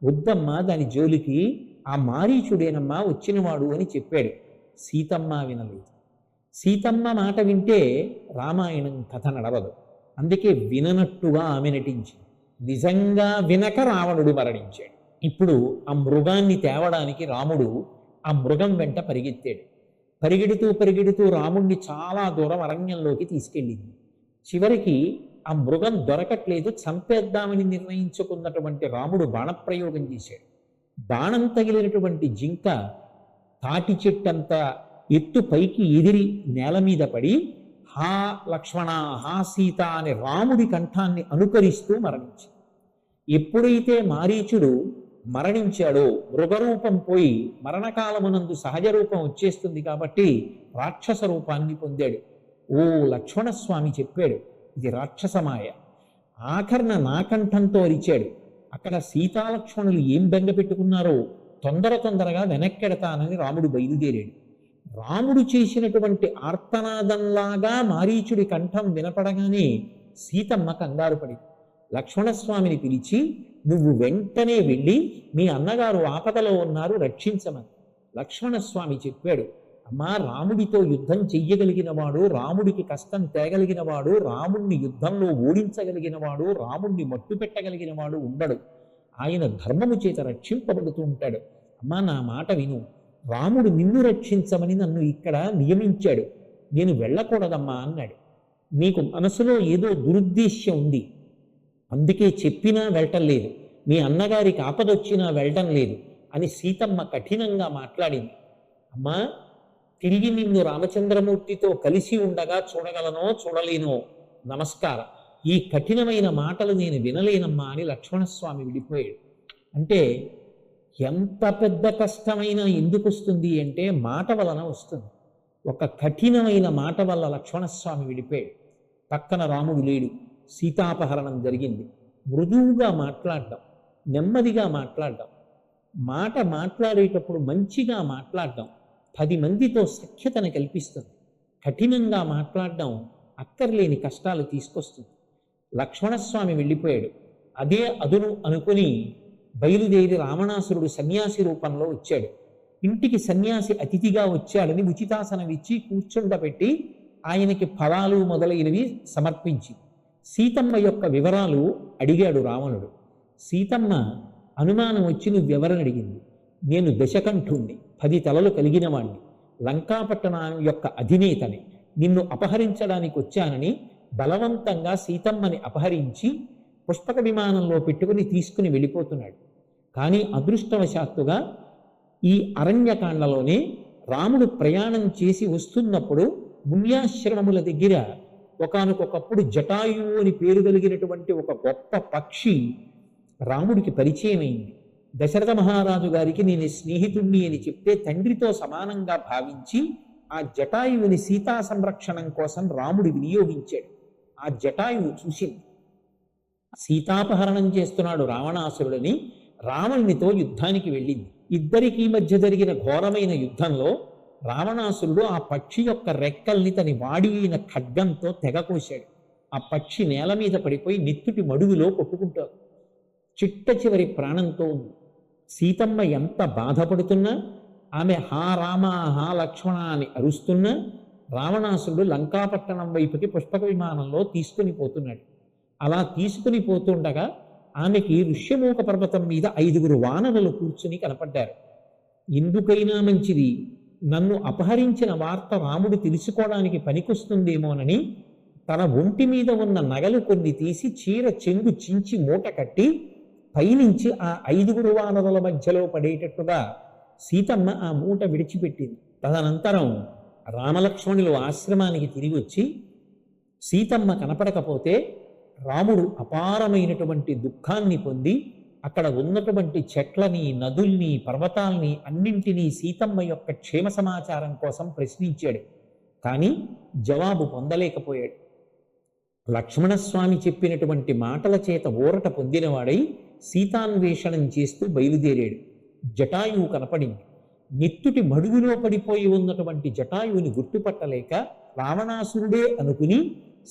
వద్దమ్మా దాని జోలికి, ఆ మారీచుడేనమ్మా వచ్చినవాడు అని చెప్పాడు. సీతమ్మ వినలేదు. సీతమ్మ మాట వింటే రామాయణం కథ నడవదు. అందుకే విననట్టుగా ఆమె నటించింది. నిజంగా వినక రావణుడు మరణించాడు. ఇప్పుడు ఆ మృగాన్ని తేవడానికి రాముడు ఆ మృగం వెంట పరిగెత్తాడు. పరిగెడుతూ రాముణ్ణి చాలా దూరం అరణ్యంలోకి తీసుకెళ్ళింది. చివరికి ఆ మృగం దొరకట్లేదు, చంపేద్దామని నిర్ణయించుకున్నటువంటి రాముడు బాణప్రయోగం చేశాడు. బాణం తగిలినటువంటి జింక తాటి చెట్టంత ఎత్తు పైకి ఎదిరి నేల మీద పడి హా లక్ష్మణ, హా సీత అని రాముడి కంఠాన్ని అనుకరిస్తూ మరణించింది. ఎప్పుడైతే మారీచుడు మరణించాడో, మృగరూపం పోయి మరణకాలమునందు సహజ రూపం వచ్చేస్తుంది కాబట్టి రాక్షస రూపాన్ని పొందాడు. ఓ లక్ష్మణస్వామి చెప్పాడు, ఇది రాక్షసమాయ. ఆఖరణ నాకంఠంతో అరిచాడు. అక్కడ సీతాలక్ష్మణులు ఏం బెంగ పెట్టుకున్నారో తొందరగా వెనక్కెడతానని రాముడు బయలుదేరాడు. రాముడు చేసినటువంటి ఆర్తనాదంలాగా మారీచుడి కంఠం వినపడగానే సీతమ్మ కంగారు పడింది. లక్ష్మణస్వామిని పిలిచి, నువ్వు వెంటనే వెళ్ళి మీ అన్నగారు ఆపదలో ఉన్నారు, రక్షించమని. లక్ష్మణస్వామి చెప్పాడు, అమ్మా, రాముడితో యుద్ధం చెయ్యగలిగిన వాడు, రాముడికి కష్టం తేగలిగిన వాడు, రాముణ్ణి యుద్ధంలో ఓడించగలిగిన వాడు, రాముణ్ణి మట్టు పెట్టగలిగిన వాడు ఉండడు. ఆయన ధర్మము చేత రక్షింపబడుతూ ఉంటాడు. అమ్మా, నా మాట విను, రాముడు నిన్ను రక్షించమని నన్ను ఇక్కడ నియమించాడు, నేను వెళ్ళకూడదమ్మా అన్నాడు. నీకు మనసులో ఏదో దురుద్దేశ్యం ఉంది, అందుకే చెప్పినా వెళ్ళటం లేదు, మీ అన్నగారికి ఆపదొచ్చినా వెళ్ళటం లేదు అని సీతమ్మ కఠినంగా మాట్లాడింది. అమ్మా, తిరిగి నిన్ను రామచంద్రమూర్తితో కలిసి ఉండగా చూడగలనో చూడలేనో, నమస్కారం, ఈ కఠినమైన మాటలు నేను వినలేనమ్మా అని లక్ష్మణస్వామి విడిపోయాడు. అంటే ఎంత పెద్ద కష్టమైనా ఎందుకు వస్తుంది అంటే మాట వలన వస్తుంది. ఒక కఠినమైన మాట వల్ల లక్ష్మణస్వామి విడిపోయాడు. పక్కన రాముడు లేడు, సీతాపహరణం జరిగింది. మృదువుగా మాట్లాడడం, నెమ్మదిగా మాట్లాడడం, మాట మాట్లాడేటప్పుడు మంచిగా మాట్లాడడం 10 మందితో సఖ్యతను కల్పిస్తుంది. కఠినంగా మాట్లాడడం అక్కర్లేని కష్టాలు తీసుకొస్తుంది. లక్ష్మణస్వామి వెళ్ళిపోయాడు. అదే అదును అనుకుని బయలుదేరి రావణాసురుడు సన్యాసి రూపంలో వచ్చాడు. ఇంటికి సన్యాసి అతిథిగా వచ్చాడని ఉచితాసనం ఇచ్చి కూర్చుండబెట్టి ఆయనకి ఫలాలు మొదలైనవి సమర్పించి సీతమ్మ యొక్క వివరాలు అడిగాడు రావణుడు. సీతమ్మ అనుమానం వచ్చి నువ్వెవరని అడిగింది. నేను దశకంఠుణ్ణి, 10 తలలు కలిగిన వాణ్ణి, లంకాపట్టణం యొక్క అధినేతని, నిన్ను అపహరించడానికి వచ్చానని బలవంతంగా సీతమ్మని అపహరించి పుష్పక విమానంలో పెట్టుకుని తీసుకుని వెళ్ళిపోతున్నాడు. కానీ అదృష్టవశాత్తుగా ఈ అరణ్యకాండలోనే రాముడు ప్రయాణం చేసి వస్తున్నప్పుడు మున్యాశ్రమముల దగ్గర ఒకానొకప్పుడు జటాయువు అని పేరు కలిగినటువంటి ఒక గొప్ప పక్షి రాముడికి పరిచయమైంది. దశరథ మహారాజు గారికి నేను స్నేహితుణ్ణి అని చెప్తే తండ్రితో సమానంగా భావించి ఆ జటాయువుని సీతా సంరక్షణం కోసం రాముడు వినియోగించాడు. ఆ జటాయువు చూసింది, సీతాపహరణం చేస్తున్నాడు రావణాసురుడిని, రావణునితో యుద్ధానికి వెళ్ళింది. ఇద్దరికీ మధ్య జరిగిన ఘోరమైన యుద్ధంలో రావణాసురుడు ఆ పక్షి యొక్క రెక్కల్ని తని వాడి అయిన ఖడ్గంతో తెగకోశాడు. ఆ పక్షి నేల మీద పడిపోయి నెత్తుటి మడుగులో కొట్టుకుంటాడు. చిట్ట చివరి ప్రాణంతో ఉంది. సీతమ్మ ఎంత బాధపడుతున్నా, ఆమె హా రామ హా లక్ష్మణ అని అరుస్తున్నా రావణాసురుడు లంకాపట్టణం వైపుకి పుష్పక విమానంలో తీసుకుని పోతున్నాడు. అలా తీసుకుని పోతుండగా ఆమెకి ఋష్యమూక పర్వతం మీద 5 వానరులు కూర్చుని కనపడ్డారు. ఎందుకైనా మంచిది, నన్ను అపహరించిన వార్త రాముడు తెలుసుకోవడానికి పనికొస్తుందేమోనని తన ఒంటి మీద ఉన్న నగలు కొన్ని తీసి చీర చెంగు చించి మూట కట్టి పైనుంచి ఆ 5 వానరుల మధ్యలో పడేటట్టుగా సీతమ్మ ఆ మూట విడిచిపెట్టింది. తదనంతరం రామలక్ష్మణులు ఆశ్రమానికి తిరిగి వచ్చి సీతమ్మ కనపడకపోతే రాముడు అపారమైనటువంటి దుఃఖాన్ని పొంది అక్కడ ఉన్నటువంటి చెట్లని, నదుల్ని, పర్వతాల్ని అన్నింటినీ సీతమ్మ యొక్క క్షేమ సమాచారం కోసం ప్రశ్నించాడు. కానీ జవాబు పొందలేకపోయాడు. లక్ష్మణస్వామి చెప్పినటువంటి మాటల చేత ఊరట పొందినవాడై సీతాన్వేషణం చేస్తూ బయలుదేరాడు. జటాయువు కనపడింది. నెత్తుటి మడుగులో పడిపోయి ఉన్నటువంటి జటాయువుని గుర్తుపట్టలేక రావణాసురుడే అనుకుని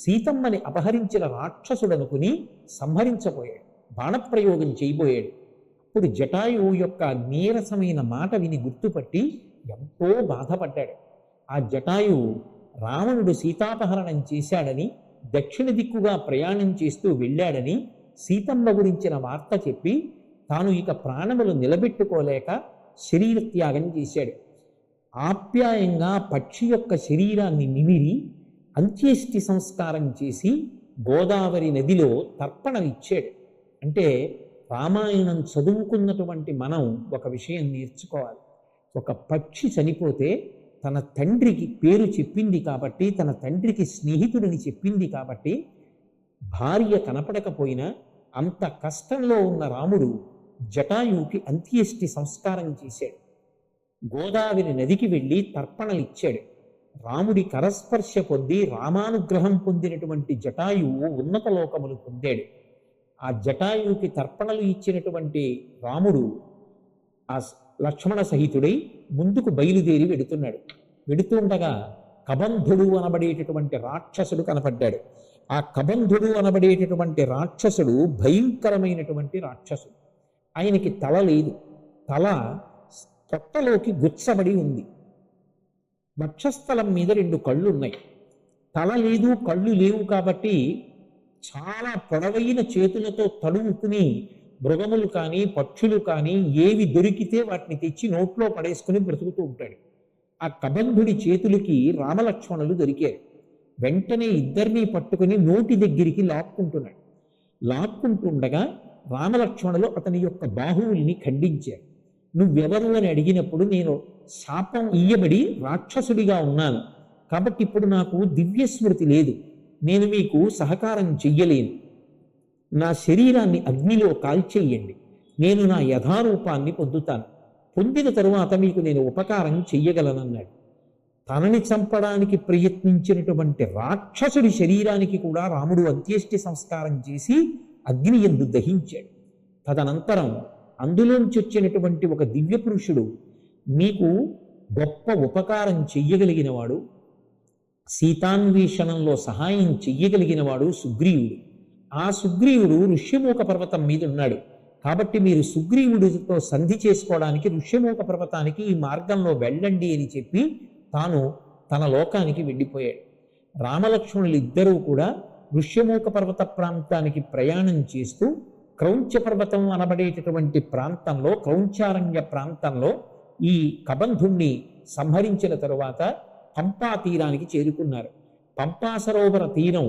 సీతమ్మని అపహరించిన రాక్షసుడనుకుని సంహరించబోయాడు, బాణప్రయోగం చేయబోయాడు. అప్పుడు జటాయువు యొక్క నీరసమైన మాట విని గుర్తుపట్టి ఎంతో బాధపడ్డాడు. ఆ జటాయువు రావణుడు సీతాపహరణం చేశాడని, దక్షిణ దిక్కుగా ప్రయాణం చేస్తూ వెళ్ళాడని సీతమ్మ గురించిన వార్త చెప్పి తాను ఇక ప్రాణములు నిలబెట్టుకోలేక శరీర త్యాగం చేశాడు. ఆప్యాయంగా పక్షి యొక్క శరీరాన్ని నిమిరి అంత్యేష్టి సంస్కారం చేసి గోదావరి నదిలో తర్పణం ఇచ్చాడు. అంటే రామాయణం చదువుకున్నటువంటి మనం ఒక విషయం నేర్చుకోవాలి. ఒక పక్షి చనిపోతే తన తండ్రికి పేరు చెప్పింది కాబట్టి, తన తండ్రికి స్నేహితుడిని చెప్పింది కాబట్టి భార్య కనపడకపోయినా అంత కష్టంలో ఉన్న రాముడు జటాయువుకి అంత్యేష్టి సంస్కారం చేశాడు. గోదావరి నదికి వెళ్ళి తర్పణలు ఇచ్చాడు. రాముడి కరస్పర్శ పొంది రామానుగ్రహం పొందినటువంటి జటాయువు ఉన్నత లోకములు పొందాడు. ఆ జటాయువుకి తర్పణలు ఇచ్చినటువంటి రాముడు ఆ లక్ష్మణ సహితుడై ముందుకు బయలుదేరి వెడుతున్నాడు. వెడుతుండగా కబంధుడు అనబడేటటువంటి రాక్షసుడు కనపడ్డాడు. ఆ కబంధుడు అనబడేటటువంటి రాక్షసుడు భయంకరమైనటువంటి రాక్షసుడు. ఆయనకి తల లేదు, తల పొట్టలోకి గుచ్చబడి ఉంది. వక్షస్థలం మీద 2 కళ్ళు ఉన్నాయి. తల లేదు, కళ్ళు లేవు కాబట్టి చాలా పొడవైన చేతులతో తడుముకుని మృగములు కానీ పక్షులు కానీ ఏవి దొరికితే వాటిని తెచ్చి నోట్లో పడేసుకుని బ్రతుకుతూ ఉంటాడు. ఆ కబంధుడి చేతులకి రామలక్ష్మణులు దొరికారు. వెంటనే ఇద్దరినీ పట్టుకుని నోటి దగ్గరికి లాక్కుంటున్నాడు. లాక్కుంటుండగా రామలక్ష్మణులు అతని యొక్క బాహువుల్ని ఖండించారు. నువ్వెవరు అని అడిగినప్పుడు నేను శాపం ఇయ్యబడి రాక్షసుడిగా ఉన్నాను, కాబట్టి ఇప్పుడు నాకు దివ్యస్మృతి లేదు, నేను మీకు సహకారం చెయ్యలేను, నా శరీరాన్ని అగ్నిలో కాల్చేయండి, నేను నా యథారూపాన్ని పొందుతాను, పొందిన తరువాత మీకు నేను ఉపకారం చెయ్యగలనన్నాడు. తనని చంపడానికి ప్రయత్నించినటువంటి రాక్షసుడి శరీరానికి కూడా రాముడు అంత్యేష్టి సంస్కారం చేసి అగ్ని యందు దహించాడు. తదనంతరం అందులోంచి వచ్చినటువంటి ఒక దివ్య పురుషుడు, మీకు గొప్ప ఉపకారం చెయ్యగలిగిన వాడు, సీతాన్వేషణంలో సహాయం చెయ్యగలిగిన వాడు సుగ్రీవుడు. ఆ సుగ్రీవుడు ఋష్యమూక పర్వతం మీద ఉన్నాడు, కాబట్టి మీరు సుగ్రీవుడితో సంధి చేసుకోవడానికి ఋష్యమూక పర్వతానికి ఈ మార్గంలో వెళ్ళండి అని చెప్పి తాను తన లోకానికి వెళ్ళిపోయాడు. రామలక్ష్మణులు ఇద్దరూ కూడా ఋష్యమూక పర్వత ప్రాంతానికి ప్రయాణం చేస్తూ క్రౌంచ పర్వతం అనబడేటటువంటి ప్రాంతంలో, క్రౌంచారణ్య ప్రాంతంలో ఈ కబంధుణ్ణి సంహరించిన తరువాత పంపా తీరానికి చేరుకున్నారు. పంపా సరోవర తీరం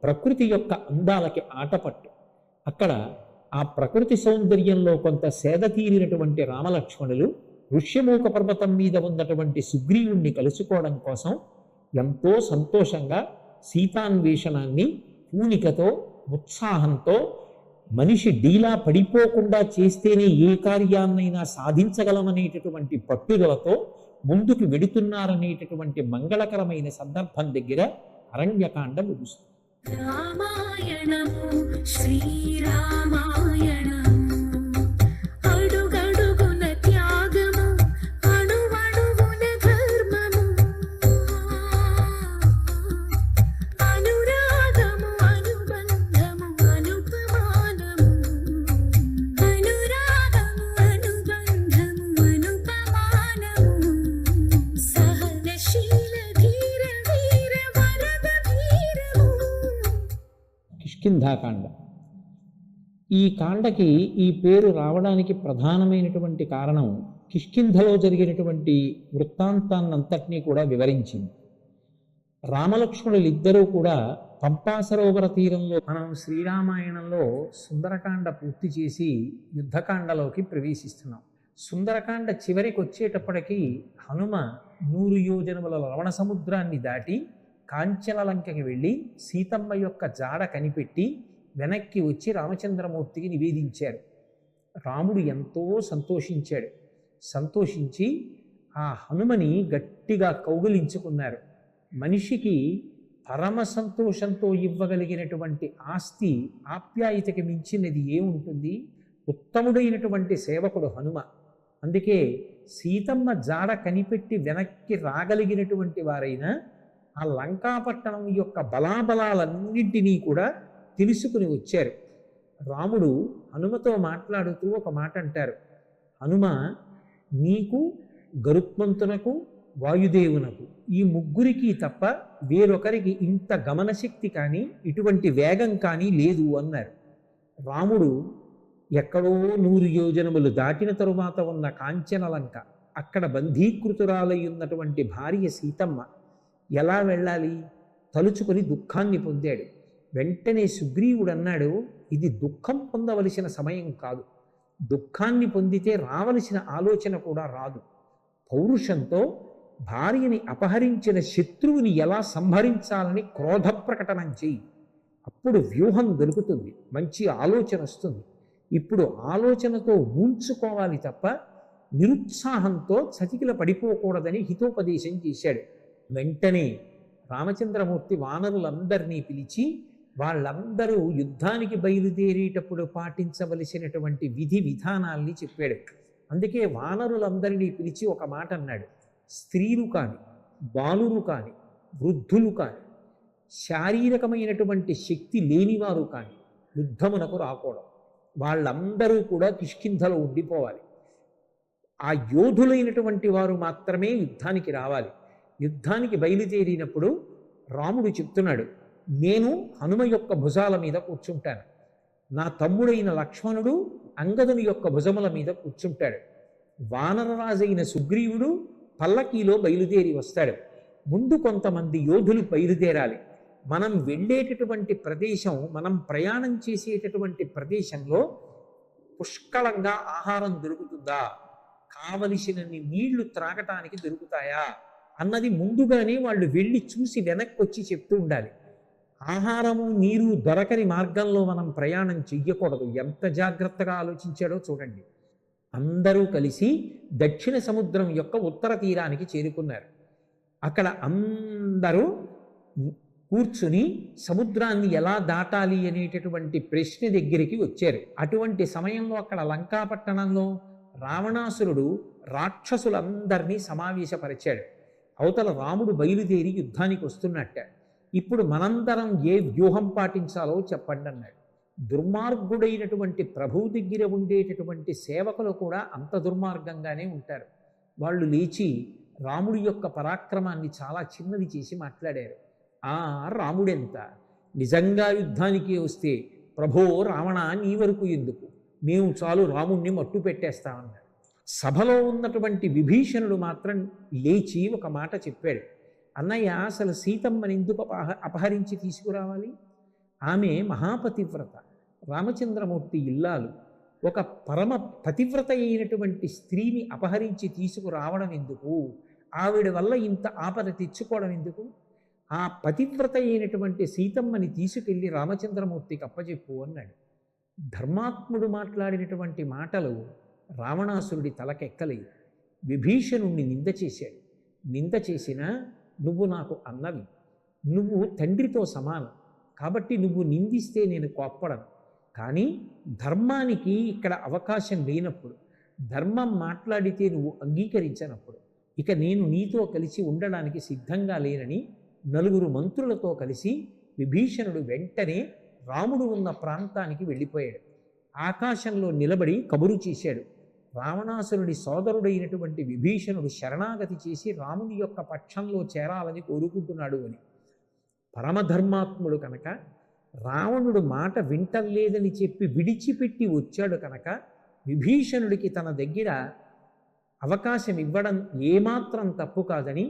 ప్రకృతి యొక్క అందాలకి ఆటపట్టు. అక్కడ ఆ ప్రకృతి సౌందర్యంలో కొంత సేద తీరినటువంటి రామలక్ష్మణులు ఋష్యమూక పర్వతం మీద ఉన్నటువంటి సుగ్రీవుణ్ణి కలుసుకోవడం కోసం ఎంతో సంతోషంగా సీతాన్వేషణాన్ని పూనికతో, ఉత్సాహంతో, మనిషి డీలా పడిపోకుండా చేస్తేనే ఏ కార్యాన్నైనా సాధించగలమనేటటువంటి పట్టుదలతో ముందుకు వెడుతున్నారనేటటువంటి మంగళకరమైన సందర్భం దగ్గర అరణ్యకాండ ముగుస్తుంది. రామాయణము శ్రీరామాయణము అడుగడుగున త్యాగము అణువణువున ధర్మము అనురాగము అనుబంధము అనుపమానము అనురాగము అనుబంధము అనుపమానము సహనశీల ధీర వీర వరద వీరము. కిష్కింధాకాండ. ఈ కాండకి ఈ పేరు రావడానికి ప్రధానమైనటువంటి కారణం కిష్కింధలో జరిగినటువంటి వృత్తాంతాన్నంతటినీ కూడా వివరించింది. రామలక్ష్మణులు ఇద్దరూ కూడా పంపా సరోవర తీరంలో, మనం శ్రీరామాయణంలో సుందరకాండ పూర్తి చేసి యుద్ధకాండలోకి ప్రవేశిస్తున్నాం. సుందరకాండ చివరికి వచ్చేటప్పటికి హనుమ 100 యోజనముల లవణ సముద్రాన్ని దాటి కాంచనలంకకి వెళ్ళి సీతమ్మ యొక్క జాడ కనిపెట్టి వెనక్కి వచ్చి రామచంద్రమూర్తికి నివేదించారు. రాముడు ఎంతో సంతోషించాడు. సంతోషించి ఆ హనుమని గట్టిగా కౌగిలించుకున్నారు. మనిషికి పరమ సంతోషంతో ఇవ్వగలిగినటువంటి ఆస్తి, ఆప్యాయతకి మించినది ఏముంటుంది? ఉత్తముడైనటువంటి సేవకుడు హనుమ. అందుకే సీతమ్మ జాడ కనిపెట్టి వెనక్కి రాగలిగినటువంటి వారైనా ఆ లంకాపట్టణం యొక్క బలాబలాలన్నింటినీ కూడా తెలుసుకుని వచ్చారు. రాముడు హనుమతో మాట్లాడుతూ ఒక మాట అంటారు, హనుమ, నీకు, గరుత్మంతునకు, వాయుదేవునకు, ఈ ముగ్గురికి తప్ప వేరొకరికి ఇంత గమనశక్తి కానీ ఇటువంటి వేగం కానీ లేదు అన్నారు. రాముడు ఎక్కడో 100 యోజనములు దాటిన తరువాత ఉన్న కాంచనలంక, అక్కడ బంధీకృతురాలై ఉన్నటువంటి భార్య సీతమ్మ ఎలా వెళ్ళాలి? తలుచుకొని దుఃఖాన్ని పొందాడు. వెంటనే సుగ్రీవుడు అన్నాడు, ఇది దుఃఖం పొందవలసిన సమయం కాదు, దుఃఖాన్ని పొందితే రావలసిన ఆలోచన కూడా రాదు. పౌరుషంతో భార్యని అపహరించిన శత్రువుని ఎలా సంహరించాలని క్రోధ ప్రకటనం చెయ్యి, అప్పుడు వ్యూహం దొరుకుతుంది, మంచి ఆలోచన వస్తుంది. ఇప్పుడు ఆలోచనతో ఊంచుకోవాలి తప్ప నిరుత్సాహంతో చతికిల పడిపోకూడదని హితోపదేశం చేశాడు. వెంటనే రామచంద్రమూర్తి వానరులందరినీ పిలిచి వాళ్ళందరూ యుద్ధానికి బయలుదేరేటప్పుడు పాటించవలసినటువంటి విధి విధానాల్ని చెప్పాడు. అందుకే వానరులందరినీ పిలిచి ఒక మాట అన్నాడు. స్త్రీలు కాని, బాలురు కాని, వృద్ధులు కాని, శారీరకమైనటువంటి శక్తి లేనివారు కాని యుద్ధమునకు రాకూడదు. వాళ్ళందరూ కూడా కిష్కింధలో ఉండిపోవాలి. ఆ యోధులైనటువంటి వారు మాత్రమే యుద్ధానికి రావాలి. యుద్ధానికి బయలుదేరినప్పుడు రాముడు చెప్తున్నాడు, నేను హనుమ యొక్క భుజాల మీద కూర్చుంటాను, నా తమ్ముడైన లక్ష్మణుడు అంగదుని యొక్క భుజముల మీద కూర్చుంటాడు, వానరరాజైన సుగ్రీవుడు పల్లకీలో బయలుదేరి వస్తాడు. ముందు కొంతమంది యోధులు బయలుదేరాలి. మనం వెళ్ళేటటువంటి ప్రదేశం, మనం ప్రయాణం చేసేటటువంటి ప్రదేశంలో పుష్కలంగా ఆహారం దొరుకుతుందా, కావలసినన్ని నీళ్లు త్రాగటానికి దొరుకుతాయా అన్నది ముందుగానే వాళ్ళు వెళ్ళి చూసి వెనక్కి వచ్చి చెప్తూ ఉండాలి. ఆహారము నీరు దొరకని మార్గంలో మనం ప్రయాణం చెయ్యకూడదు. ఎంత జాగ్రత్తగా ఆలోచించాడో చూడండి. అందరూ కలిసి దక్షిణ సముద్రం యొక్క ఉత్తర తీరానికి చేరుకున్నారు. అక్కడ అందరూ కూర్చుని సముద్రాన్ని ఎలా దాటాలి అనేటటువంటి ప్రశ్న దగ్గరికి వచ్చారు. అటువంటి సమయంలో అక్కడ లంకాపట్టణంలో రావణాసురుడు రాక్షసులందరినీ సమావేశపరిచాడు. అవతల రాముడు బయలుదేరి యుద్ధానికి వస్తున్నట్ట. ఇప్పుడు మనందరం ఏ వ్యూహం పాటించాలో చెప్పండి అన్నాడు. దుర్మార్గుడైనటువంటి ప్రభువు దగ్గర ఉండేటటువంటి సేవకులు కూడా అంత దుర్మార్గంగానే ఉంటారు. వాళ్ళు లేచి రాముడి యొక్క పరాక్రమాన్ని చాలా చిన్నది చేసి మాట్లాడారు. రాముడెంత, నిజంగా యుద్ధానికి వస్తే ప్రభో రావణ నీ వరకు ఎందుకు, మేము చాలు రాముణ్ణి మట్టు పెట్టేస్తామన్నారు. సభలో ఉన్నటువంటి విభీషణుడు మాత్రం లేచి ఒక మాట చెప్పాడు. అన్నయ్య, అసలు సీతమ్మని ఎందుకు అపహరించి తీసుకురావాలి? ఆమె మహాపతివ్రత, రామచంద్రమూర్తి ఇల్లాలు. ఒక పరమ పతివ్రత అయినటువంటి స్త్రీని అపహరించి తీసుకురావడం ఎందుకు? ఆవిడ వల్ల ఇంత ఆపద తెచ్చుకోవడం ఎందుకు? ఆ పతివ్రత అయినటువంటి సీతమ్మని తీసుకెళ్ళి రామచంద్రమూర్తికి అప్పచెప్పు అన్నాడు. ధర్మాత్ముడు మాట్లాడినటువంటి మాటలు రావణాసురుడి తలకెక్కలేదు. విభీషణుణ్ణి నింద చేశాడు. నింద చేసినా నువ్వు నాకు అన్నవి, నువ్వు తండ్రితో సమానం కాబట్టి నువ్వు నిందిస్తే నేను కోప్పడను. కానీ ధర్మానికి ఇక్కడ అవకాశం లేనప్పుడు, ధర్మం మాట్లాడితే నువ్వు అంగీకరించనప్పుడు ఇక నేను నీతో కలిసి ఉండడానికి సిద్ధంగా లేనని నలుగురు మంత్రులతో కలిసి విభీషణుడు వెంటనే రాముడు ఉన్న ప్రాంతానికి వెళ్ళిపోయాడు. ఆకాశంలో నిలబడి కబురు చేశాడు. రావణాసురుడి సోదరుడైనటువంటి విభీషణుడు శరణాగతి చేసి రాముని యొక్క పక్షంలో చేరాలని కోరుకుంటున్నాడు అని. పరమధర్మాత్ముడు కనుక, రావణుడు మాట వింటలేదని చెప్పి విడిచిపెట్టి వచ్చాడు కనుక విభీషణుడికి తన దగ్గర అవకాశం ఇవ్వడం ఏమాత్రం తప్పు కాదని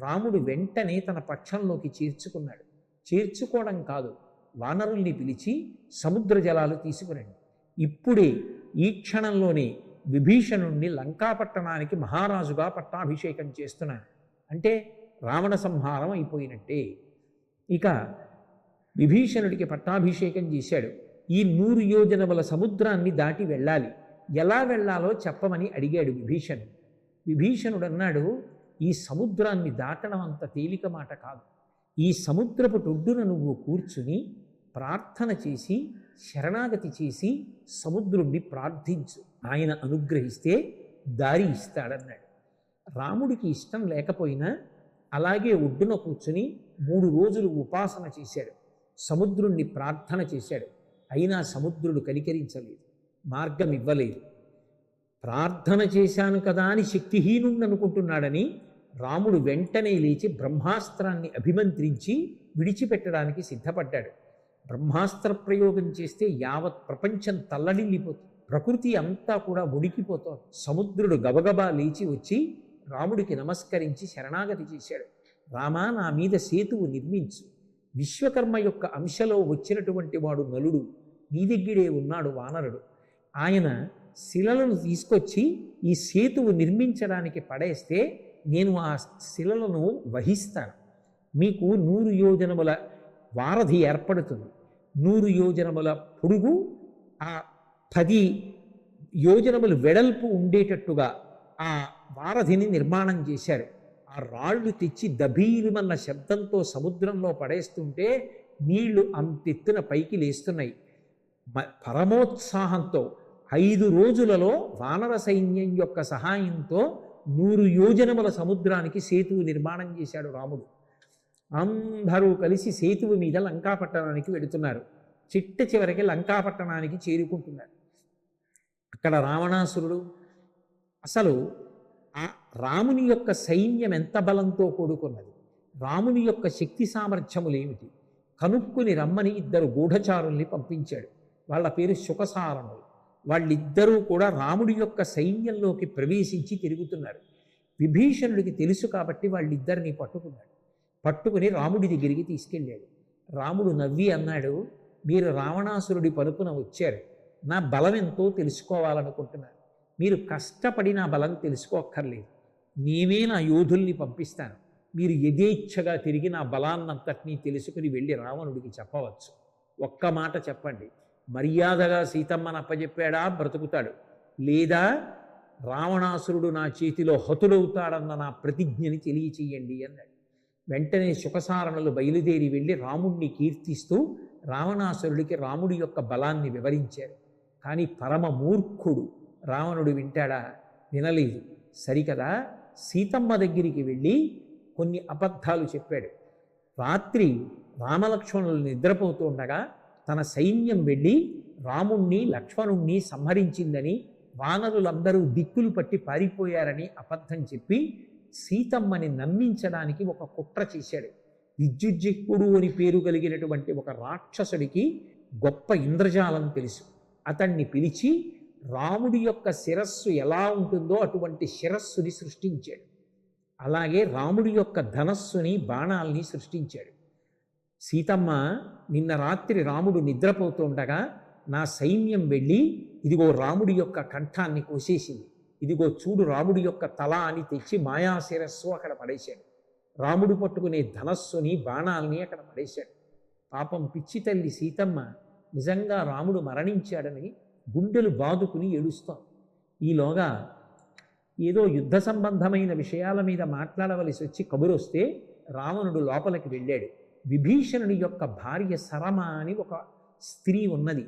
రాముడు వెంటనే తన పక్షంలోకి చేర్చుకున్నాడు. చేర్చుకోవడం కాదు, వానరుల్ని పిలిచి సముద్ర జలాలు తీసుకురండి, ఇప్పుడే ఈ క్షణంలోనే విభీషణుణ్ణి లంకాపట్టణానికి మహారాజుగా పట్టాభిషేకం చేస్తున్నాను అంటే రావణ సంహారం అయిపోయినట్టే. ఇక విభీషణుడికి పట్టాభిషేకం చేశాడు. ఈ 100 యోజనముల సముద్రాన్ని దాటి వెళ్ళాలి, ఎలా వెళ్ళాలో చెప్పమని అడిగాడు విభీషణుడు. విభీషణుడు అన్నాడు, ఈ సముద్రాన్ని దాటడం అంత తేలిక మాట కాదు. ఈ సముద్రపు ఒడ్డున నువ్వు కూర్చుని ప్రార్థన చేసి శరణాగతి చేసి సముద్రుణ్ణి ప్రార్థించు, ఆయన అనుగ్రహిస్తే దారి ఇస్తాడన్నాడు. రాముడికి ఇష్టం లేకపోయినా అలాగే ఒడ్డున కూర్చుని 3 రోజులు ఉపాసన చేశాడు. సముద్రుణ్ణి ప్రార్థన చేశాడు. అయినా సముద్రుడు కనికరించలేదు, మార్గం ఇవ్వలేదు. ప్రార్థన చేశాను కదా అని శక్తిహీనుణ్ణి అనుకుంటున్నాడని రాముడు వెంటనే లేచి బ్రహ్మాస్త్రాన్ని అభిమంత్రించి విడిచిపెట్టడానికి సిద్ధపడ్డాడు. బ్రహ్మాస్త్ర ప్రయోగం చేస్తే యావత్ ప్రపంచం తల్లడిల్లిపోతుంది, ప్రకృతి అంతా కూడా ఉడికిపోతోంది. సముద్రుడు గబగబా లేచి వచ్చి రాముడికి నమస్కరించి శరణాగతి చేశాడు. రామా, నా మీద సేతువు నిర్మించు, విశ్వకర్మ యొక్క అంశలో వచ్చినటువంటి వాడు నలుడు నీ దగ్గరే ఉన్నాడు వానరుడు, ఆయన శిలలను తీసుకొచ్చి ఈ సేతువు నిర్మించడానికి పడేస్తే నేను ఆ శిలలను వహిస్తాను, మీకు 100 యోజనముల వారధి ఏర్పడుతుంది, 100 యోజనముల పొడుగు ఆ 10 యోజనములు వెడల్పు ఉండేటట్టుగా ఆ వారధిని నిర్మాణం చేశారు. ఆ రాళ్ళు తెచ్చి దభీరుమన్న శబ్దంతో సముద్రంలో పడేస్తుంటే నీళ్లు అంతెత్తున పైకి లేస్తున్నాయి. పరమోత్సాహంతో 5 రోజులలో వానర సైన్యం యొక్క సహాయంతో 100 యోజనముల సముద్రానికి సేతువు నిర్మాణం చేశాడు రాముడు. అందరూ కలిసి సేతువు మీద లంకాపట్టణానికి వెళుతున్నారు. చివరికి లంకాపట్టణానికి చేరుకుంటున్నారు. అక్కడ రావణాసురుడు, అసలు ఆ రాముని యొక్క సైన్యం ఎంత బలంతో కూడుకున్నది, రాముని యొక్క శక్తి సామర్థ్యములు ఏమిటి కనుక్కుని రమ్మని 2 గూఢచారుల్ని పంపించాడు. వాళ్ళ పేరు శుకసారణులు. వాళ్ళిద్దరూ కూడా రాముడి యొక్క సైన్యంలోకి ప్రవేశించి తిరుగుతున్నారు. విభీషణుడికి తెలుసు కాబట్టి వాళ్ళిద్దరిని పట్టుకుని రాముడి దగ్గరికి తీసుకెళ్ళాడు. రాముడు నవ్వి అన్నాడు, మీరు రావణాసురుడి పలుపున వచ్చారు, నా బలం ఎంతో తెలుసుకోవాలనుకుంటున్నారు. మీరు కష్టపడి నా బలం తెలుసుకోక్కర్లేదు, నేనే నా యోధుల్ని పంపిస్తాను. మీరు యథేచ్ఛగా తిరిగి నా బలాన్నంతటినీ తెలుసుకుని వెళ్ళి రావణుడికి చెప్పవచ్చు. ఒక్క మాట చెప్పండి, మర్యాదగా సీతమ్మను అప్పచెప్పాడా బ్రతుకుతాడు, లేదా రావణాసురుడు నా చేతిలో హతుడవుతాడన్న నా ప్రతిజ్ఞని తెలియచేయండి అన్నాడు. వెంటనే శుకసారణలు బయలుదేరి వెళ్ళి రాముడిని కీర్తిస్తూ రావణాసురుడికి రాముడి యొక్క బలాన్ని వివరించారు. కానీ పరమ మూర్ఖుడు రావణుడు వింటాడా? వినలేదు. సరికదా, సీతమ్మ దగ్గరికి వెళ్ళి కొన్ని అబద్ధాలు చెప్పాడు. రాత్రి రామలక్ష్మణులు నిద్రపోతూ ఉండగా తన సైన్యం వెళ్ళి రాముణ్ణి లక్ష్మణుణ్ణి సంహరించిందని, వానరులందరూ దిక్కులు పట్టి పారిపోయారని అబద్ధం చెప్పి సీతమ్మని నమ్మించడానికి ఒక కుట్ర చేశాడు. విద్యుజ్జిహ్వుడు అని పేరు కలిగినటువంటి ఒక రాక్షసుడికి గొప్ప ఇంద్రజాలం తెలుసు. అతన్ని పిలిచి రాముడి యొక్క శిరస్సు ఎలా ఉంటుందో అటువంటి శిరస్సుని సృష్టించాడు. అలాగే రాముడి యొక్క ధనస్సుని, బాణాల్ని సృష్టించాడు. సీతమ్మ, నిన్న రాత్రి రాముడు నిద్రపోతుండగా నా సైన్యం వెళ్ళి ఇదిగో రాముడి యొక్క కంఠాన్ని కోసేసింది, ఇదిగో చూడు రాముడి యొక్క తల అని తెచ్చి మాయాశిరస్సు అక్కడ పడేశాడు. రాముడు పట్టుకునే ధనస్సుని, బాణాల్ని అక్కడ పడేశాడు. పాపం పిచ్చి తల్లి సీతమ్మ నిజంగా రాముడు మరణించాడని గుండెలు బాదుకుని ఏడుస్తాం. ఈలోగా ఏదో యుద్ధ సంబంధమైన విషయాల మీద మాట్లాడవలసి వచ్చి కబురొస్తే రావణుడు లోపలికి వెళ్ళాడు. విభీషణుడి యొక్క భార్య సరమ అని ఒక స్త్రీ ఉన్నది.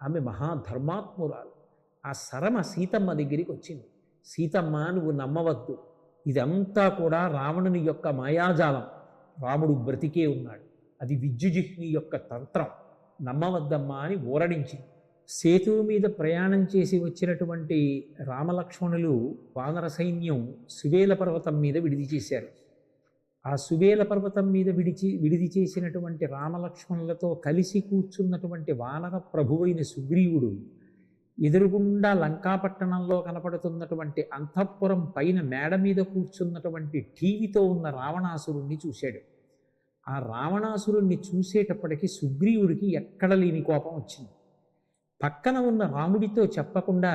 ఆమె మహాధర్మాత్మురాలు. ఆ సరమ సీతమ్మ దగ్గరికి వచ్చింది. సీతమ్మ, నువ్వు నమ్మవద్దు, ఇదంతా కూడా రావణుని యొక్క మాయాజాలం, రాముడు బ్రతికే ఉన్నాడు, అది విద్యుజిహ్ని యొక్క తంత్రం, నమ్మవద్దమ్మా అని ఊరడించింది. సేతువు మీద ప్రయాణం చేసి వచ్చినటువంటి రామలక్ష్మణులు వానర సైన్యం సువేల పర్వతం మీద విడిది చేశారు. ఆ సువేల పర్వతం మీద విడిది చేసినటువంటి రామలక్ష్మణులతో కలిసి కూర్చున్నటువంటి వానర ప్రభువైన సుగ్రీవుడు ఎదురుగుండా లంకాపట్టణంలో కనపడుతున్నటువంటి అంతఃపురం పైన మేడ మీద కూర్చున్నటువంటి టీవీతో ఉన్న రావణాసురుణ్ణి చూశాడు. ఆ రావణాసురుణ్ణి చూసేటప్పటికి సుగ్రీవుడికి ఎక్కడ లేని కోపం వచ్చింది. పక్కన ఉన్న రాముడితో చెప్పకుండా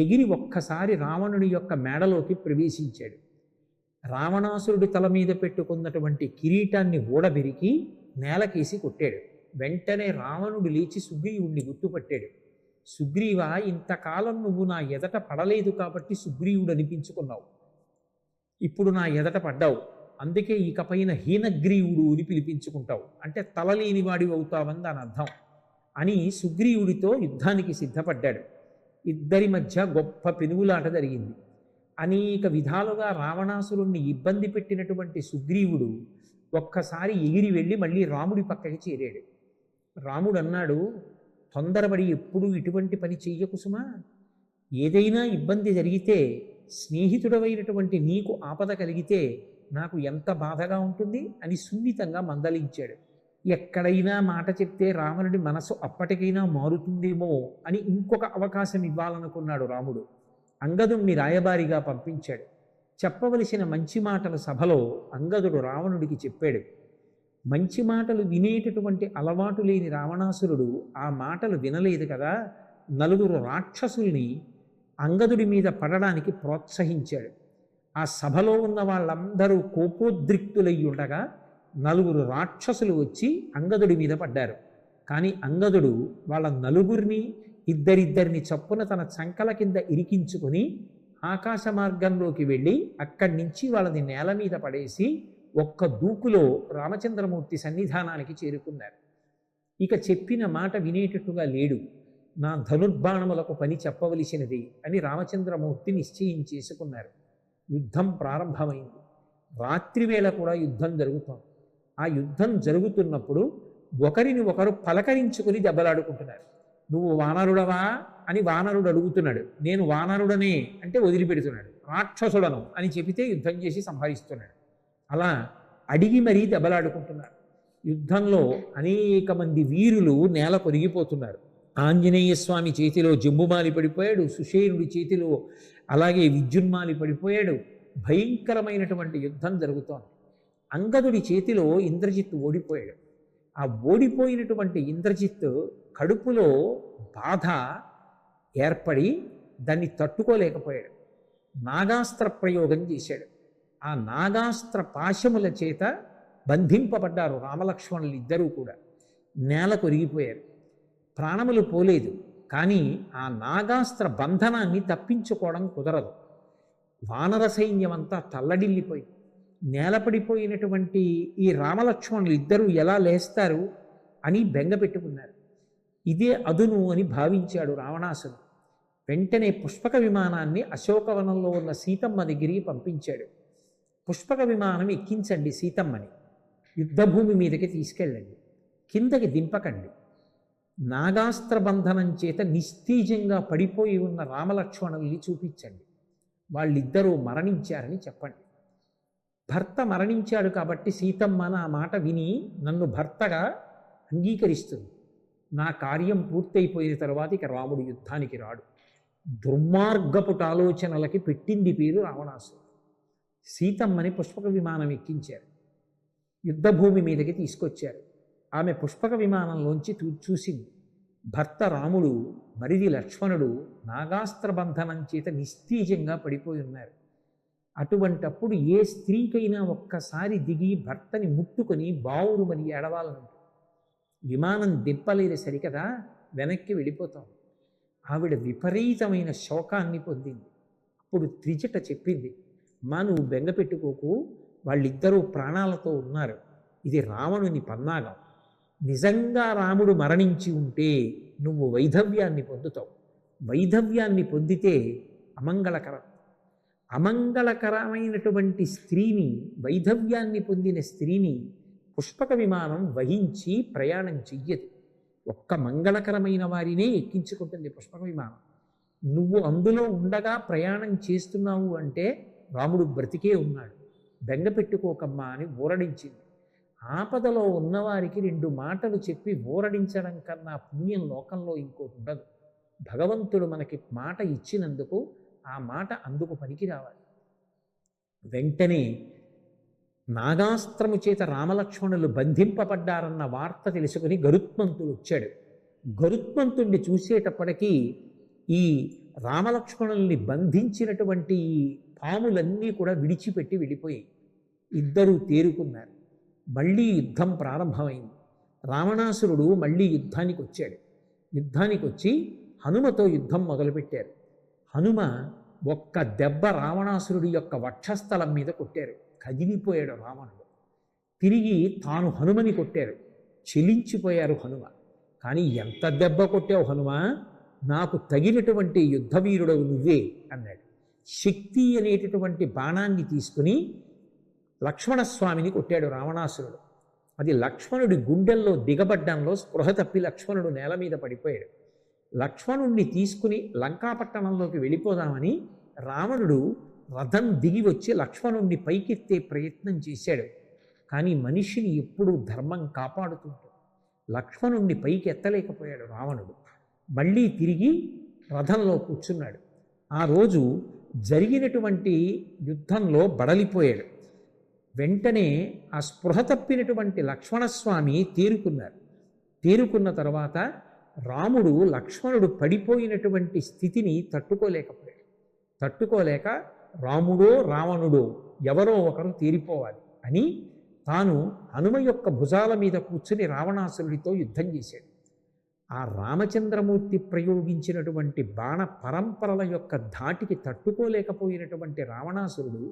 ఎగిరి ఒక్కసారి రావణుడి యొక్క మేడలోకి ప్రవేశించాడు. రావణాసురుడి తల మీద పెట్టుకున్నటువంటి కిరీటాన్ని ఊడబెరికి నేలకేసి కొట్టాడు. వెంటనే రావణుడు లేచి సుగ్రీవుణ్ణి గుర్తుపట్టాడు. సుగ్రీవా, ఇంతకాలం నువ్వు నా ఎదట పడలేదు కాబట్టి సుగ్రీవుడు అనిపించుకున్నావు, ఇప్పుడు నా ఎదట పడ్డావు, అందుకే ఇకపైన హీనగ్రీవుడు అని పిలిపించుకుంటావు, అంటే తలలేనివాడి అవుతావని దాని అర్థం అని సుగ్రీవుడితో యుద్ధానికి సిద్ధపడ్డాడు. ఇద్దరి మధ్య గొప్ప పెనుగులాట జరిగింది. అనేక విధాలుగా రావణాసురుణ్ణి ఇబ్బంది పెట్టినటువంటి సుగ్రీవుడు ఒక్కసారి ఎగిరి వెళ్ళి మళ్ళీ రాముడి పక్కకి చేరాడు. రాముడు అన్నాడు, తొందరపడి ఎప్పుడూ ఇటువంటి పని చెయ్యకు సుమా, ఏదైనా ఇబ్బంది జరిగితే, స్నేహితుడవైనటువంటి నీకు ఆపద కలిగితే నాకు ఎంత బాధగా ఉంటుంది అని సున్నితంగా మందలించాడు. ఎక్కడైనా మాట చెప్తే రావణుడి మనసు అప్పటికైనా మారుతుందేమో అని ఇంకొక అవకాశం ఇవ్వాలనుకున్నాడు రాముడు. అంగదుణ్ణి రాయబారిగా పంపించాడు. చెప్పవలసిన మంచి మాటల సభలో అంగదుడు రావణుడికి చెప్పాడు. మంచి మాటలు వినేటటువంటి అలవాటు లేని రావణాసురుడు ఆ మాటలు వినలేదు కదా, 4 రాక్షసుల్ని అంగదుడి మీద పడడానికి ప్రోత్సహించాడు. ఆ సభలో ఉన్న వాళ్ళందరూ కోపోద్రిక్తులై ఉండగా 4 రాక్షసులు వచ్చి అంగదుడి మీద పడ్డారు. కానీ అంగదుడు వాళ్ళ 4 ఇద్దరిద్దరిని చప్పున తన చంకల కింద ఇరికించుకొని ఆకాశ మార్గంలోకి వెళ్ళి అక్కడి నుంచి వాళ్ళని నేల మీద పడేసి ఒక్క దూకులో రామచంద్రమూర్తి సన్నిధానానికి చేరుకున్నారు. ఇక చెప్పిన మాట వినేటట్టుగా లేడు. నా ధనుర్బాణములకు పని చెప్పవలసినది అని రామచంద్రమూర్తి నిశ్చయం చేసుకున్నారు. యుద్ధం ప్రారంభమైంది. రాత్రివేళ కూడా యుద్ధం జరుగుతోంది. ఆ యుద్ధం జరుగుతున్నప్పుడు ఒకరిని ఒకరు పలకరించుకుని దెబ్బలాడుకుంటున్నారు. నువ్వు వానరుడవా అని వానరుడు అడుగుతున్నాడు. నేను వానరుడనే అంటే వదిలిపెడుతున్నాడు. రాక్షసుడను అని చెబితే యుద్ధం చేసి సంహరిస్తున్నాడు. అలా అడిగి మరీ దెబ్బలాడుకుంటున్నారు. యుద్ధంలో అనేక మంది వీరులు నేల కొరిగిపోతున్నారు. ఆంజనేయ స్వామి చేతిలో జంబుమాలి పడిపోయాడు. సుషేనుడి చేతిలో అలాగే విద్యున్మాలి పడిపోయాడు. భయంకరమైనటువంటి యుద్ధం జరుగుతోంది. అంగదుడి చేతిలో ఇంద్రజిత్తు ఓడిపోయాడు. ఆ ఓడిపోయినటువంటి ఇంద్రజిత్తు కడుపులో బాధ ఏర్పడి దాన్ని తట్టుకోలేకపోయాడు. నాగాస్త్ర ప్రయోగం చేశాడు. ఆ నాగాస్త్ర పాశముల చేత బంధింపబడ్డారు రామలక్ష్మణులు ఇద్దరూ కూడా. నేల కొరిగిపోయారు. ప్రాణములు పోలేదు. కానీ ఆ నాగాస్త్ర బంధనాన్ని తప్పించుకోవడం కుదరదు. వానర సైన్యం అంతా తల్లడిల్లిపోయి నేలపడిపోయినటువంటి ఈ రామలక్ష్మణులు ఇద్దరూ ఎలా లేస్తారు అని బెంగ పెట్టుకున్నారు. ఇదే అదును అని భావించాడు రావణాసుడు. వెంటనే పుష్పక విమానాన్ని అశోకవనంలో ఉన్న సీతమ్మ దగ్గరికి పంపించాడు. పుష్పక విమానం ఎక్కించండి సీతమ్మని, యుద్ధభూమి మీదకి తీసుకెళ్ళండి, కిందకి దింపకండి. నాగాస్త్ర బంధనం చేత నిస్తేజంగా పడిపోయి ఉన్న రామలక్ష్మణుల్ని చూపించండి. వాళ్ళిద్దరూ మరణించారని చెప్పండి. భర్త మరణించాడు కాబట్టి సీతమ్మ నా మాట విని నన్ను భర్తగా అంగీకరిస్తుంది. నా కార్యం పూర్తయిపోయిన తర్వాత ఇక రాముడు యుద్ధానికి రాడు. దుర్మార్గపుట ఆలోచనలకి పెట్టింది పేరు రావణాసుడు. సీతమ్మని పుష్పక విమానం ఎక్కించారు. యుద్ధభూమి మీదకి తీసుకొచ్చారు. ఆమె పుష్పక విమానంలోంచి చూసింది. భర్త రాముడు, మరిది లక్ష్మణుడు నాగాస్త్ర బంధనం చేత నిస్తేజంగా పడిపోయి ఉన్నారు. అటువంటప్పుడు ఏ స్త్రీకైనా ఒక్కసారి దిగి భర్తని ముట్టుకొని బావురు మరి ఏడవాలనుంటుంది. విమానం దింపలేదు సరికదా, వెనక్కి వెళ్ళిపోతాం. ఆవిడ విపరీతమైన శోకాన్ని పొందింది. అప్పుడు త్రిజట చెప్పింది, మా నువ్వు బెంగ పెట్టుకోకు, వాళ్ళిద్దరూ ప్రాణాలతో ఉన్నారు. ఇది రావణుని పన్నాగం. నిజంగా రాముడు మరణించి ఉంటే నువ్వు వైధవ్యాన్ని పొందుతావు. వైధవ్యాన్ని పొందితే అమంగళకరం. అమంగళకరమైనటువంటి స్త్రీని, వైధవ్యాన్ని పొందిన స్త్రీని పుష్పక విమానం వహించి ప్రయాణం చెయ్యదు. ఒక్క మంగళకరమైన వారినే ఎక్కించుకుంటుంది పుష్పక విమానం. నువ్వు అందులో ఉండగా ప్రయాణం చేస్తున్నావు అంటే రాముడు బ్రతికే ఉన్నాడు, బెంగ పెట్టుకోకమ్మా అని ఊరడించింది. ఆపదలో ఉన్నవారికి రెండు మాటలు చెప్పి ఊరడించడం కన్నా పుణ్యం లోకంలో ఇంకోటి ఉండదు. భగవంతుడు మనకి మాట ఇచ్చినందుకు ఆ మాట అందుకు పనికి రావాలి. వెంటనే నాగాస్త్రము చేత రామలక్ష్మణులు బంధింపబడ్డారన్న వార్త తెలుసుకుని గరుత్మంతుడు వచ్చాడు. గరుత్మంతుడిని చూసేటప్పటికీ ఈ రామలక్ష్మణుల్ని బంధించినటువంటి పాములన్నీ కూడా విడిచిపెట్టి వెళ్ళిపోయాయి. ఇద్దరూ తేరుకున్నారు. మళ్ళీ యుద్ధం ప్రారంభమైంది. రావణాసురుడు మళ్ళీ యుద్ధానికి వచ్చాడు. యుద్ధానికి వచ్చి హనుమతో యుద్ధం మొదలుపెట్టారు. హనుమ ఒక్క దెబ్బ రావణాసురుడి యొక్క వక్షస్థలం మీద కొట్టారు. కదిలిపోయాడు రావణుడు. తిరిగి తాను హనుమని కొట్టారు. చెలించిపోయారు హనుమ. కానీ ఎంత దెబ్బ కొట్టావు హనుమ, నాకు తగినటువంటి యుద్ధవీరుడవు నువ్వే అన్నాడు. శక్తి అనేటటువంటి బాణాన్ని తీసుకుని లక్ష్మణస్వామిని కొట్టాడు రావణాసురుడు. అది లక్ష్మణుడి గుండెల్లో దిగబడ్డంలో స్పృహ తప్పి లక్ష్మణుడు నేల మీద పడిపోయాడు. లక్ష్మణుణ్ణి తీసుకుని లంకాపట్టణంలోకి వెళ్ళిపోదామని రావణుడు రథం దిగి వచ్చి లక్ష్మణుణ్ణి పైకెత్తే ప్రయత్నం చేశాడు. కానీ మనిషిని ఎప్పుడూ ధర్మం కాపాడుతుంటాడు. లక్ష్మణుణ్ణి పైకి ఎత్తలేకపోయాడు రావణుడు. మళ్ళీ తిరిగి రథంలో కూర్చున్నాడు. ఆ రోజు జరిగినటువంటి యుద్ధంలో బడలిపోయాడు. వెంటనే ఆ స్పృహ తప్పినటువంటి లక్ష్మణస్వామి తేరుకున్నారు. తేరుకున్న తర్వాత రాముడు లక్ష్మణుడు పడిపోయినటువంటి స్థితిని తట్టుకోలేకపోయాడు. తట్టుకోలేక రాముడో రావణుడో ఎవరో ఒకరు తీరిపోవాలి అని తాను హనుమ యొక్క భుజాల మీద కూర్చుని రావణాసురుడితో యుద్ధం చేశాడు. ఆ రామచంద్రమూర్తి ప్రయోగించినటువంటి బాణ పరంపరల యొక్క ధాటికి తట్టుకోలేకపోయినటువంటి రావణాసురుడు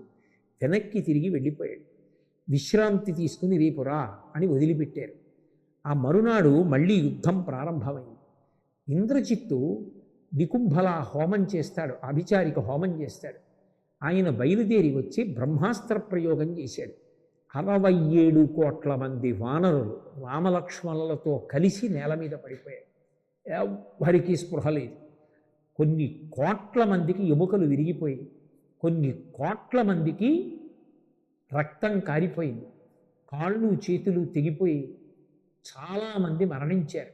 వెనక్కి తిరిగి వెళ్ళిపోయాడు. విశ్రాంతి తీసుకుని రేపు రా అని వదిలిపెట్టారు. ఆ మరునాడు మళ్ళీ యుద్ధం ప్రారంభమైంది. ఇంద్రజిత్తు నికుంభల హోమం చేస్తాడు, అభిచారిక హోమం చేస్తాడు. ఆయన బయలుదేరి వచ్చి బ్రహ్మాస్త్ర ప్రయోగం చేశాడు. 67 కోట్ల మంది వానరులు రామలక్ష్మణులతో కలిసి నేల మీద పడిపోయారు. ఎవ్వరికీ స్పృహ లేదు. కొన్ని కోట్ల మందికి ఎముకలు విరిగిపోయి, కొన్ని కోట్ల మందికి రక్తం కారిపోయింది, కాళ్ళు చేతులు తెగిపోయి చాలామంది మరణించారు.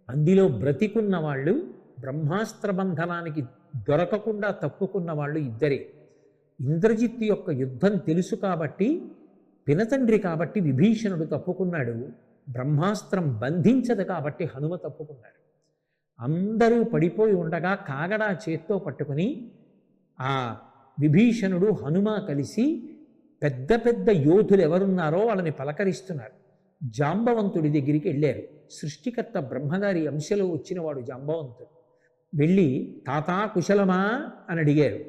అందులో బ్రతికున్న వాళ్ళు, బ్రహ్మాస్త్ర బంధనానికి దొరకకుండా తప్పుకున్న వాళ్ళు ఇద్దరే. ఇంద్రజిత్తు యొక్క యుద్ధం తెలుసు కాబట్టి, పినతండ్రి కాబట్టి విభీషణుడు తప్పుకున్నాడు. బ్రహ్మాస్త్రం బంధించదు కాబట్టి హనుమ తప్పుకున్నాడు. అందరూ పడిపోయి ఉండగా కాగడా చేత్తో పట్టుకుని ఆ విభీషణుడు హనుమ కలిసి పెద్ద పెద్ద యోధులు ఎవరున్నారో వాళ్ళని పలకరిస్తున్నారు. జాంబవంతుడి దగ్గరికి వెళ్ళారు. సృష్టికర్త బ్రహ్మగారి అంశలో వచ్చినవాడు జాంబవంతుడు. వెళ్ళి తాతా కుశలమా అని అడిగారు.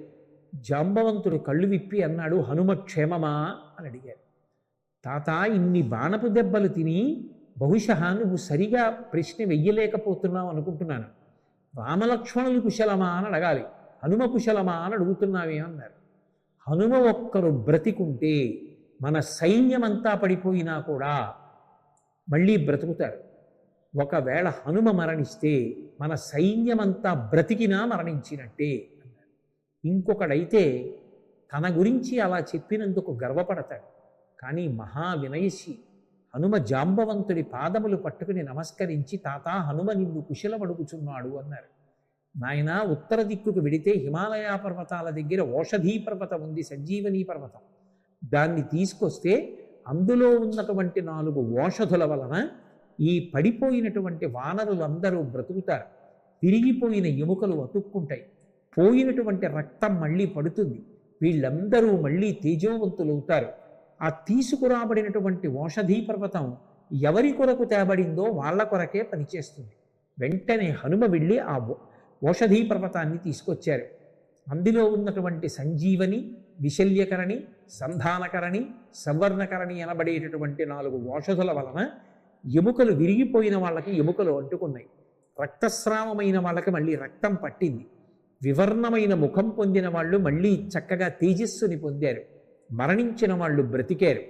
జాంబవంతుడు కళ్ళు విప్పి అన్నాడు, హనుమ క్షేమమా అని అడిగారు. తాత, ఇన్ని బాణపు దెబ్బలు తిని బహుశः నువ్వు సరిగా ప్రశ్న వెయ్యలేకపోతున్నావు అనుకుంటున్నాను. రామలక్ష్మణులు కుశలమా అని అడగాలి, హనుమ కుశలమా అని అడుగుతున్నావే అన్నారు. హనుమ ఒక్కరు బ్రతికుంటే మన సైన్యమంతా పడిపోయినా కూడా మళ్ళీ బ్రతుకుతారు. ఒకవేళ హనుమ మరణిస్తే మన సైన్యమంతా బ్రతికినా మరణించినట్టే అన్నారు. ఇంకొకడైతే తన గురించి అలా చెప్పినందుకు గర్వపడతాడు, కానీ మహావినయసి హనుమ జాంబవంతుడి పాదములు పట్టుకుని నమస్కరించి, తాత హనుమ నిన్ను కుశలమడుగుచున్నాడు అన్నారు. నాయన, ఉత్తర దిక్కుకు వెడితే హిమాలయ పర్వతాల దగ్గర ఓషధీ పర్వతం ఉంది, సంజీవనీ పర్వతం. దాన్ని తీసుకొస్తే అందులో ఉన్నటువంటి 4 ఓషధుల వలన ఈ పడిపోయినటువంటి వానరులందరూ బ్రతుకుతారు. తిరిగిపోయిన ఎముకలు అతుక్కుంటాయి, పోయినటువంటి రక్తం మళ్ళీ పడుతుంది, వీళ్ళందరూ మళ్ళీ తేజోవంతులవుతారు. ఆ తీసుకురాబడినటువంటి ఓషధీ పర్వతం ఎవరి కొరకు తేబడిందో వాళ్ళ కొరకే పనిచేస్తుంది. వెంటనే హనుమ వెళ్ళి ఆ ఓషధీ పర్వతాన్ని తీసుకొచ్చారు. అందులో ఉన్నటువంటి సంజీవని, విశల్యకరణి, సంధానకరణి, సవర్ణకరణి అనబడేటటువంటి 4 ఓషధుల వలన ఎముకలు విరిగిపోయిన వాళ్ళకి ఎముకలు అడ్డుకున్నాయి, రక్తస్రావమైన వాళ్ళకి మళ్ళీ రక్తం పట్టింది, వివర్ణమైన ముఖం పొందిన వాళ్ళు మళ్ళీ చక్కగా తేజస్సుని పొందారు, మరణించిన వాళ్ళు బ్రతికారు.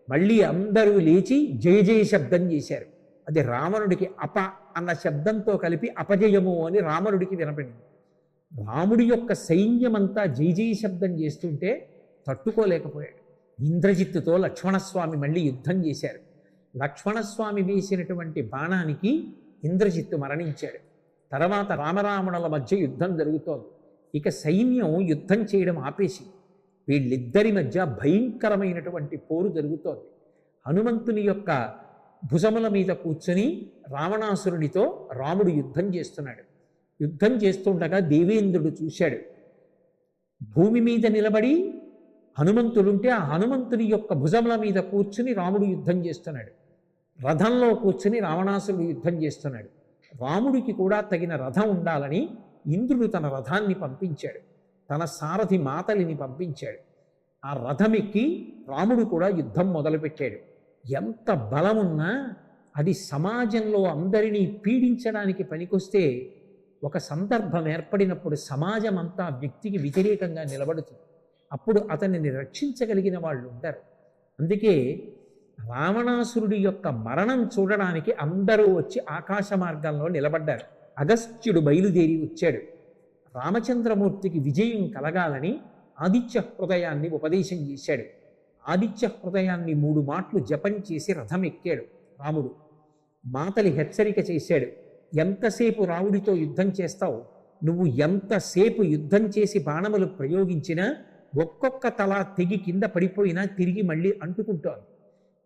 మళ్ళీ అందరూ లేచి జయ జయ శబ్దం చేశారు. అది రావణుడికి అప అన్న శబ్దంతో కలిపి అపజయము అని రావణుడికి వినపడింది. రాముడి యొక్క సైన్యమంతా జయ జయ శబ్దం చేస్తుంటే తట్టుకోలేకపోయాడు. ఇంద్రజిత్తుతో లక్ష్మణస్వామి మళ్ళీ యుద్ధం చేశారు. లక్ష్మణస్వామి వేసినటువంటి బాణానికి ఇంద్రజిత్తు మరణించాడు. తర్వాత రామరావణుల మధ్య యుద్ధం జరుగుతోంది. ఇక సైన్యం యుద్ధం చేయడం ఆపేసి వీళ్ళిద్దరి మధ్య భయంకరమైనటువంటి పోరు జరుగుతోంది. హనుమంతుని యొక్క భుజముల మీద కూర్చొని రావణాసురుడితో రాముడు యుద్ధం చేస్తున్నాడు. యుద్ధం చేస్తుండగా దేవేంద్రుడు చూశాడు. భూమి మీద నిలబడి హనుమంతుడుంటే ఆ హనుమంతుని యొక్క భుజముల మీద కూర్చుని రాముడు యుద్ధం చేస్తున్నాడు. రథంలో కూర్చుని రావణాసురుడు యుద్ధం చేస్తున్నాడు. రాముడికి కూడా తగిన రథం ఉండాలని ఇంద్రుడు తన రథాన్ని పంపించాడు, తన సారథి మాతలిని పంపించాడు. ఆ రథమెక్కి రాముడు కూడా యుద్ధం మొదలుపెట్టాడు. ఎంత బలమున్నా అది సమాజంలో అందరినీ పీడించడానికి పనికొస్తే ఒక సందర్భం ఏర్పడినప్పుడు సమాజం అంతా వ్యక్తికి వ్యతిరేకంగా నిలబడుతుంది. అప్పుడు అతనిని రక్షించగలిగిన వాళ్ళు ఉంటారు. అందుకే రావణాసురుడి యొక్క మరణం చూడడానికి అందరూ వచ్చి ఆకాశ మార్గంలో నిలబడ్డారు. అగస్త్యుడు బయలుదేరి వచ్చాడు. రామచంద్రమూర్తికి విజయం కలగాలని ఆదిత్య హృదయాన్ని ఉపదేశం చేశాడు. ఆదిత్య హృదయాన్ని 3 మాటలు జపం చేసి రథం ఎక్కాడు రాముడు. మాతలి హెచ్చరిక చేశాడు, ఎంతసేపు రాముడితో యుద్ధం చేస్తావు? నువ్వు ఎంతసేపు యుద్ధం చేసి బాణములు ప్రయోగించినా ఒక్కొక్క తల తెగి కింద పడిపోయినా తిరిగి మళ్ళీ అంటుకుంటోంది.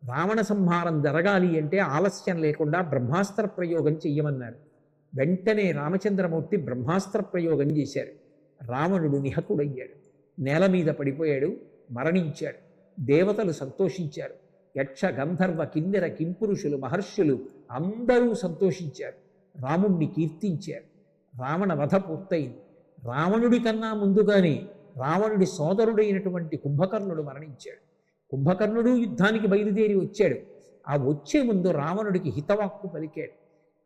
రావణ సంహారం జరగాలి అంటే ఆలస్యం లేకుండా బ్రహ్మాస్త్ర ప్రయోగం చెయ్యమన్నారు. వెంటనే రామచంద్రమూర్తి బ్రహ్మాస్త్ర ప్రయోగం చేశారు. రావణుడు నిహతుడయ్యాడు, నేల మీద పడిపోయాడు, మరణించాడు. దేవతలు సంతోషించారు. యక్ష గంధర్వ కిన్నెర కింపురుషులు మహర్షులు అందరూ సంతోషించారు. రాముణ్ణి కీర్తించారు. రావణ వధ పూర్తయింది. రావణుడి కన్నా ముందుగానే రావణుడి సోదరుడైనటువంటి కుంభకర్ణుడు మరణించాడు. కుంభకర్ణుడు యుద్ధానికి బయలుదేరి వచ్చాడు. ఆ వచ్చే ముందు రావణుడికి హితవాక్కు పలికాడు.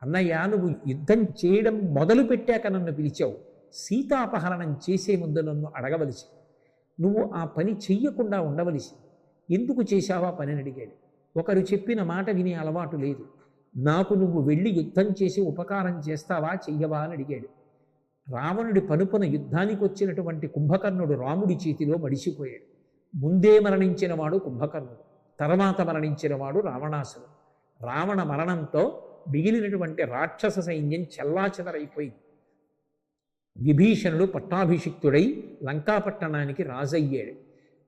అన్నయ్య, నువ్వు యుద్ధం చేయడం మొదలు పెట్టాక నన్ను పిలిచావు, సీతాపహరణం చేసే ముందు నన్ను అడగవలసి, నువ్వు ఆ పని చెయ్యకుండా ఉండవలసి, ఎందుకు చేశావా పని అని అడిగాడు. ఒకరు చెప్పిన మాట వినే అలవాటు లేదు, నాకు నువ్వు వెళ్ళి యుద్ధం చేసి ఉపకారం చేస్తావా చెయ్యవా అని అడిగాడు. రావణుడి పనుపున యుద్ధానికి వచ్చినటువంటి కుంభకర్ణుడు రాముడి చేతిలో మడిసిపోయాడు. ముందే మరణించిన వాడు కుంభకర్ణుడు, తర్వాత మరణించిన వాడు రావణాసురుడు. రావణ మరణంతో మిగిలినటువంటి రాక్షస సైన్యం చెల్లాచెదరైపోయింది. విభీషణుడు పట్టాభిషిక్తుడై లంకాపట్టణానికి రాజయ్యాడు.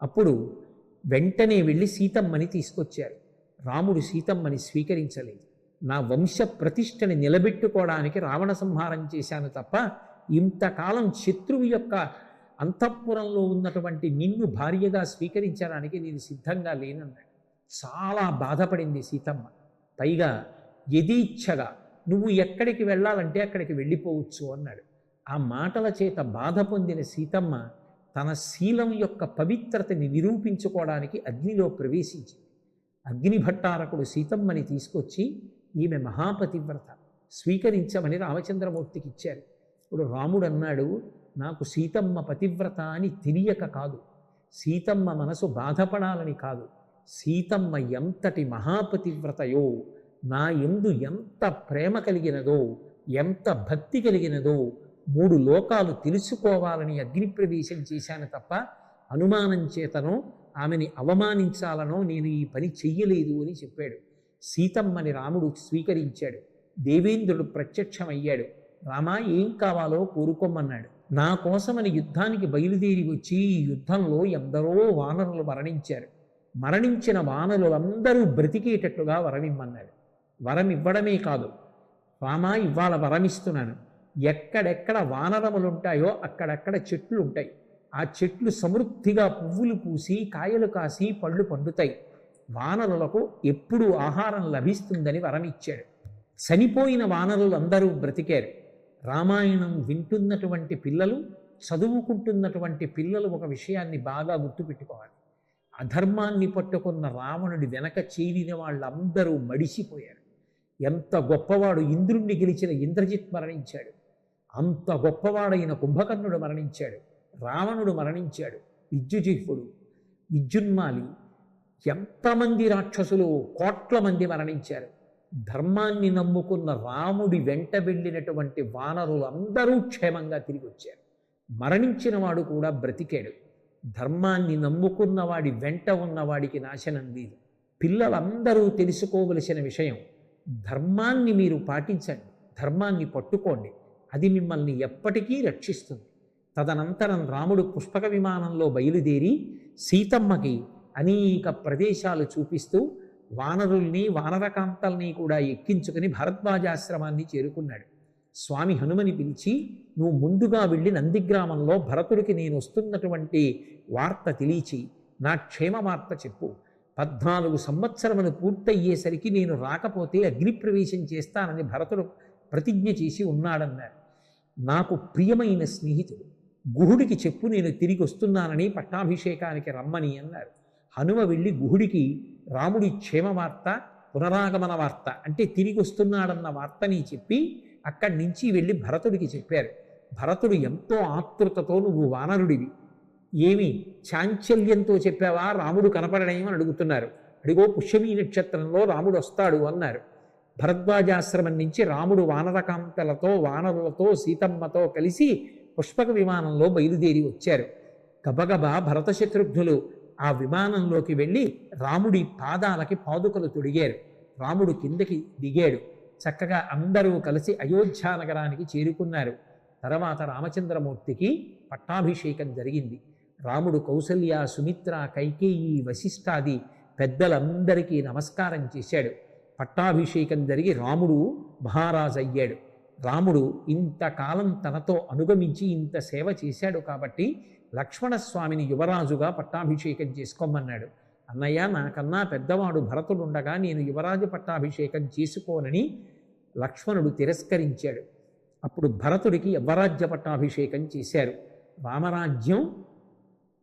అప్పుడు వెంటనే వెళ్ళి సీతమ్మని తీసుకొచ్చారు. రాముడు సీతమ్మని స్వీకరించలేదు. నా వంశ ప్రతిష్టని నిలబెట్టుకోవడానికి రావణ సంహారం చేశాను తప్ప ఇంతకాలం శత్రువు యొక్క అంతఃపురంలో ఉన్నటువంటి నిన్ను భార్యగా స్వీకరించడానికి నేను సిద్ధంగా లేనన్నాడు. చాలా బాధపడింది సీతమ్మ. పైగా యథేచ్ఛగా నువ్వు ఎక్కడికి వెళ్ళాలంటే అక్కడికి వెళ్ళిపోవచ్చు అన్నాడు. ఆ మాటల చేత బాధ పొందిన సీతమ్మ తన శీలం యొక్క పవిత్రతని నిరూపించుకోవడానికి అగ్నిలో ప్రవేశించింది. అగ్నిభట్టారకుడు సీతమ్మని తీసుకొచ్చి, ఈమె మహాపతివ్రత, స్వీకరించమని రామచంద్రమూర్తికి ఇచ్చారు. ఇప్పుడు రాముడు అన్నాడు, నాకు సీతమ్మ పతివ్రత అని తెలియక కాదు, సీతమ్మ మనసు బాధపడాలని కాదు, సీతమ్మ ఎంతటి మహాపతివ్రతయో, నా యందు ఎంత ప్రేమ కలిగినదో, ఎంత భక్తి కలిగినదో 3 లోకాలు తెలుసుకోవాలని అగ్నిప్రవేశం చేశాను తప్ప అనుమానం చేతనో ఆమెని అవమానించాలనో నేను ఈ పని చెయ్యలేదు అని చెప్పాడు. సీతమ్మని రాముడు స్వీకరించాడు. దేవేంద్రుడు ప్రత్యక్షమయ్యాడు. రామా, ఏం కావాలో కోరుకోమన్నాడు. నా కోసమని యుద్ధానికి బయలుదేరి వచ్చి ఈ యుద్ధంలో ఎందరో వానరులు మరణించారు. మరణించిన వానరులందరూ బ్రతికేటట్లుగా వరమిమ్మన్నాడు. వరం ఇవ్వడమే కాదు, రామా, ఇవాళ వరమిస్తున్నాను, ఎక్కడెక్కడ వానరములుంటాయో అక్కడక్కడ చెట్లు ఉంటాయి. ఆ చెట్లు సమృద్ధిగా పువ్వులు పూసి కాయలు కాసి పళ్ళు పండుతాయి. వానరులకు ఎప్పుడూ ఆహారం లభిస్తుందని వరమిచ్చాడు. చనిపోయిన వానరులందరూ బ్రతికారు. రామాయణం వింటున్నటువంటి పిల్లలు, చదువుకుంటున్నటువంటి పిల్లలు ఒక విషయాన్ని బాగా గుర్తుపెట్టుకోవాలి. అధర్మాన్ని పట్టుకున్న రావణుడి వెనక చేరిన వాళ్ళందరూ మడిసిపోయారు. ఎంత గొప్పవాడు ఇంద్రుణ్ణి గెలిచిన ఇంద్రజిత్ మరణించాడు, అంత గొప్పవాడైన కుంభకర్ణుడు మరణించాడు, రావణుడు మరణించాడు, విద్యుజిహ్వుడు, విద్యున్మాలి, ఎంతమంది రాక్షసులు, కోట్ల మంది మరణించారు. ధర్మాన్ని నమ్ముకున్న రాముడి వెంట వెళ్ళినటువంటి వానరులు అందరూ క్షేమంగా తిరిగి వచ్చారు. మరణించిన వాడు కూడా బ్రతికాడు. ధర్మాన్ని నమ్ముకున్న వాడి వెంట ఉన్నవాడికి నాశనం లేదు. పిల్లలందరూ తెలుసుకోవలసిన విషయం, ధర్మాన్ని మీరు పాటించండి, ధర్మాన్ని పట్టుకోండి, అది మిమ్మల్ని ఎప్పటికీ రక్షిస్తుంది. తదనంతరం రాముడు పుష్పక విమానంలో బయలుదేరి సీతమ్మకి అనేక ప్రదేశాలు చూపిస్తూ వానరుల్ని, వానరకాంతల్ని కూడా ఎక్కించుకుని భరద్వాజాశ్రమాన్ని చేరుకున్నాడు. స్వామి హనుమని పిలిచి, నువ్వు ముందుగా వెళ్ళి నందిగ్రామంలో భరతుడికి నేను వస్తున్నటువంటి వార్త తెలియచి నా క్షేమ వార్త చెప్పు. 14 సంవత్సరములు పూర్తయ్యేసరికి నేను రాకపోతే అగ్నిప్రవేశం చేస్తానని భరతుడు ప్రతిజ్ఞ చేసి ఉన్నాడన్నారు. నాకు ప్రియమైన స్నేహితుడు గుహుడికి చెప్పు, నేను తిరిగి వస్తున్నానని, పట్టాభిషేకానికి రమ్మని అన్నారు. హనుమ వెళ్ళి గుహుడికి రాముడి క్షేమ వార్త, పునరాగమన వార్త, అంటే తిరిగి వస్తున్నాడన్న వార్తని చెప్పి అక్కడి నుంచి వెళ్ళి భరతుడికి చెప్పారు. భరతుడు ఎంతో ఆతృతతో, నువ్వు వానరుడివి, ఏమి చాంచల్యంతో చెప్పావా, రాముడు కనపడనేమని అడుగుతున్నారు. అడిగో, పుష్యమీ నక్షత్రంలో రాముడు వస్తాడు అన్నారు. భరద్వాజాశ్రమం నుంచి రాముడు వానరకాంతలతో, వానరులతో, సీతమ్మతో కలిసి పుష్పక విమానంలో బయలుదేరి వచ్చారు. గబగబా భరత శత్రుఘ్నులు ఆ విమానంలోకి వెళ్ళి రాముడి పాదాలకి పాదుకలు తొడిగారు. రాముడు కిందకి దిగాడు. చక్కగా అందరూ కలిసి అయోధ్యా నగరానికి చేరుకున్నారు. తర్వాత రామచంద్రమూర్తికి పట్టాభిషేకం జరిగింది. రాముడు కౌసల్య, సుమిత్ర, కైకేయి, వశిష్ఠాది పెద్దలందరికీ నమస్కారం చేశాడు. పట్టాభిషేకం జరిగి రాముడు మహారాజు అయ్యాడు. రాముడు ఇంతకాలం తనతో అనుగమించి ఇంత సేవ చేశాడు కాబట్టి లక్ష్మణస్వామిని యువరాజుగా పట్టాభిషేకం చేసుకోమన్నాడు. అన్నయ్య, నాకన్నా పెద్దవాడు భరతుడుండగా నేను యువరాజు పట్టాభిషేకం చేసుకోనని లక్ష్మణుడు తిరస్కరించాడు. అప్పుడు భరతుడికి యవ్వరాజ్య పట్టాభిషేకం చేశారు. రామరాజ్యం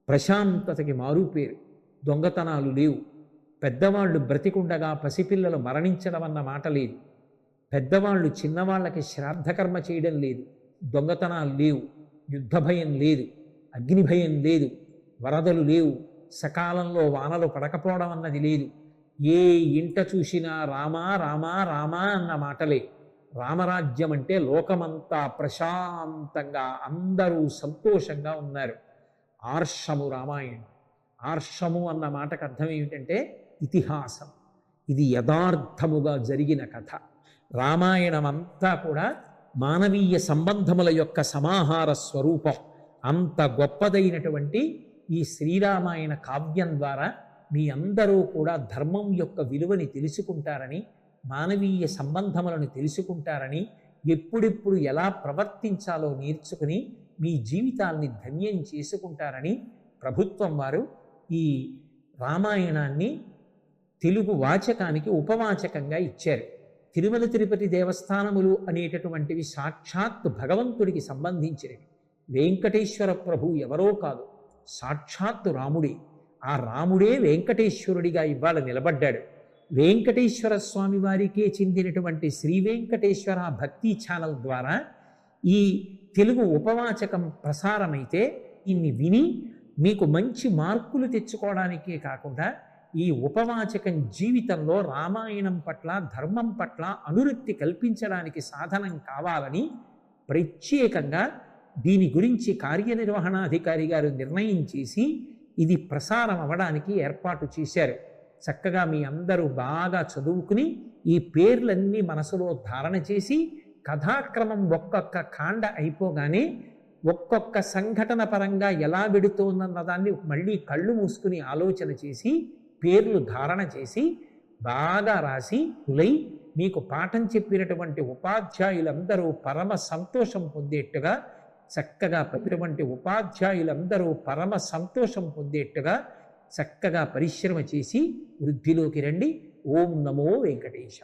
ప్రశాంతతకి మారుపేరు. దొంగతనాలు లేవు. పెద్దవాళ్ళు బ్రతికుండగా పసిపిల్లలు మరణించడం అన్న మాట లేదు. పెద్దవాళ్ళు చిన్నవాళ్ళకి శ్రాద్ధకర్మ చేయడం లేదు. దొంగతనాలు లేవు. యుద్ధ భయం లేదు. అగ్ని భయం లేదు. వరదలు లేవు. సకాలంలో వానలు పడకపోవడం అన్నది లేదు. ఏ ఇంట చూసినా రామా రామా రామా అన్న మాటలే. రామరాజ్యం అంటే లోకమంతా ప్రశాంతంగా అందరూ సంతోషంగా ఉన్నారు. ఆర్షము రామాయణం. ఆర్షము అన్న మాటకు అర్థం ఏమిటంటే ఇతిహాసం. ఇది యథార్థముగా జరిగిన కథ. రామాయణం అంతా కూడా మానవీయ సంబంధముల యొక్క సమాహార స్వరూపం. అంత గొప్పదైనటువంటి ఈ శ్రీరామాయణ కావ్యం ద్వారా మీ అందరూ కూడా ధర్మం యొక్క విలువని తెలుసుకుంటారని, మానవీయ సంబంధములను తెలుసుకుంటారని, ఎప్పుడెప్పుడు ఎలా ప్రవర్తించాలో నేర్చుకుని మీ జీవితాల్ని ధన్యం చేసుకుంటారని ప్రభుత్వం వారు ఈ రామాయణాన్ని తెలుగు వాచకానికి ఉపవాచకంగా ఇచ్చారు. తిరుమల తిరుపతి దేవస్థానములు అనేటటువంటివి సాక్షాత్ భగవంతుడికి సంబంధించినవి. వెంకటేశ్వర ప్రభు ఎవరో కాదు, సాక్షాత్తు రాముడే. ఆ రాముడే వెంకటేశ్వరుడిగా ఇవాళ నిలబడ్డాడు. వెంకటేశ్వర స్వామి వారికే చెందినటువంటి శ్రీ వెంకటేశ్వర భక్తి ఛానల్ ద్వారా ఈ తెలుగు ఉపవాచకం ప్రసారమైతే ఇన్ని విని మీకు మంచి మార్కులు తెచ్చుకోవడానికే కాకుండా ఈ ఉపవాచకం జీవితంలో రామాయణం పట్ల, ధర్మం పట్ల అనురక్తి కల్పించడానికి సాధనం కావాలని ప్రత్యేకంగా దీని గురించి కార్యనిర్వహణాధికారి గారు నిర్ణయం చేసి ఇది ప్రసారం అవ్వడానికి ఏర్పాటు చేశారు. చక్కగా మీ అందరూ బాగా చదువుకుని ఈ పేర్లన్నీ మనసులో ధారణ చేసి కథాక్రమం ఒక్కొక్క కాండ అయిపోగానే ఒక్కొక్క సంఘటన పరంగా ఎలా వెడుతోందన్న దాన్ని మళ్ళీ కళ్ళు మూసుకుని ఆలోచన చేసి పేర్లు ధారణ చేసి బాగా రాసి కులై మీకు పాఠం చెప్పినటువంటి ఉపాధ్యాయులందరూ పరమ సంతోషం పొందేట్టుగా, చక్కగా ప్రతిటువంటి ఉపాధ్యాయులందరూ పరమ సంతోషం పొందేట్టుగా చక్కగా పరిశ్రమ చేసి వృద్ధిలోకి రండి. ఓం నమో వెంకటేశ.